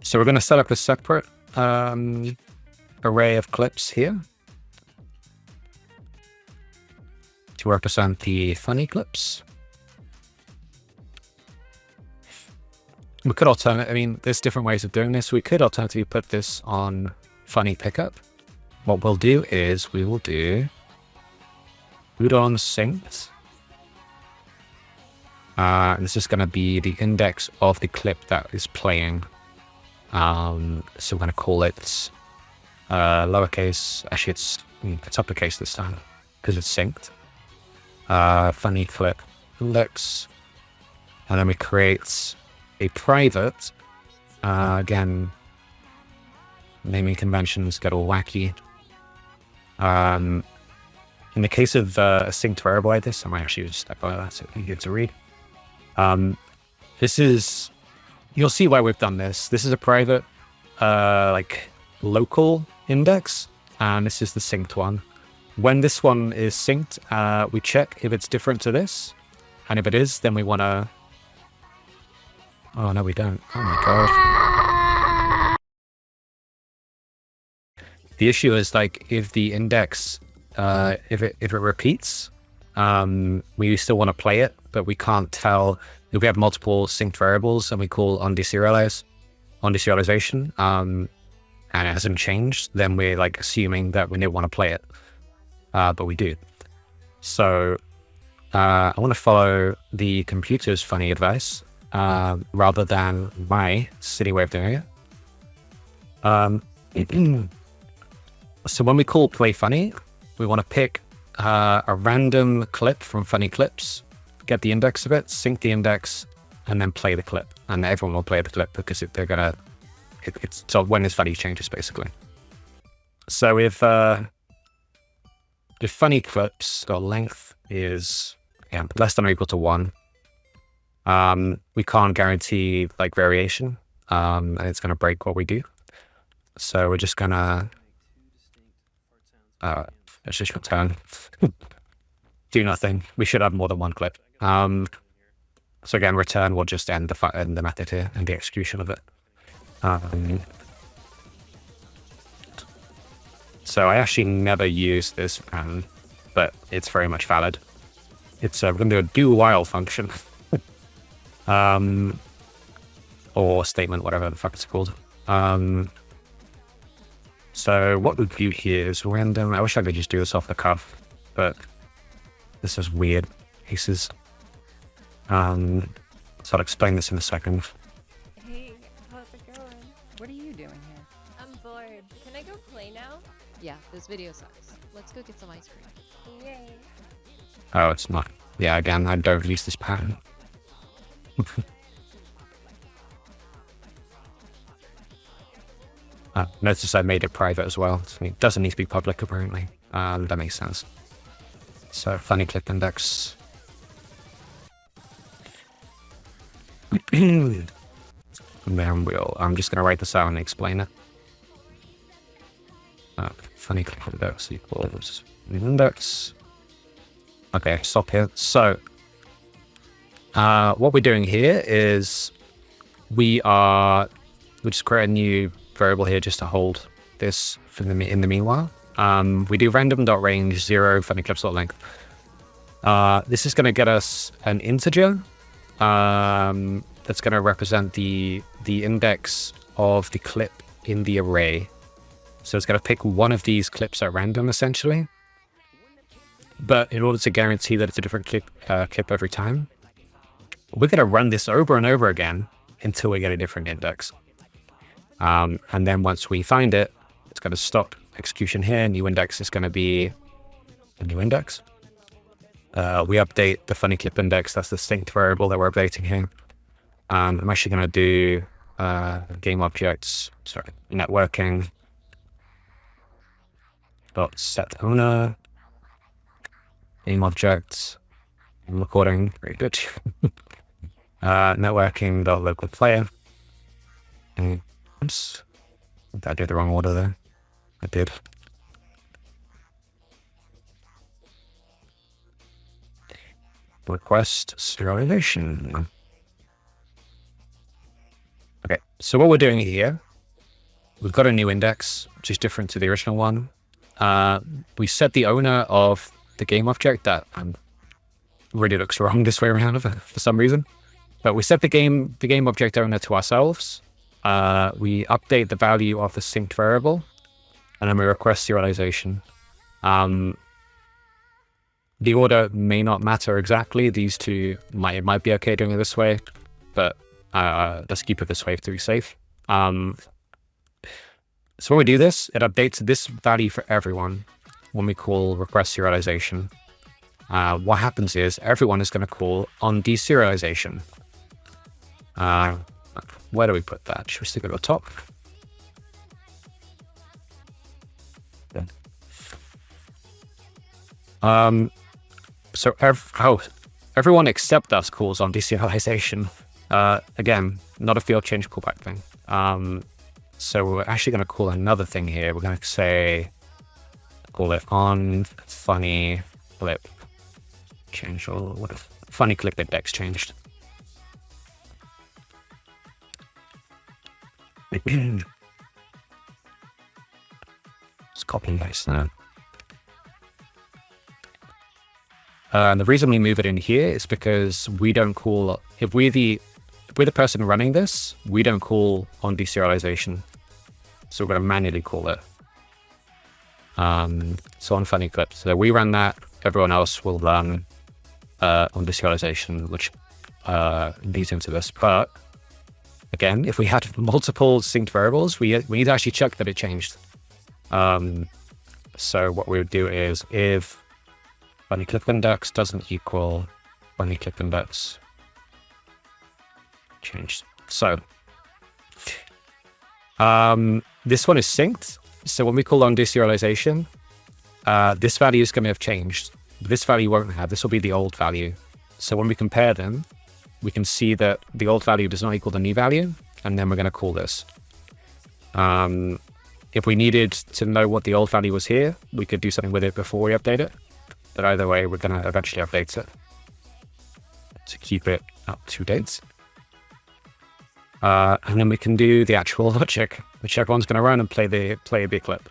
So we're going to set up a separate array of clips here to represent the funny clips. We could alternate, I mean, there's different ways of doing this. We could alternatively put this on funny pickup. What we'll do is we will do Udon synced. This is going to be the index of the clip that is playing. So we're going to call it lowercase. Actually, it's uppercase this time because it's synced. Funny clip index. And then we create a private. Again, naming conventions get all wacky. In the case of a synced variable like this, I might actually just step over that so you get to read. This is, you'll see why we've done this. This is a private, like local index, and this is the synced one. When this one is synced, we check if it's different to this, and if it is, then we want to. Oh no, we don't. Oh my god. The issue is like if the index, if it repeats, we still want to play it, but we can't tell if we have multiple synced variables and we call on deserialization, and it hasn't changed, then we're like assuming that we don't want to play it, but we do. So I want to follow the computer's funny advice rather than my silly way of doing it. So when we call play funny, we want to pick a random clip from funny clips, get the index of it, sync the index, and then play the clip. And everyone will play the clip because so when this value changes, basically. So if the funny clips, the length is less than or equal to 1, we can't guarantee like variation, and it's going to break what we do. So we're just going to let's just return do nothing. We should have more than one clip. So again, return will just end the method here and the execution of it. So I actually never use this, but it's very much valid. It's we're going to do a do while function, or statement, whatever the fuck it's called. So what we do here is random. I wish I could just do this off the cuff, but this is weird cases. So I'll explain this in a second. Hey, how's it going? What are you doing here? I'm bored. Can I go play now? Yeah, this video sucks. Let's go get some ice cream. Yay. Oh, it's not. Yeah, again, I don't use this pattern. Notice I made it private as well. So it doesn't need to be public, apparently. That makes sense. So, funny clip index. And then I'm just going to write this out and explain it. Funny clip index equals index. Okay, stop here. So, what we're doing here is we just create a new variable here just to hold this for in the meanwhile. We do random.range 0 funny clips.length. This is going to get us an integer that's going to represent the index of the clip in the array. So it's going to pick one of these clips at random, essentially. But in order to guarantee that it's a different clip every time, we're going to run this over and over again until we get a different index. And then once we find it, it's going to stop execution here. New index is going to be a new index. We update the funny clip index. That's the synced variable that we're updating here. I'm actually going to do GameObjects, networking dot set owner GameObjects. I'm recording, very good. Networking dot local player. Oops. I did the wrong order there. I did. Request serialization. Okay, so what we're doing here, we've got a new index, which is different to the original one. We set the owner of the game object that really looks wrong this way around for some reason. But we set the game object owner to ourselves. We update the value of the synced variable, and then we request serialization. The order may not matter exactly. These two it might be okay doing it this way, but let's keep it this way to be safe. So when we do this, it updates this value for everyone when we call request serialization. What happens is everyone is going to call on deserialization. Where do we put that? Should we stick it at the top? So everyone except us calls on deserialization. Again, not a field change callback thing. So we're actually going to call another thing here. We're going to call it on funny clip change, or what if funny clip index changed. Let's copy and paste that. And the reason we move it in here is because we don't call, if we're the person running this, we don't call on deserialization. So we're going to manually call it. So on funny clip. So we run that, everyone else will run on deserialization, which leads into this. But again, if we had multiple synced variables, we need to actually check that it changed. So what we would do is if funny clip index doesn't equal funny clip index changed. So this one is synced. So when we call on deserialization, this value is going to have changed. This value won't have. This will be the old value. So when we compare them, we can see that the old value does not equal the new value, and then we're going to call this. If we needed to know what the old value was here, we could do something with it before we update it. But either way, we're going to eventually update it to keep it up to date. And then we can do the actual logic, which everyone's going to run and play a big clip.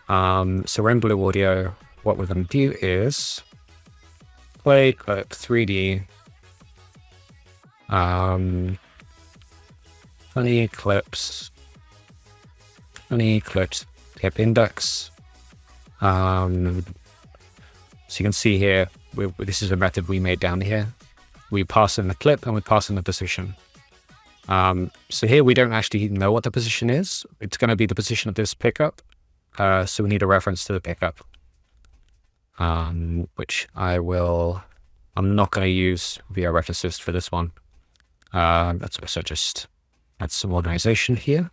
So we're in Blue Audio. What we're going to do is play clip 3D. Funny clips clip index. So you can see here, this is a method we made down here. We pass in the clip and we pass in the position. So here we don't actually know what the position is. It's going to be the position of this pickup. So we need a reference to the pickup, which I'm not going to use VRChat for this one. Let's also just add some organization here.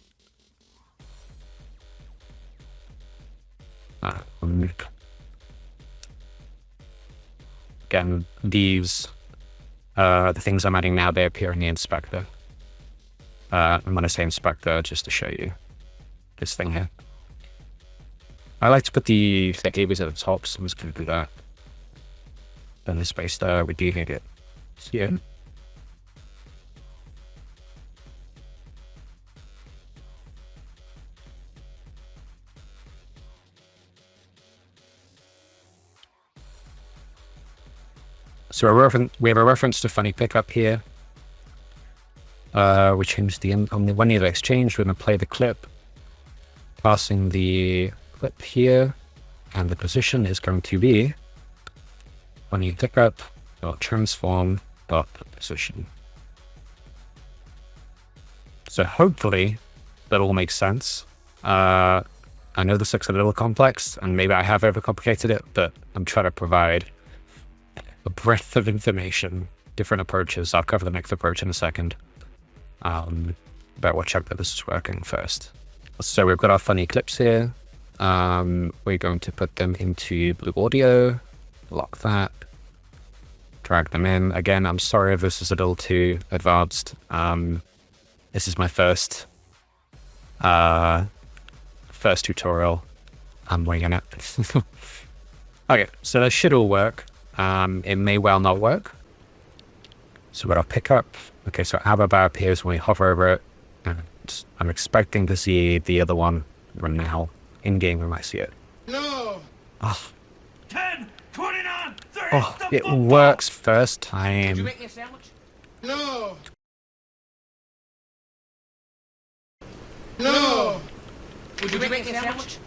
Again, these, the things I'm adding now, they appear in the inspector. I'm going to say inspector just to show you this thing here. I like to put the tables at the top, so I'm just going to do that. Then the space there, we're doing it here. So we have a reference to funny pickup here. We changed the when the exchange, we're going to play the clip, passing the clip here, and the position is going to be funny pickup dot transform dot position. So hopefully that all makes sense. I know this looks a little complex, and maybe I have overcomplicated it, but I'm trying to provide a breadth of information, different approaches. I'll cover the next approach in a second. But we'll check that this is working first. So we've got our funny clips here. We're going to put them into Blue Audio, lock that, drag them in. Again, I'm sorry if this is a little too advanced. This is my first tutorial. I'm winging it. Okay, so that should all work. It may well not work. So we're going to pick up. Okay, so our bar appears when we hover over it. And I'm expecting to see the other one run now. In game, we might see it. No! Oh. 10, 29, 30, Oh, it works first time. Did you make me a sandwich? No! No! Would you make me a sandwich?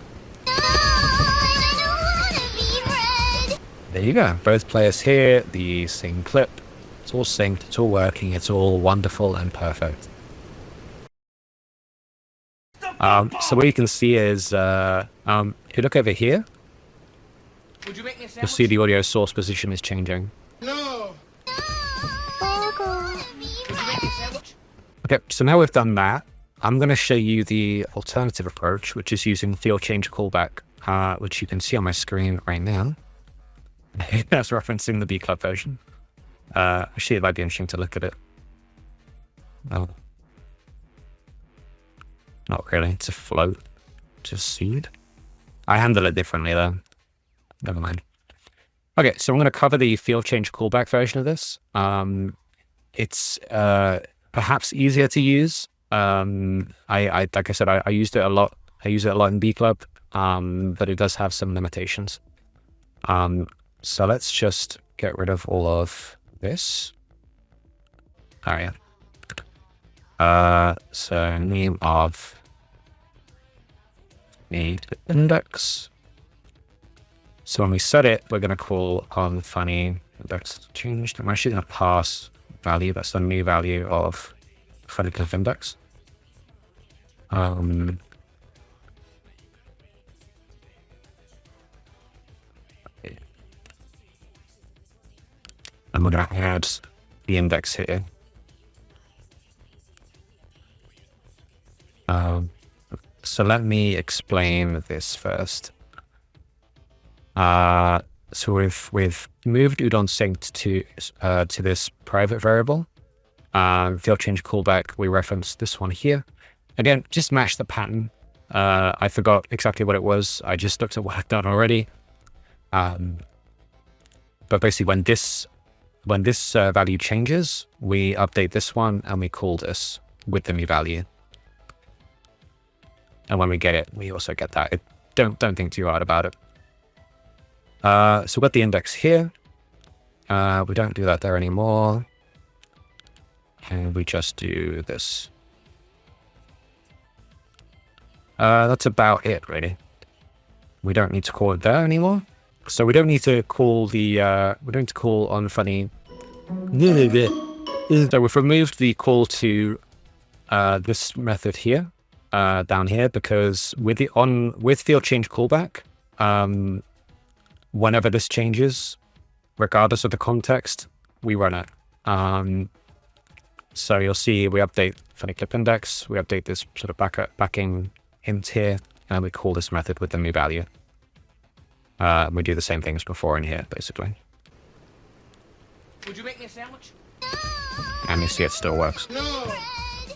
There you go. Both players here, the same clip. It's all synced, it's all working, it's all wonderful and perfect. So what you can see is, if you look over here, Would you make me a sandwich? you'll see the audio source position is changing. No! Okay, so now we've done that, I'm going to show you the alternative approach, which is using field change callback, which you can see on my screen right now. That's referencing the B Club version. Actually, it might be interesting to look at it. Oh. Not really, it's a float. Just seed. I handle it differently though. Never mind. Okay, so I'm going to cover the field change callback version of this. It's perhaps easier to use. I like I said, I used it a lot. I use it a lot in B Club, but it does have some limitations. So let's just get rid of all of this. Oh yeah. So name of need index. So when we set it, we're going to call on funny index changed. I'm actually going to pass value. That's the new value of funny cliff index. And we're going to add the index here. So let me explain this first. So we've moved Udon synced to this private variable. Field change callback, we reference this one here. Again, just match the pattern. I forgot exactly what it was. I just looked at what I've done already. But basically when this value changes, we update this one and we call this with the new value. And when we get it, we also get that. Don't think too hard about it. So we've got the index here. We don't do that there anymore. And we just do this. That's about it, really. We don't need to call it there anymore. So we don't need to call the, we don't need to call on funny. So we've removed the call to this method here, down here, because with field change callback, whenever this changes, regardless of the context, we run it. So you'll see we update funny clip index, we update this sort of backing hint here, and we call this method with the new value. We do the same thing as before in here, basically. Would you make me a sandwich? And you see it still works. No!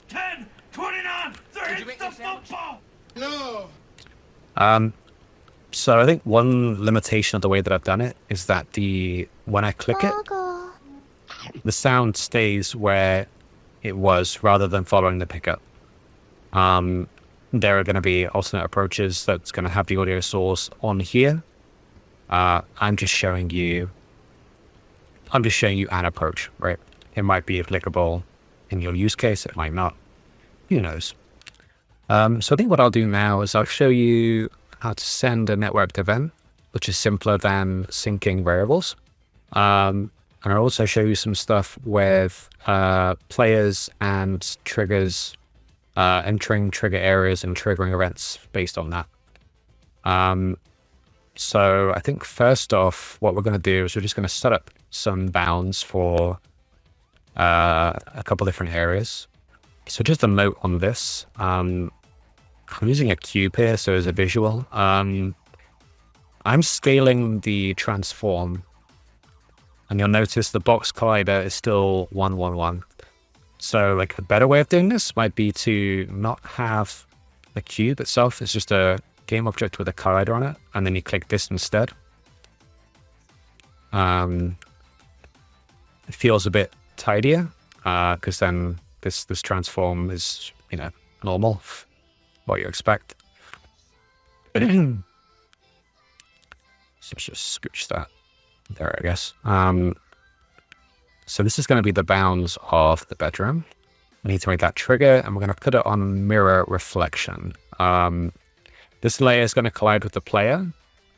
10, 29, Would you make me a sandwich? No! So I think one limitation of the way that I've done it is that when I click it, the sound stays where it was rather than following the pickup. There are going to be alternate approaches that's going to have the audio source on here. I'm just showing you an approach, right? It might be applicable in your use case, it might not. Who knows? So I think what I'll do now is I'll show you how to send a networked event, which is simpler than syncing variables. And I'll also show you some stuff with players and triggers, entering trigger areas and triggering events based on that. So I think first off, what we're going to do is we're just going to set up some bounds for a couple different areas. So just a note on this. I'm using a cube here, so as a visual. I'm scaling the transform, and you'll notice the box collider is still 1, 1, 1. So like a better way of doing this might be to not have the cube itself. It's just a game object with a collider on it, and then you click this instead. It feels a bit tidier, because then this transform is, normal, what you expect. So let's just scooch that there, I guess. So this is going to be the bounds of the bedroom. We need to make that trigger, and we're going to put it on mirror reflection. This layer is going to collide with the player,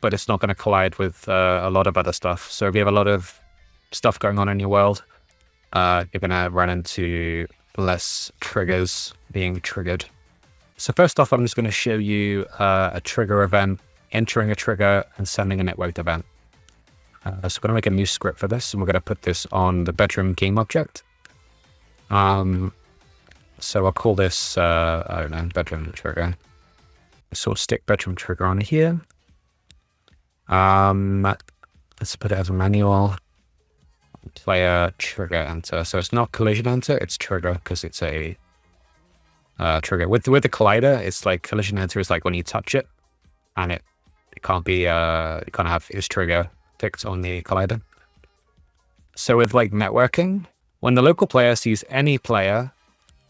but it's not going to collide with a lot of other stuff. So if you have a lot of stuff going on in your world, you're going to run into less triggers being triggered. So first off, I'm just going to show you a trigger event, entering a trigger and sending a networked event. So we're going to make a new script for this, and we're going to put this on the bedroom game object. So I'll call this, I don't know, bedroom trigger. So we'll stick bedroom trigger on here. Let's put it as a manual. Player trigger enter. So it's not collision enter, it's trigger, because it's a trigger. With the collider, it's like collision enter is like when you touch it, and it can't be, you can't have is trigger ticked on the collider. So with like networking, when the local player sees any player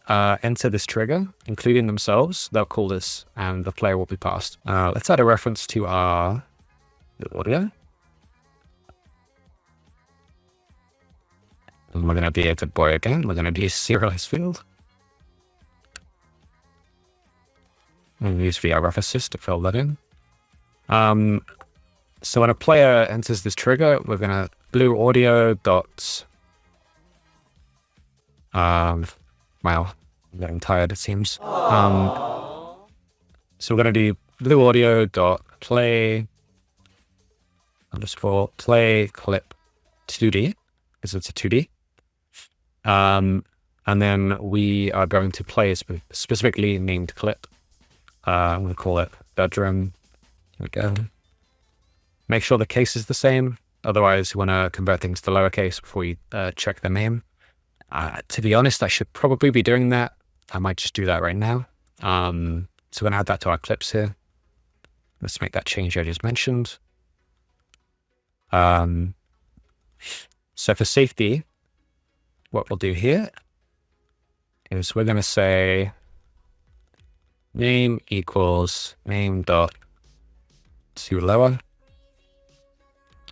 enter this trigger, including themselves, they'll call this and the player will be passed. Let's add a reference to our audio. And we're going to be a good boy again. We're going to be a serialized field. And use VRChat to fill that in. So when a player enters this trigger, we're going to blue audio dot. Wow, I'm getting tired, it seems. So we're going to do blue audio dot play underscore play clip 2D, because it's a 2D. And then we are going to play a specifically named clip. I'm going to call it bedroom. Here we go. Make sure the case is the same. Otherwise, you want to convert things to lowercase before you check the name. To be honest, I should probably be doing that. I might just do that right now. So we're going to add that to our clips here. Let's make that change I just mentioned. So for safety, what we'll do here is we're going to say name equals name dot to lower.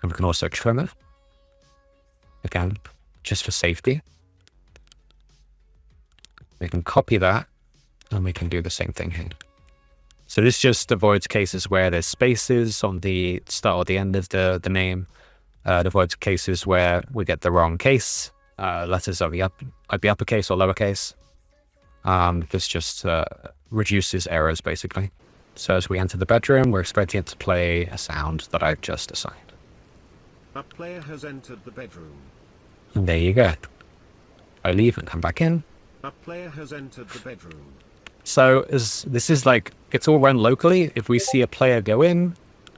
And we can also trim it. Again, just for safety. We can copy that, and we can do the same thing here. So this just avoids cases where there's spaces on the start or the end of the name. It avoids cases where we get the wrong case. Letters are might be uppercase or lowercase. This just reduces errors, basically. So as we enter the bedroom, we're expecting it to play a sound that I've just assigned. A player has entered the bedroom. And there you go. I leave and come back in. A player has entered the bedroom. So this is like, it's all run locally. If we see a player go in,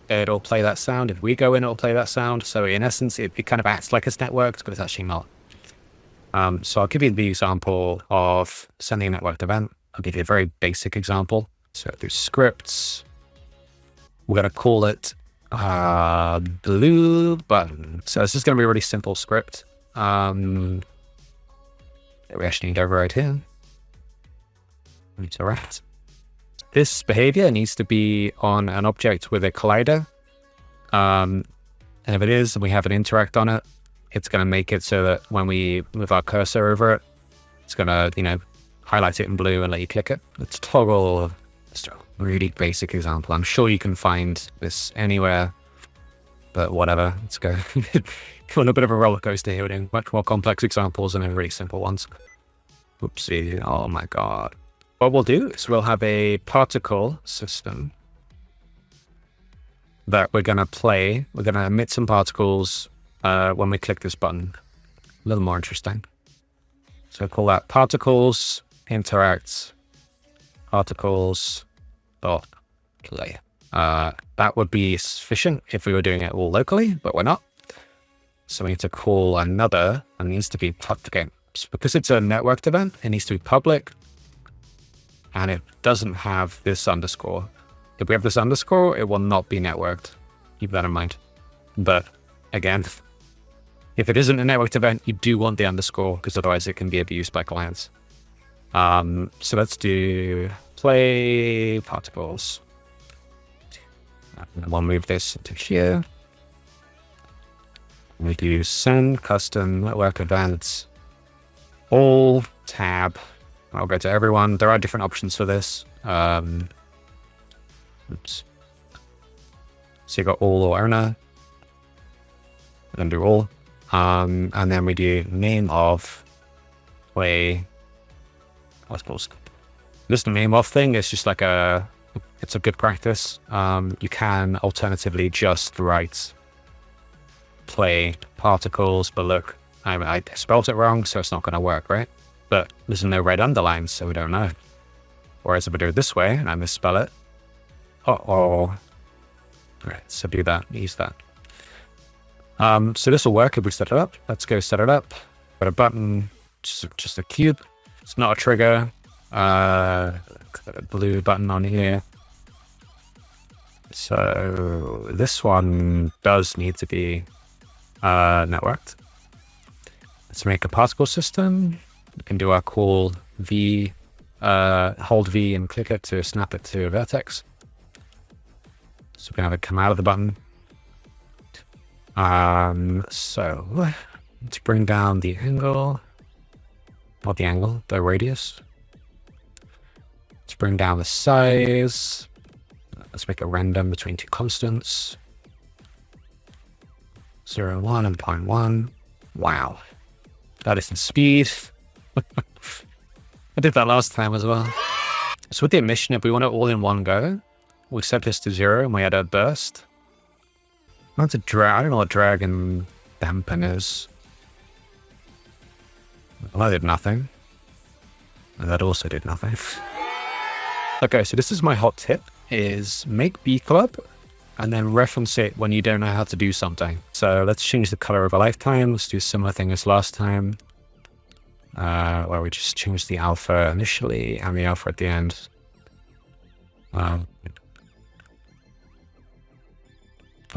it'll play that sound. If we go in, it'll play that sound. So in essence, it kind of acts like it's networked, but it's actually not. So I'll give you the example of sending a networked event. I'll give you a very basic example. So through scripts, we're going to call it blue button. So this is going to be a really simple script. We actually need to override here. It's all right. This behavior needs to be on an object with a collider. And if it is, and we have an interact on it, it's going to make it so that when we move our cursor over it, it's going to, highlight it in blue and let you click it. Let's toggle. Just a really basic example. I'm sure you can find this anywhere, but whatever. Let's go. On a bit of a roller coaster here. We're doing much more complex examples and then really simple ones. Oopsie. Oh my god. What we'll do is we'll have a particle system that we're going to play. We're going to emit some particles when we click this button. A little more interesting. So call that particles interact particles dot play. That would be sufficient if we were doing it all locally, but we're not. So we need to call another, and it needs to be public. Because it's a networked event, it needs to be public, and it doesn't have this underscore. If we have this underscore, it will not be networked. Keep that in mind. But again, if it isn't a networked event, you do want the underscore, because otherwise it can be abused by clients. So let's do play particles. And we'll move this into here. We do send custom network events, all tab. I'll go to everyone. There are different options for this. Oops. So you got all or owner. Then do all. And then we do name of play. I suppose this name of thing is just like it's a good practice. You can alternatively just write play particles, but look, I spelled it wrong, so it's not going to work, right? But there's no red underlines, so we don't know. Whereas if I do it this way and I misspell it, uh-oh. Right, so do that, use that. So this will work if we set it up. Let's go set it up. Got a button, just a cube. It's not a trigger. Got a blue button on here. So this one does need to be networked. Let's make a particle system. We can do our call V, hold V and click it to snap it to a vertex. So we can have it come out of the button. So let's bring down the angle, not the angle, the radius. Let's bring down the size. Let's make it random between two constants. 0, 1 and 0.1. Wow. That is in speed. I did that last time as well. So with the emission, if we want it all in one go, we set this to 0 and we add a burst. I don't know what drag and dampen is. Well, I did nothing. And that also did nothing. Okay, so this is my hot tip, is make B club and then reference it when you don't know how to do something. So let's change the color of a lifetime. Let's do a similar thing as last time. Where we just change the alpha initially and the alpha at the end. The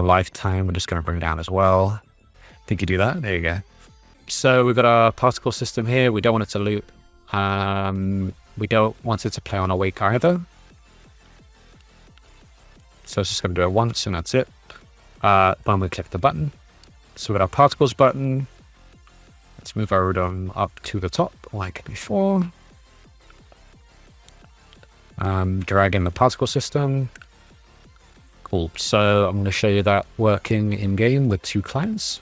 lifetime, we're just going to bring it down as well. I think you do that. There you go. So we've got our particle system here. We don't want it to loop. We don't want it to play on a wake either. So it's just going to do it once and that's it. Then we click the button. So with our particles button, let's move our Udon up to the top like before. Drag in the particle system. Cool. So I'm going to show you that working in game with 2 clients.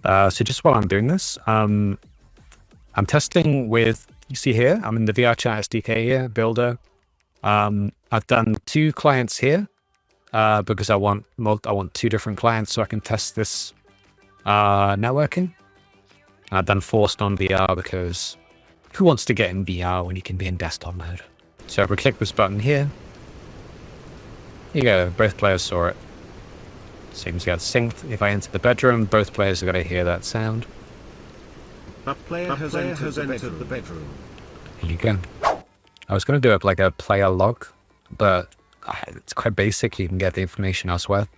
So just while I'm doing this, I'm testing with, you see here, I'm in the VRChat SDK here, builder. I've done 2 clients here because I want 2 different clients so I can test this networking. I've done forced on VR because who wants to get in VR when you can be in desktop mode? So if we click this button here, here you go, both players saw it. Seems to get synced. If I enter the bedroom, both players are going to hear that sound. A player has entered the bedroom. Here you go. I was going to do it like a player log, but it's quite basic. You can get the information elsewhere.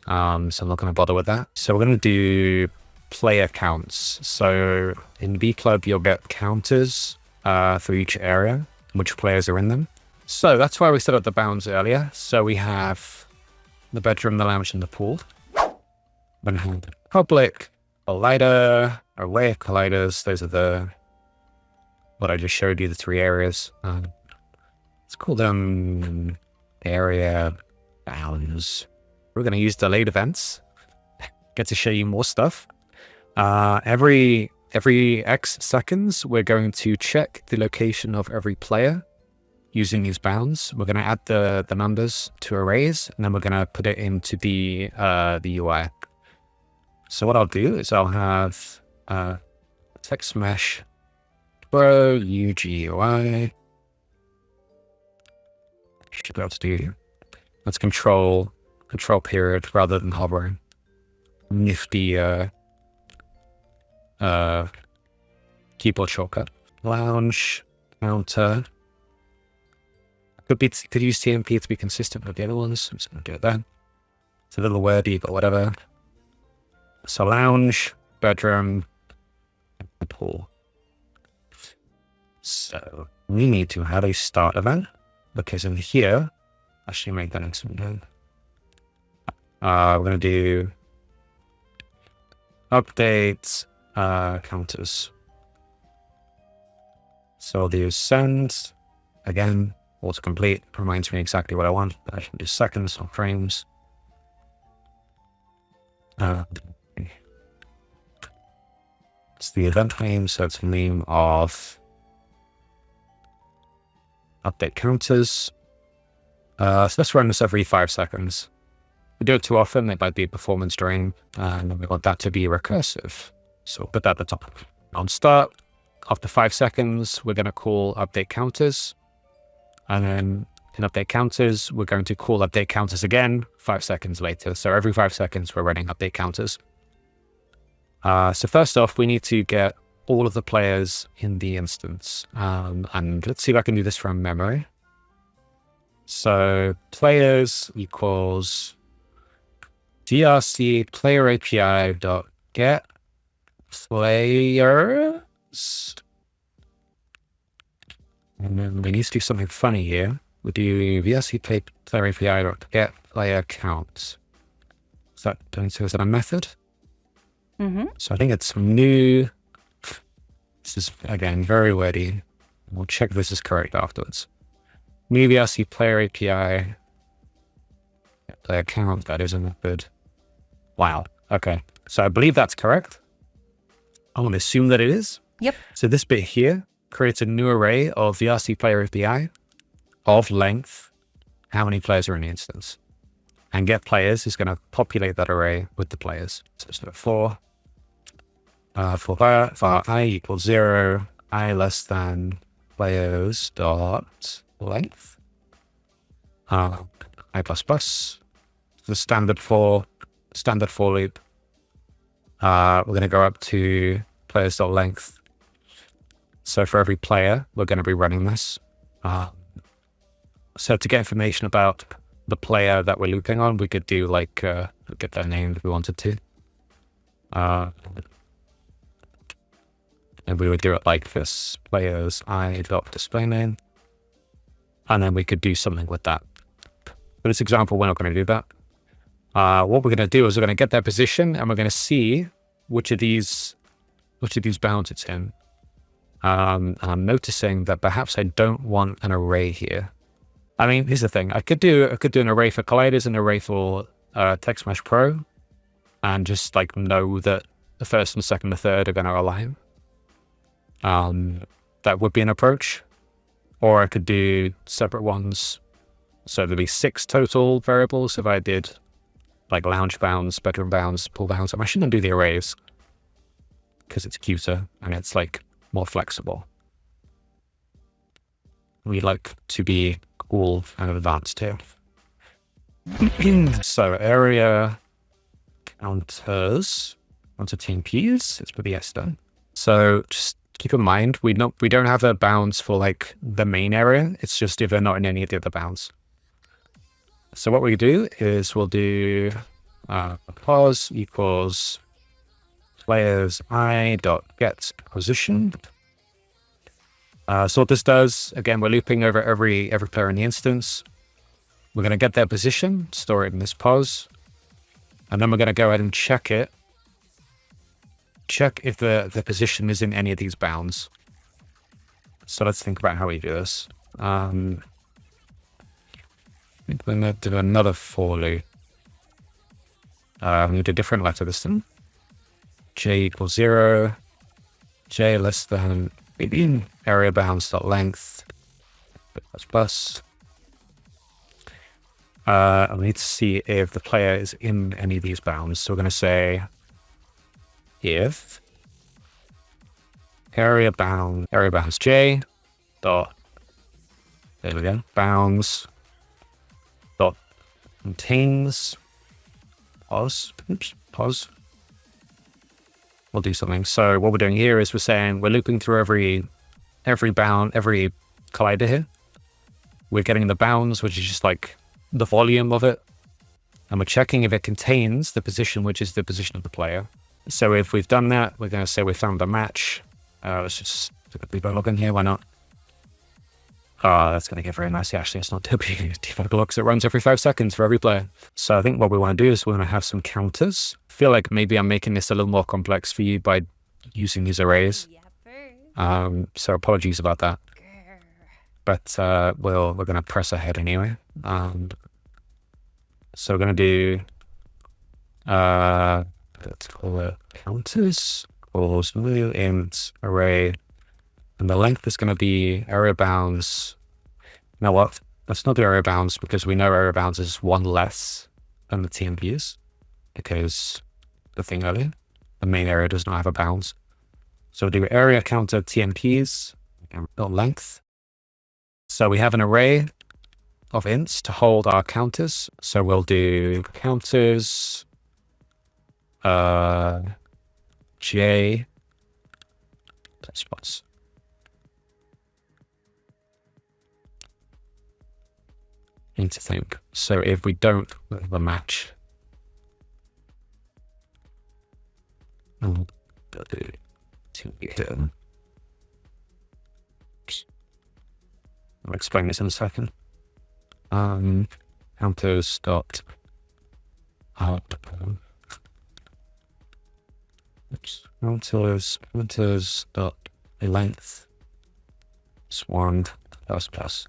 So I'm not going to bother with that. So we're going to do player counts. So in V Club, you'll get counters for each area, which players are in them. So that's why we set up the bounds earlier. So we have the bedroom, the lounge, and the pool. Then have the public, collider, array of colliders. Those are what I just showed you, the 3 areas. Let's call them area bounds. We're going to use delayed events. Get to show you more stuff. Every X seconds, we're going to check the location of every player using these bounds. We're going to add the numbers to arrays, and then we're going to put it into the UI. So what I'll do is I'll have TextMeshPro UGUI. Should be able to do. Let's control period rather than hovering. Nifty keyboard shortcut. Lounge, counter. Could use TMP to be consistent with the other ones. I'm just going to do it then. It's a little wordy, but whatever. So lounge, bedroom, and pool. So we need to have a start event because in here, actually make that into something. We're going to do update counters. So I'll do send, again, autocomplete, reminds me exactly what I want, but I should do seconds, not frames. It's the event name, so it's the name of update counters. So let's run this every 5 seconds. If we do it too often, it might be a performance drain, and we want that to be recursive. So we'll put that at the top. On start, after 5 seconds, we're going to call update counters. And then in update counters, we're going to call update counters again 5 seconds later. So every 5 seconds, we're running update counters. So first off, we need to get all of the players in the instance. And let's see if I can do this from memory. So players equals VRC player API dot get players. And then we need to do something funny here. We do VRC player API dot get player count. Is that a method? So I think it's new. This is, again, very wordy. We'll check this is correct afterwards. New VRC player API. Player count, that is a method. Wow. Okay. So I believe that's correct. I'm going to assume that it is. Yep. So this bit here creates a new array of VRC player API of length, how many players are in the instance. And get players is going to populate that array with the players. So it's for I equals 0, I less than players dot length. I plus plus, the standard for loop. We're going to go up to players dot length. So for every player, we're going to be running this. So to get information about the player that we're looping on, we could do like get their name if we wanted to. And we would do it like this, players I dot display name. And then we could do something with that. For this example, we're not going to do that. What we're going to do is we're going to get their position and we're going to see which of these bounds it's in. And I'm noticing that perhaps I don't want an array here. I mean, here's the thing. I could do an array for colliders and an array for TextMeshPro, and just like know that the first and second and third are going to align. That would be an approach. Or I could do separate ones. So there'd be 6 total variables if I did like lounge bounds, bedroom bounds, pool bounds. I shouldn't do the arrays because it's cuter and it's like more flexible. We like to be cool and advanced here. So area counters onto TMPs. It's for the S done. So just keep in mind, we don't have a bounds for like the main area. It's just if they're not in any of the other bounds. So what we do is we'll do pause equals players I dot get position. So what this does, again, we're looping over every player in the instance. We're going to get their position, store it in this pause, and then we're going to go ahead and check it. Check if the position is in any of these bounds. So let's think about how we do this. I'm going to do another for loop. I'm going to do a different letter this time. J equals 0. J less than area bounds dot length. Plus. I need to see if the player is in any of these bounds. So we're going to say if area bounds J dot, there we go, bounds dot contains pause. We'll do something. So what we're doing here is we're saying we're looping through every bound, every collider here. We're getting the bounds, which is just like the volume of it, and we're checking if it contains the position, which is the position of the player. So if we've done that, we're going to say we found the match. Let's just log in here. Why not? That's going to get very messy. Actually, it's not debug looks. It runs every 5 seconds for every player. So I think what we want to do is we want to have some counters. I feel like maybe I'm making this a little more complex for you by using these arrays. So apologies about that. But we're going to press ahead anyway. So we're going to do let's call it counters equals new int array, and the length is going to be area bounds. You know what? Let's not do area bounds because we know area bounds is one less than the TMPs because the thing earlier, the main area does not have a bounds. So we'll do area counter TMPs and length. So we have an array of ints to hold our counters. So we'll do counters j spots. Need to think. So if we don't have a match, I'll explain this in a second. Counters dot counters dot length swarm plus.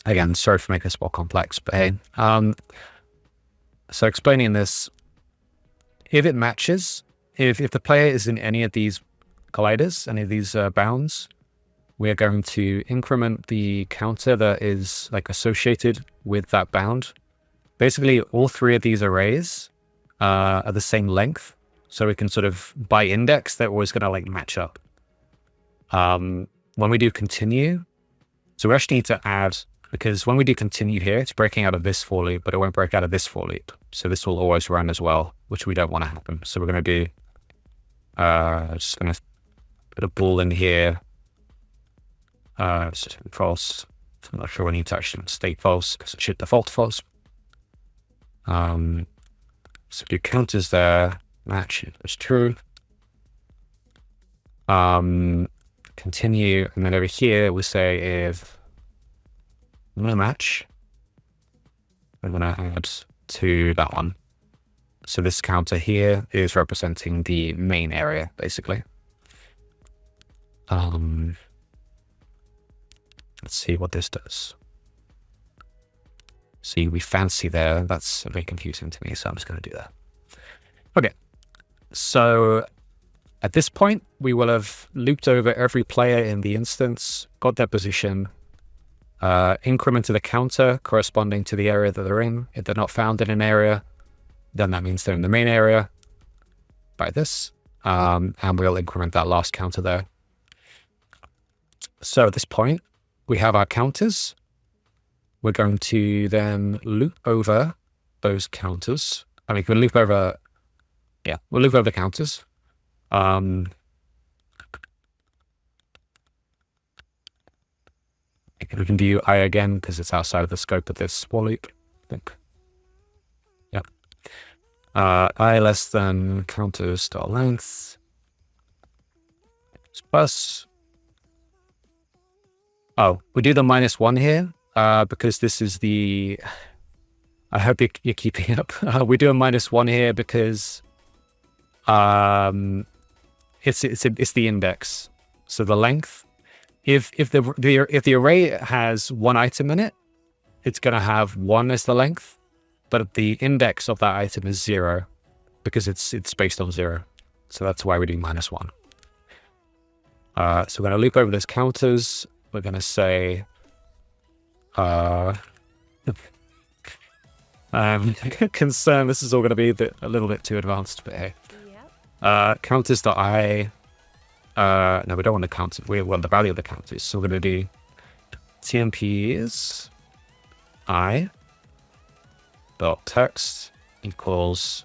Again, sorry for making this more complex, but hey. So explaining this, if it matches, if the player is in any of these colliders, any of these bounds, we're going to increment the counter that is like associated with that bound. Basically, all three of these arrays are the same length, so we can sort of, by index, they're always going to like match up. When we do continue, so we actually need to add, because when we do continue here, it's breaking out of this for loop, but it won't break out of this for loop. So this will always run as well, which we don't want to happen. So we're going to do, just going to put a bool in here. It's false. I'm not sure we need to actually state false because it should default false. So do counters there, match is true. Continue, and then over here we say if no match, I'm going to add to that one. So this counter here is representing the main area, basically. Let's see what this does. See, we fancy there. That's very confusing to me, so I'm just going to do that. Okay, so at this point, we will have looped over every player in the instance, got their position, incremented a counter corresponding to the area that they're in. If they're not found in an area, then that means they're in the main area by this, and we'll increment that last counter there. So at this point, we have our counters. We're going to then loop over those counters. I mean, we'll loop over, yeah, we'll loop over the counters. We can do I again because it's outside of the scope of this for loop, I think. Yep. I less than counters dot length plus. Oh, we do the -1 here because this is the. I hope you're keeping up. We do a -1 here because it's the index. So the length. If the array has one item in it, it's going to have 1 as the length, but the index of that item is 0 because it's based on 0. So that's why we do -1. So we're going to loop over those counters. We're going to say, I'm concerned this is all going to be a little bit too advanced, but hey. Counters.I, no, we don't want the counter, we want the value of the counters. So we're going to do TMP is I dot text equals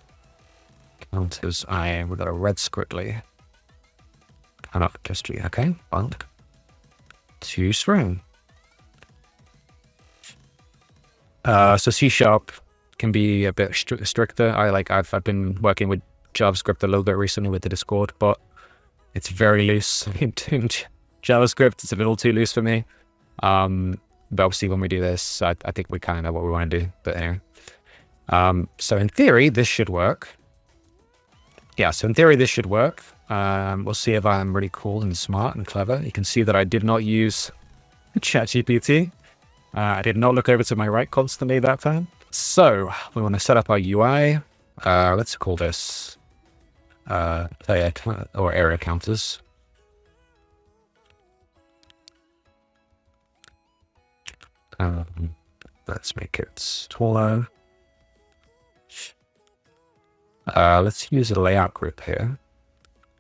counters I. We've got a red scribbly. Cannot just read, okay, fine. To string. So C# can be a bit stricter. I've been working with JavaScript a little bit recently with the Discord, but it's very loose in JavaScript. It's a little too loose for me. But obviously when we do this, I think we kind of know what we want to do. But anyway. So in theory, this should work. Yeah, so in theory, this should work. We'll see if I'm really cool and smart and clever. You can see that I did not use ChatGPT. I did not look over to my right constantly that time. So we want to set up our UI. Let's call this player or area counters. Let's make it taller. Let's use a layout group here.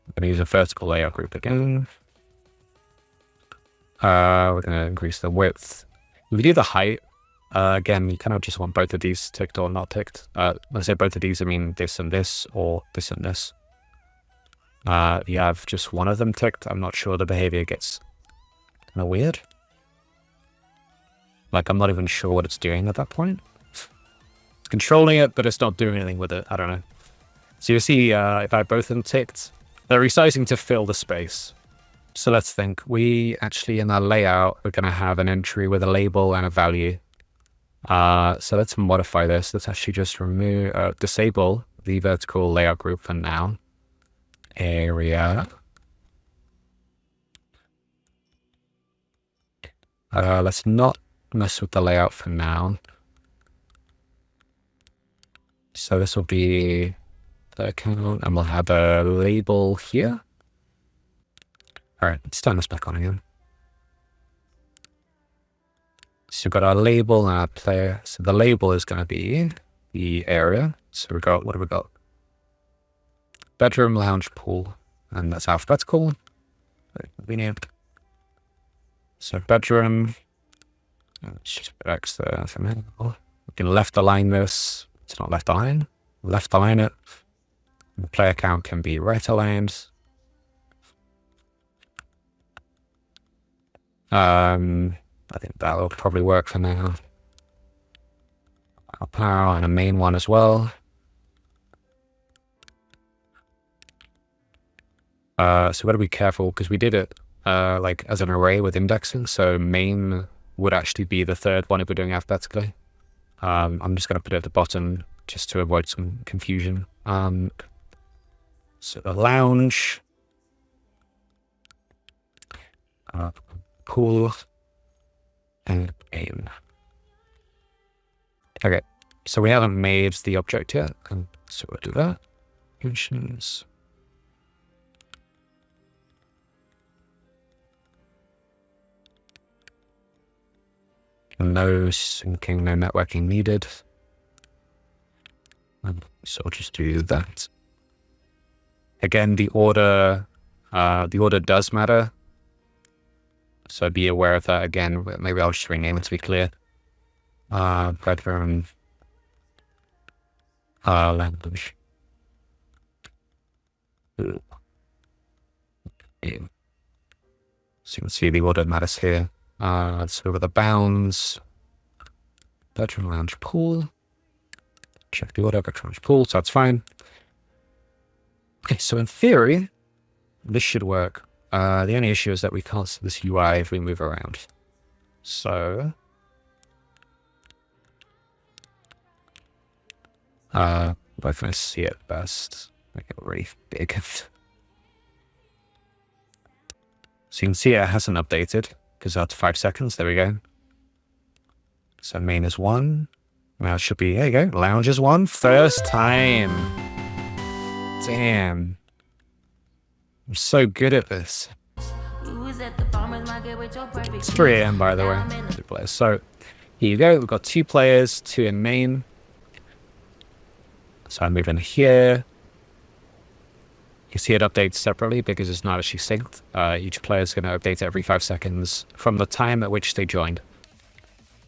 I'm going to use a vertical layout group again. We're going to increase the width. If we do the height, again, you kind of just want both of these ticked or not ticked. When I say both of these, I mean this and this, or this and this. If you have just one of them ticked, I'm not sure the behavior gets kind of weird. Like, I'm not even sure what it's doing at that point. It's controlling it, but it's not doing anything with it. I don't know. So you see, if I have both of them ticked, they're resizing to fill the space. So let's think. We actually, in our layout, we're going to have an entry with a label and a value. So let's modify this. Let's actually just disable the vertical layout group for now. Area. Let's not mess with the layout for now. So this will be the account, and we'll have a label here. All right, let's turn this back on again. So we've got our label and our player. So the label is going to be the area. So we've got, what have we got? Bedroom, lounge, pool, and that's alphabetical. Convenient. So bedroom. Let's just put X there for now. We can left align this. It's not left align. Left align it. The player count can be right aligned. I think that will probably work for now. A power and a main one as well. So we gotta be careful because we did it like as an array with indexing. So main would actually be the third one if we're doing alphabetically. I'm just gonna put it at the bottom just to avoid some confusion. So the lounge, pool, and game. Okay, so we haven't made the object yet, and so we'll do that. Functions. No syncing, no networking needed. So I'll just do that. Again, the order does matter. So be aware of that again. Maybe I'll just rename it to be clear. Bedroom, language. So you can see the order matters here. So over the bounds, bedroom, lounge, pool. Check the order, bedroom, lounge, pool, so that's fine. Okay, so in theory, this should work. The only issue is that we can't see this UI if we move around. So, both of us see it best. Make it really big. So you can see it hasn't updated because that's 5 seconds. There we go. So main is 1. Now it should be, there you go. Lounge is 1. First time. Damn. I'm so good at this. It's 3 AM, by the way. 2 players. So here you go. We've got 2 players, 2 in main. So I move in here. You see it updates separately because it's not actually synced. Each player is going to update every 5 seconds from the time at which they joined.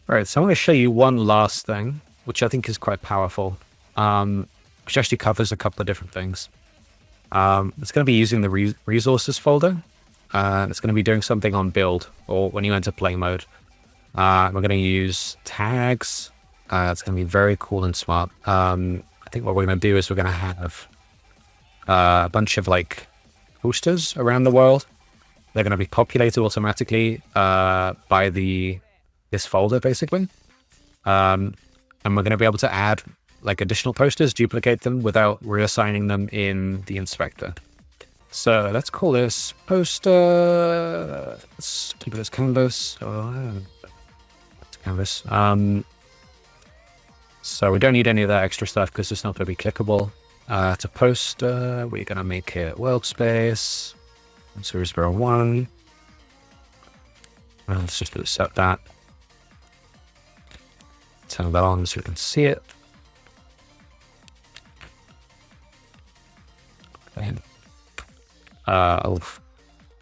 All right, so I'm going to show you one last thing, which I think is quite powerful, which actually covers a couple of different things. It's going to be using the resources folder. It's going to be doing something on build or when you enter play mode. We're going to use tags. It's going to be very cool and smart. I think what we're going to do is we're going to have a bunch of like posters around the world. they're going to be populated automatically by this folder, basically. And we're going to be able to add like additional posters, duplicate them without reassigning them in the inspector. So let's call this poster. Let's keep it as canvas. It's canvas. So we don't need any of that extra stuff because it's not going to be clickable. To poster, we're going to make it world space. 001. Let's just accept that. Turn that on so we can see it.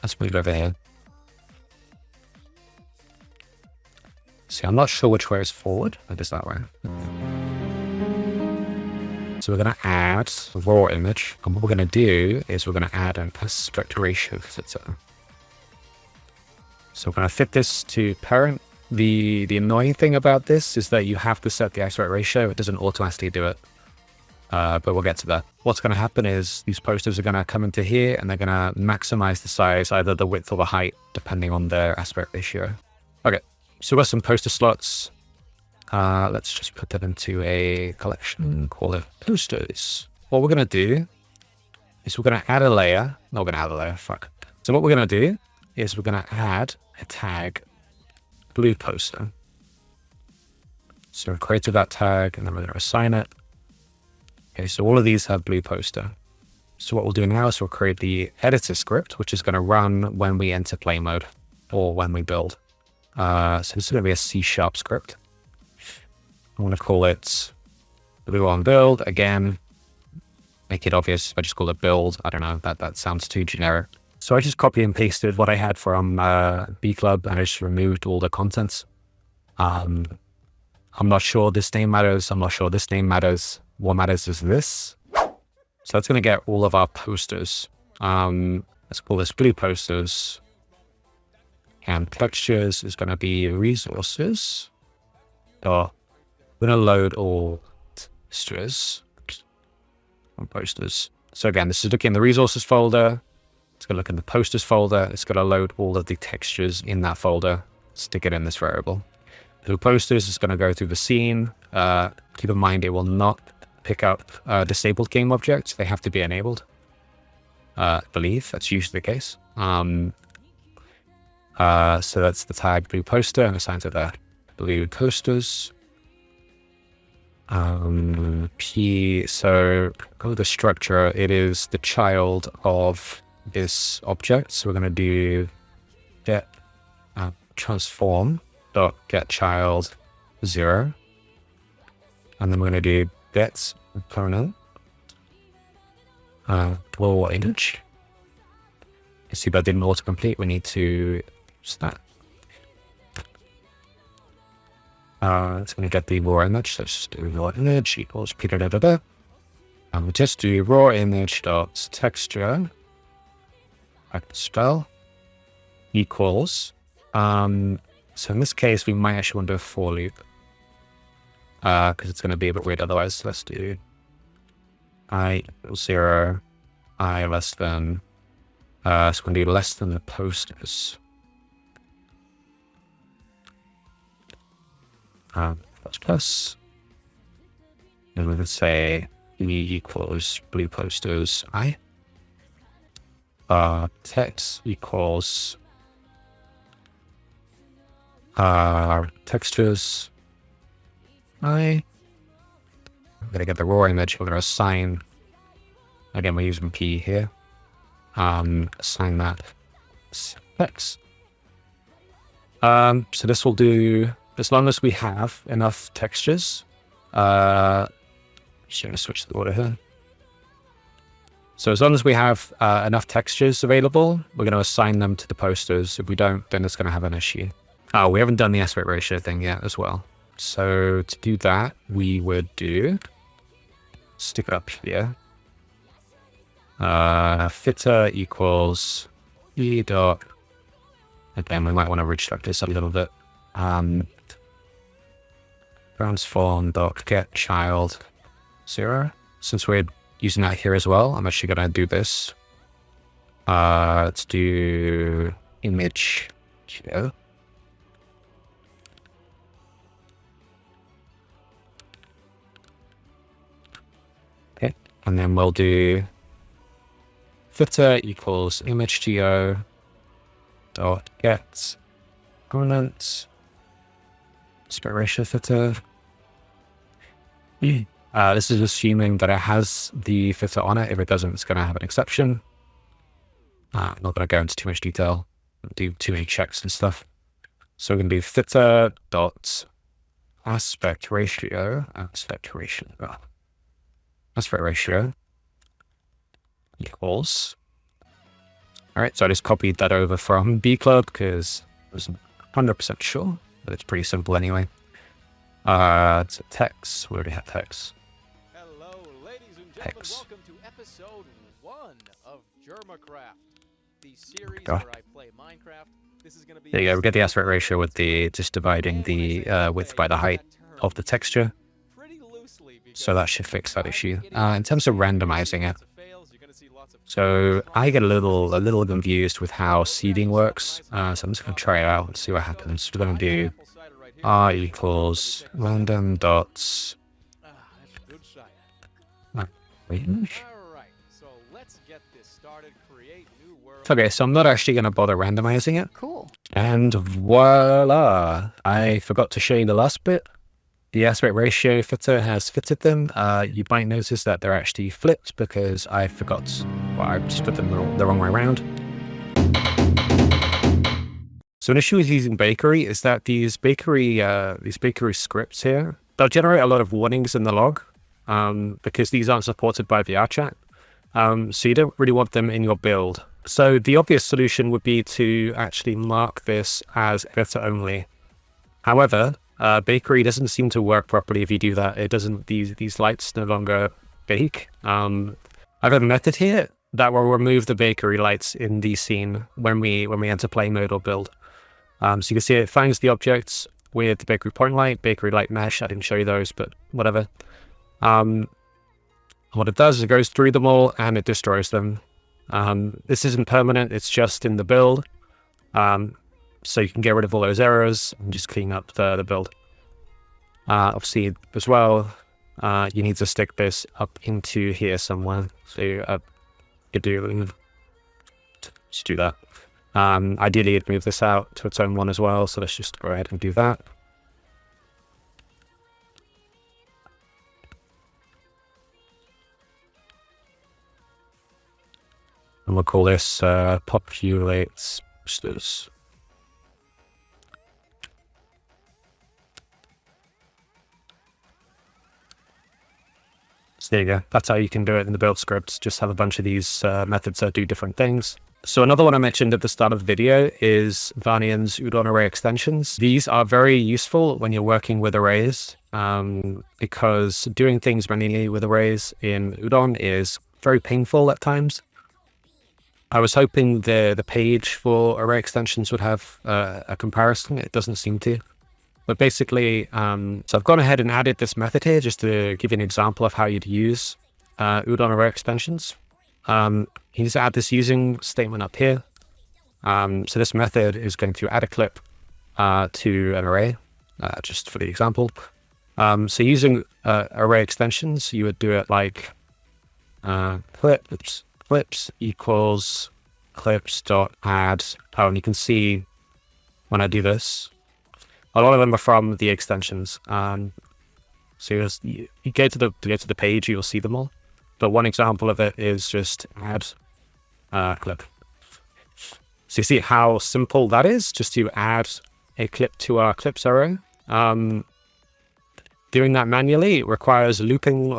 Let's move over here. See, I'm not sure which way is forward. It is that way. So we're going to add a raw image. And what we're going to do is we're going to add an aspect ratio fitter. So we're going to fit this to parent. The annoying thing about this is that you have to set the aspect ratio. It doesn't automatically do it. But we'll get to that. What's going to happen is these posters are going to come into here and they're going to maximize the size, either the width or the height, depending on their aspect ratio. Okay, so we've got some poster slots. Let's just put that into a collection, call it posters. What we're going to do is we're going to add a layer. No, we're going to add a layer, fuck. So what we're going to do is we're going to add a tag blue poster. So we created that tag and then we're going to assign it. Okay, so all of these have blue poster. So what we'll do now is we'll create the editor script, which is going to run when we enter play mode or when we build. So this is going to be a C# script. I want to call it blue on build. Again, make it obvious. I just call it build. I don't know, that sounds too generic. So I just copy and pasted what I had from B Club and I just removed all the contents. I'm not sure this name matters. I'm not sure this name matters. What matters is this. So that's going to get all of our posters. Let's call this blue posters. And textures is going to be resources. So we're going to load all textures on posters. So again, this is looking in the resources folder. It's going to look in the posters folder. It's going to load all of the textures in that folder. Stick it in this variable. The posters is going to go through the scene. Keep in mind, it will not pick up disabled game objects. They have to be enabled. I believe that's usually the case. So that's the tag blue poster and assigned to the blue posters. So go to the structure. It is the child of this object. So we're going to do get transform dot get child 0, and then we're going to do get component raw image. You see, that didn't autocomplete. We need to start. It's going to get the raw image. So let's just do raw image equals Peter. And we just do raw image dot texture. Spell equals. So in this case, we might actually want to do a for loop because it's going to be a bit weird otherwise. So let's do I equals 0, I less than. So we're going to do less than the posters. Plus. And we would say E equals blue posters I. Text equals textures I. I'm going to get the raw image. We're going to assign, again, we're using P here. Assign that text. So this will do, as long as we have enough textures. Just going to switch the order here. So as long as we have enough textures available, we're going to assign them to the posters. If we don't, then it's going to have an issue. Oh, we haven't done the aspect ratio thing yet as well. So to do that, we would do, stick it up here. Fitter equals E dot, again, we might want to restructure this a little bit. Transform dot get child 0. Since we're using that here as well, I'm actually going to do this. Let's do image geo. Okay, and then we'll do footer equals image geo dot get component aspect ratio footer. This is assuming that it has the footer on it. If it doesn't, it's going to have an exception. I'm not going to go into too much detail, do too many checks and stuff. So we're going to do footer dot aspect ratio equals. All right, so I just copied that over from B Club because I wasn't 100% sure, but it's pretty simple anyway. It's a text. We already have text. Hello, ladies and gentlemen. Text. Welcome to episode 1 of Germacraft, the series where I play Minecraft. This is going to be. There you go. We get the aspect ratio with the just dividing the width by the height of the texture. So that should fix that issue. In terms of randomizing it, so I get a little confused with how seeding works. So I'm just going to try it out and see what happens. We're going to do r equals random dots. Okay, so I'm not actually going to bother randomizing it. Cool. And voila! I forgot to show you the last bit. The aspect ratio footer has fitted them. You might notice that they're actually flipped because I forgot. Well, I just put them the wrong way around. So an issue with using Bakery is that these bakery scripts here, they'll generate a lot of warnings in the log because these aren't supported by VRChat. So you don't really want them in your build. So the obvious solution would be to actually mark this as footer only. However, Bakery doesn't seem to work properly if you do that. It doesn't. These lights no longer bake. I have a method here that will remove the Bakery lights in the scene when we enter play mode or build. So you can see it finds the objects with the Bakery point light, Bakery light mesh. I didn't show you those, but whatever. What it does is it goes through them all and it destroys them. This isn't permanent. It's just in the build. So you can get rid of all those errors and just clean up the build. Obviously, as well, you need to stick this up into here somewhere. So you could just do that. Ideally, you'd move this out to its own one as well. So let's just go ahead and do that. And we'll call this populate boosters. So there you go. That's how you can do it in the build scripts. Just have a bunch of these methods that do different things. So another one I mentioned at the start of the video is Varneon's Udon array extensions. These are very useful when you're working with arrays because doing things manually with arrays in Udon is very painful at times. I was hoping the page for array extensions would have a comparison. It doesn't seem to. But basically, so I've gone ahead and added this method here just to give you an example of how you'd use Udon array extensions. You need to add this using statement up here. So this method is going to add a clip to an array, just for the example. So using array extensions, you would do it like clips equals clips.add. Oh, and you can see when I do this, a lot of them are from the extensions. So you go to the page, you'll see them all. But one example of it is just add clip. So you see how simple that is, just to add a clip to our clips array. Doing that manually requires looping.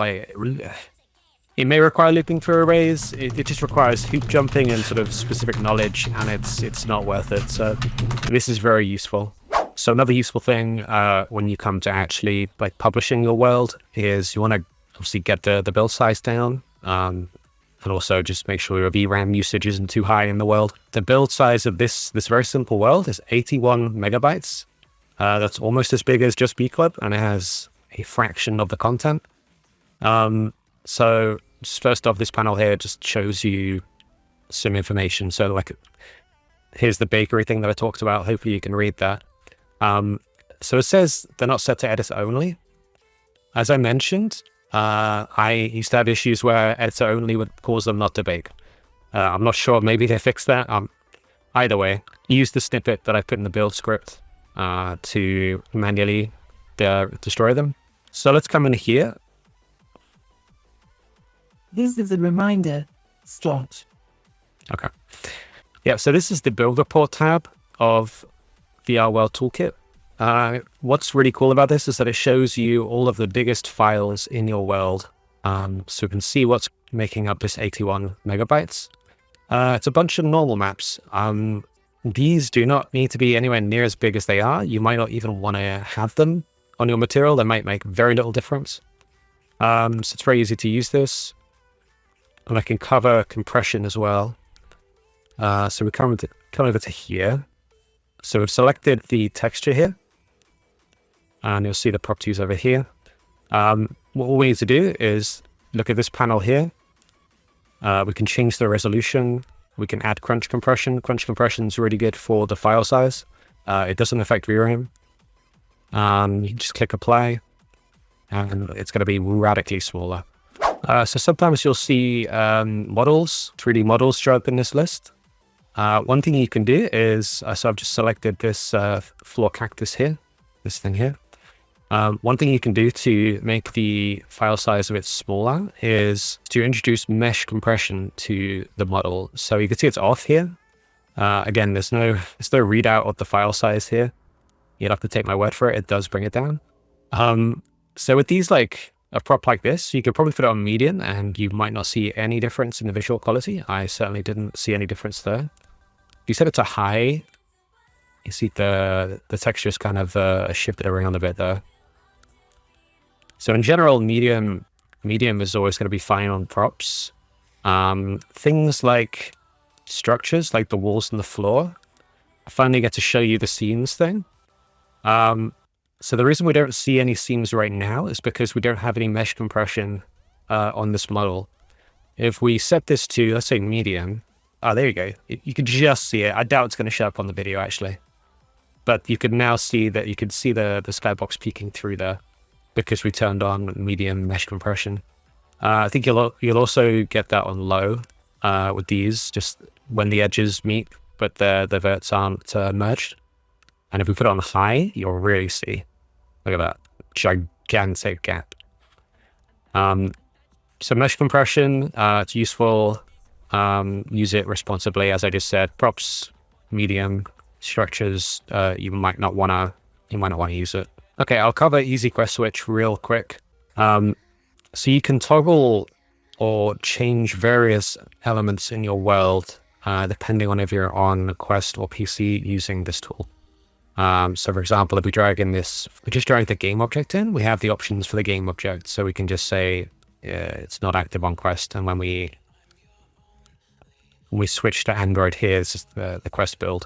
It may require looping for arrays. It just requires hoop jumping and sort of specific knowledge, and it's not worth it. So this is very useful. So another useful thing when you come to actually publishing your world is you want to obviously get the build size down, and also just make sure your VRAM usage isn't too high in the world. The build size of this very simple world is 81 megabytes. That's almost as big as just B Club, and it has a fraction of the content. So just first off, this panel here just shows you some information. So like, here's the bakery thing that I talked about. Hopefully you can read that. So it says they're not set to editor only. As I mentioned, I used to have issues where editor only would cause them not to bake. I'm not sure, maybe they fixed that. Either way, use the snippet that I put in the build script to manually destroy them. So let's come in here. This is a reminder. Start. Okay. Yeah, so this is the build report tab of VR World Toolkit. What's really cool about this is that it shows you all of the biggest files in your world. So you can see what's making up this 81 megabytes. It's a bunch of normal maps. These do not need to be anywhere near as big as they are. You might not even want to have them on your material. They might make very little difference. So it's very easy to use this. And I can cover compression as well. So we come over to here. So we've selected the texture here. And you'll see the properties over here. What we need to do is look at this panel here. We can change the resolution. We can add crunch compression. Crunch compression is really good for the file size. It doesn't affect VRAM. You can just click apply, and it's going to be radically smaller. So sometimes you'll see models, 3D models show up in this list. One thing you can do is, so I've just selected this floor cactus here, this thing here. One thing you can do to make the file size a bit smaller is to introduce mesh compression to the model. So you can see it's off here. Again, there's no readout of the file size here. You'd have to take my word for it. It does bring it down. So with these, like a prop like this, you could probably put it on medium and you might not see any difference in the visual quality. I certainly didn't see any difference there. If you set it to high, you see the texture's kind of shifted around a bit there. So in general, medium is always going to be fine on props. Things like structures, like the walls and the floor, I finally get to show you the seams thing. So the reason we don't see any seams right now is because we don't have any mesh compression on this model. If we set this to, let's say, medium, there you go. You can just see it. I doubt it's going to show up on the video, actually. But you can now see that you can see the skybox peeking through there, because we turned on medium mesh compression. I think you'll also get that on low with these, just when the edges meet, but the verts aren't merged. And if we put it on high, you'll really see. Look at that gigantic gap. So mesh compression, it's useful. Use it responsibly, as I just said. Props, medium, structures, you might not want to use it. Okay, I'll cover easy quest switch real quick. So you can toggle or change various elements in your world depending on if you're on Quest or PC using this tool. So for example, if we just drag the game object in, we have the options for the game object. So we can just say it's not active on Quest, and when we switch to Android here, this is the Quest build.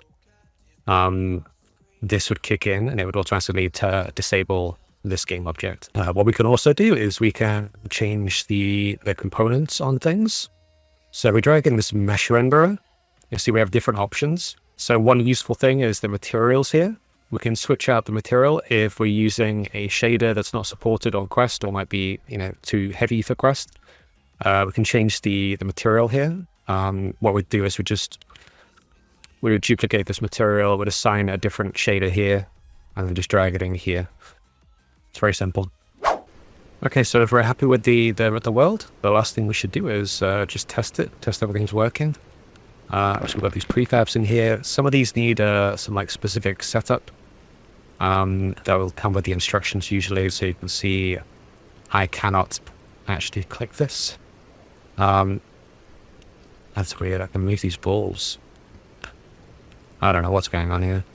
This would kick in and it would automatically disable this game object. What we can also do is we can change the components on things. So we drag in this mesh renderer. You see we have different options. So one useful thing is the materials here. We can switch out the material if we're using a shader that's not supported on Quest or might be, too heavy for Quest. We can change the material here. What we'd do is we would duplicate this material, we'd assign a different shader here, and then just drag it in here. It's very simple. Okay, so if we're happy with the world, the last thing we should do is just test everything's working. So we've got these prefabs in here. Some of these need some like specific setup. That will come with the instructions usually, so you can see I cannot actually click this. That's weird, I can move these balls. I don't know what's going on here.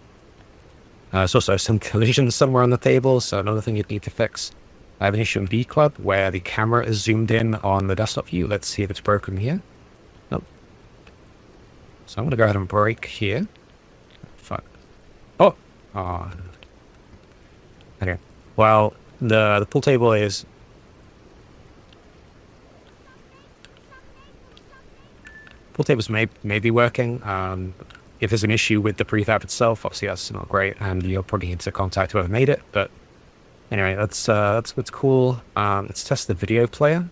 There's also some collisions somewhere on the table, so another thing you'd need to fix. I have an issue in B Club where the camera is zoomed in on the desktop view. Let's see if it's broken here. Nope. So I'm going to go ahead and break here. Fuck. Oh! Okay. Well, the pool table is... pool tables may be working. If there's an issue with the prefab itself, obviously that's not great, and you'll probably need to contact whoever made it. But anyway, that's cool. Let's test the video player.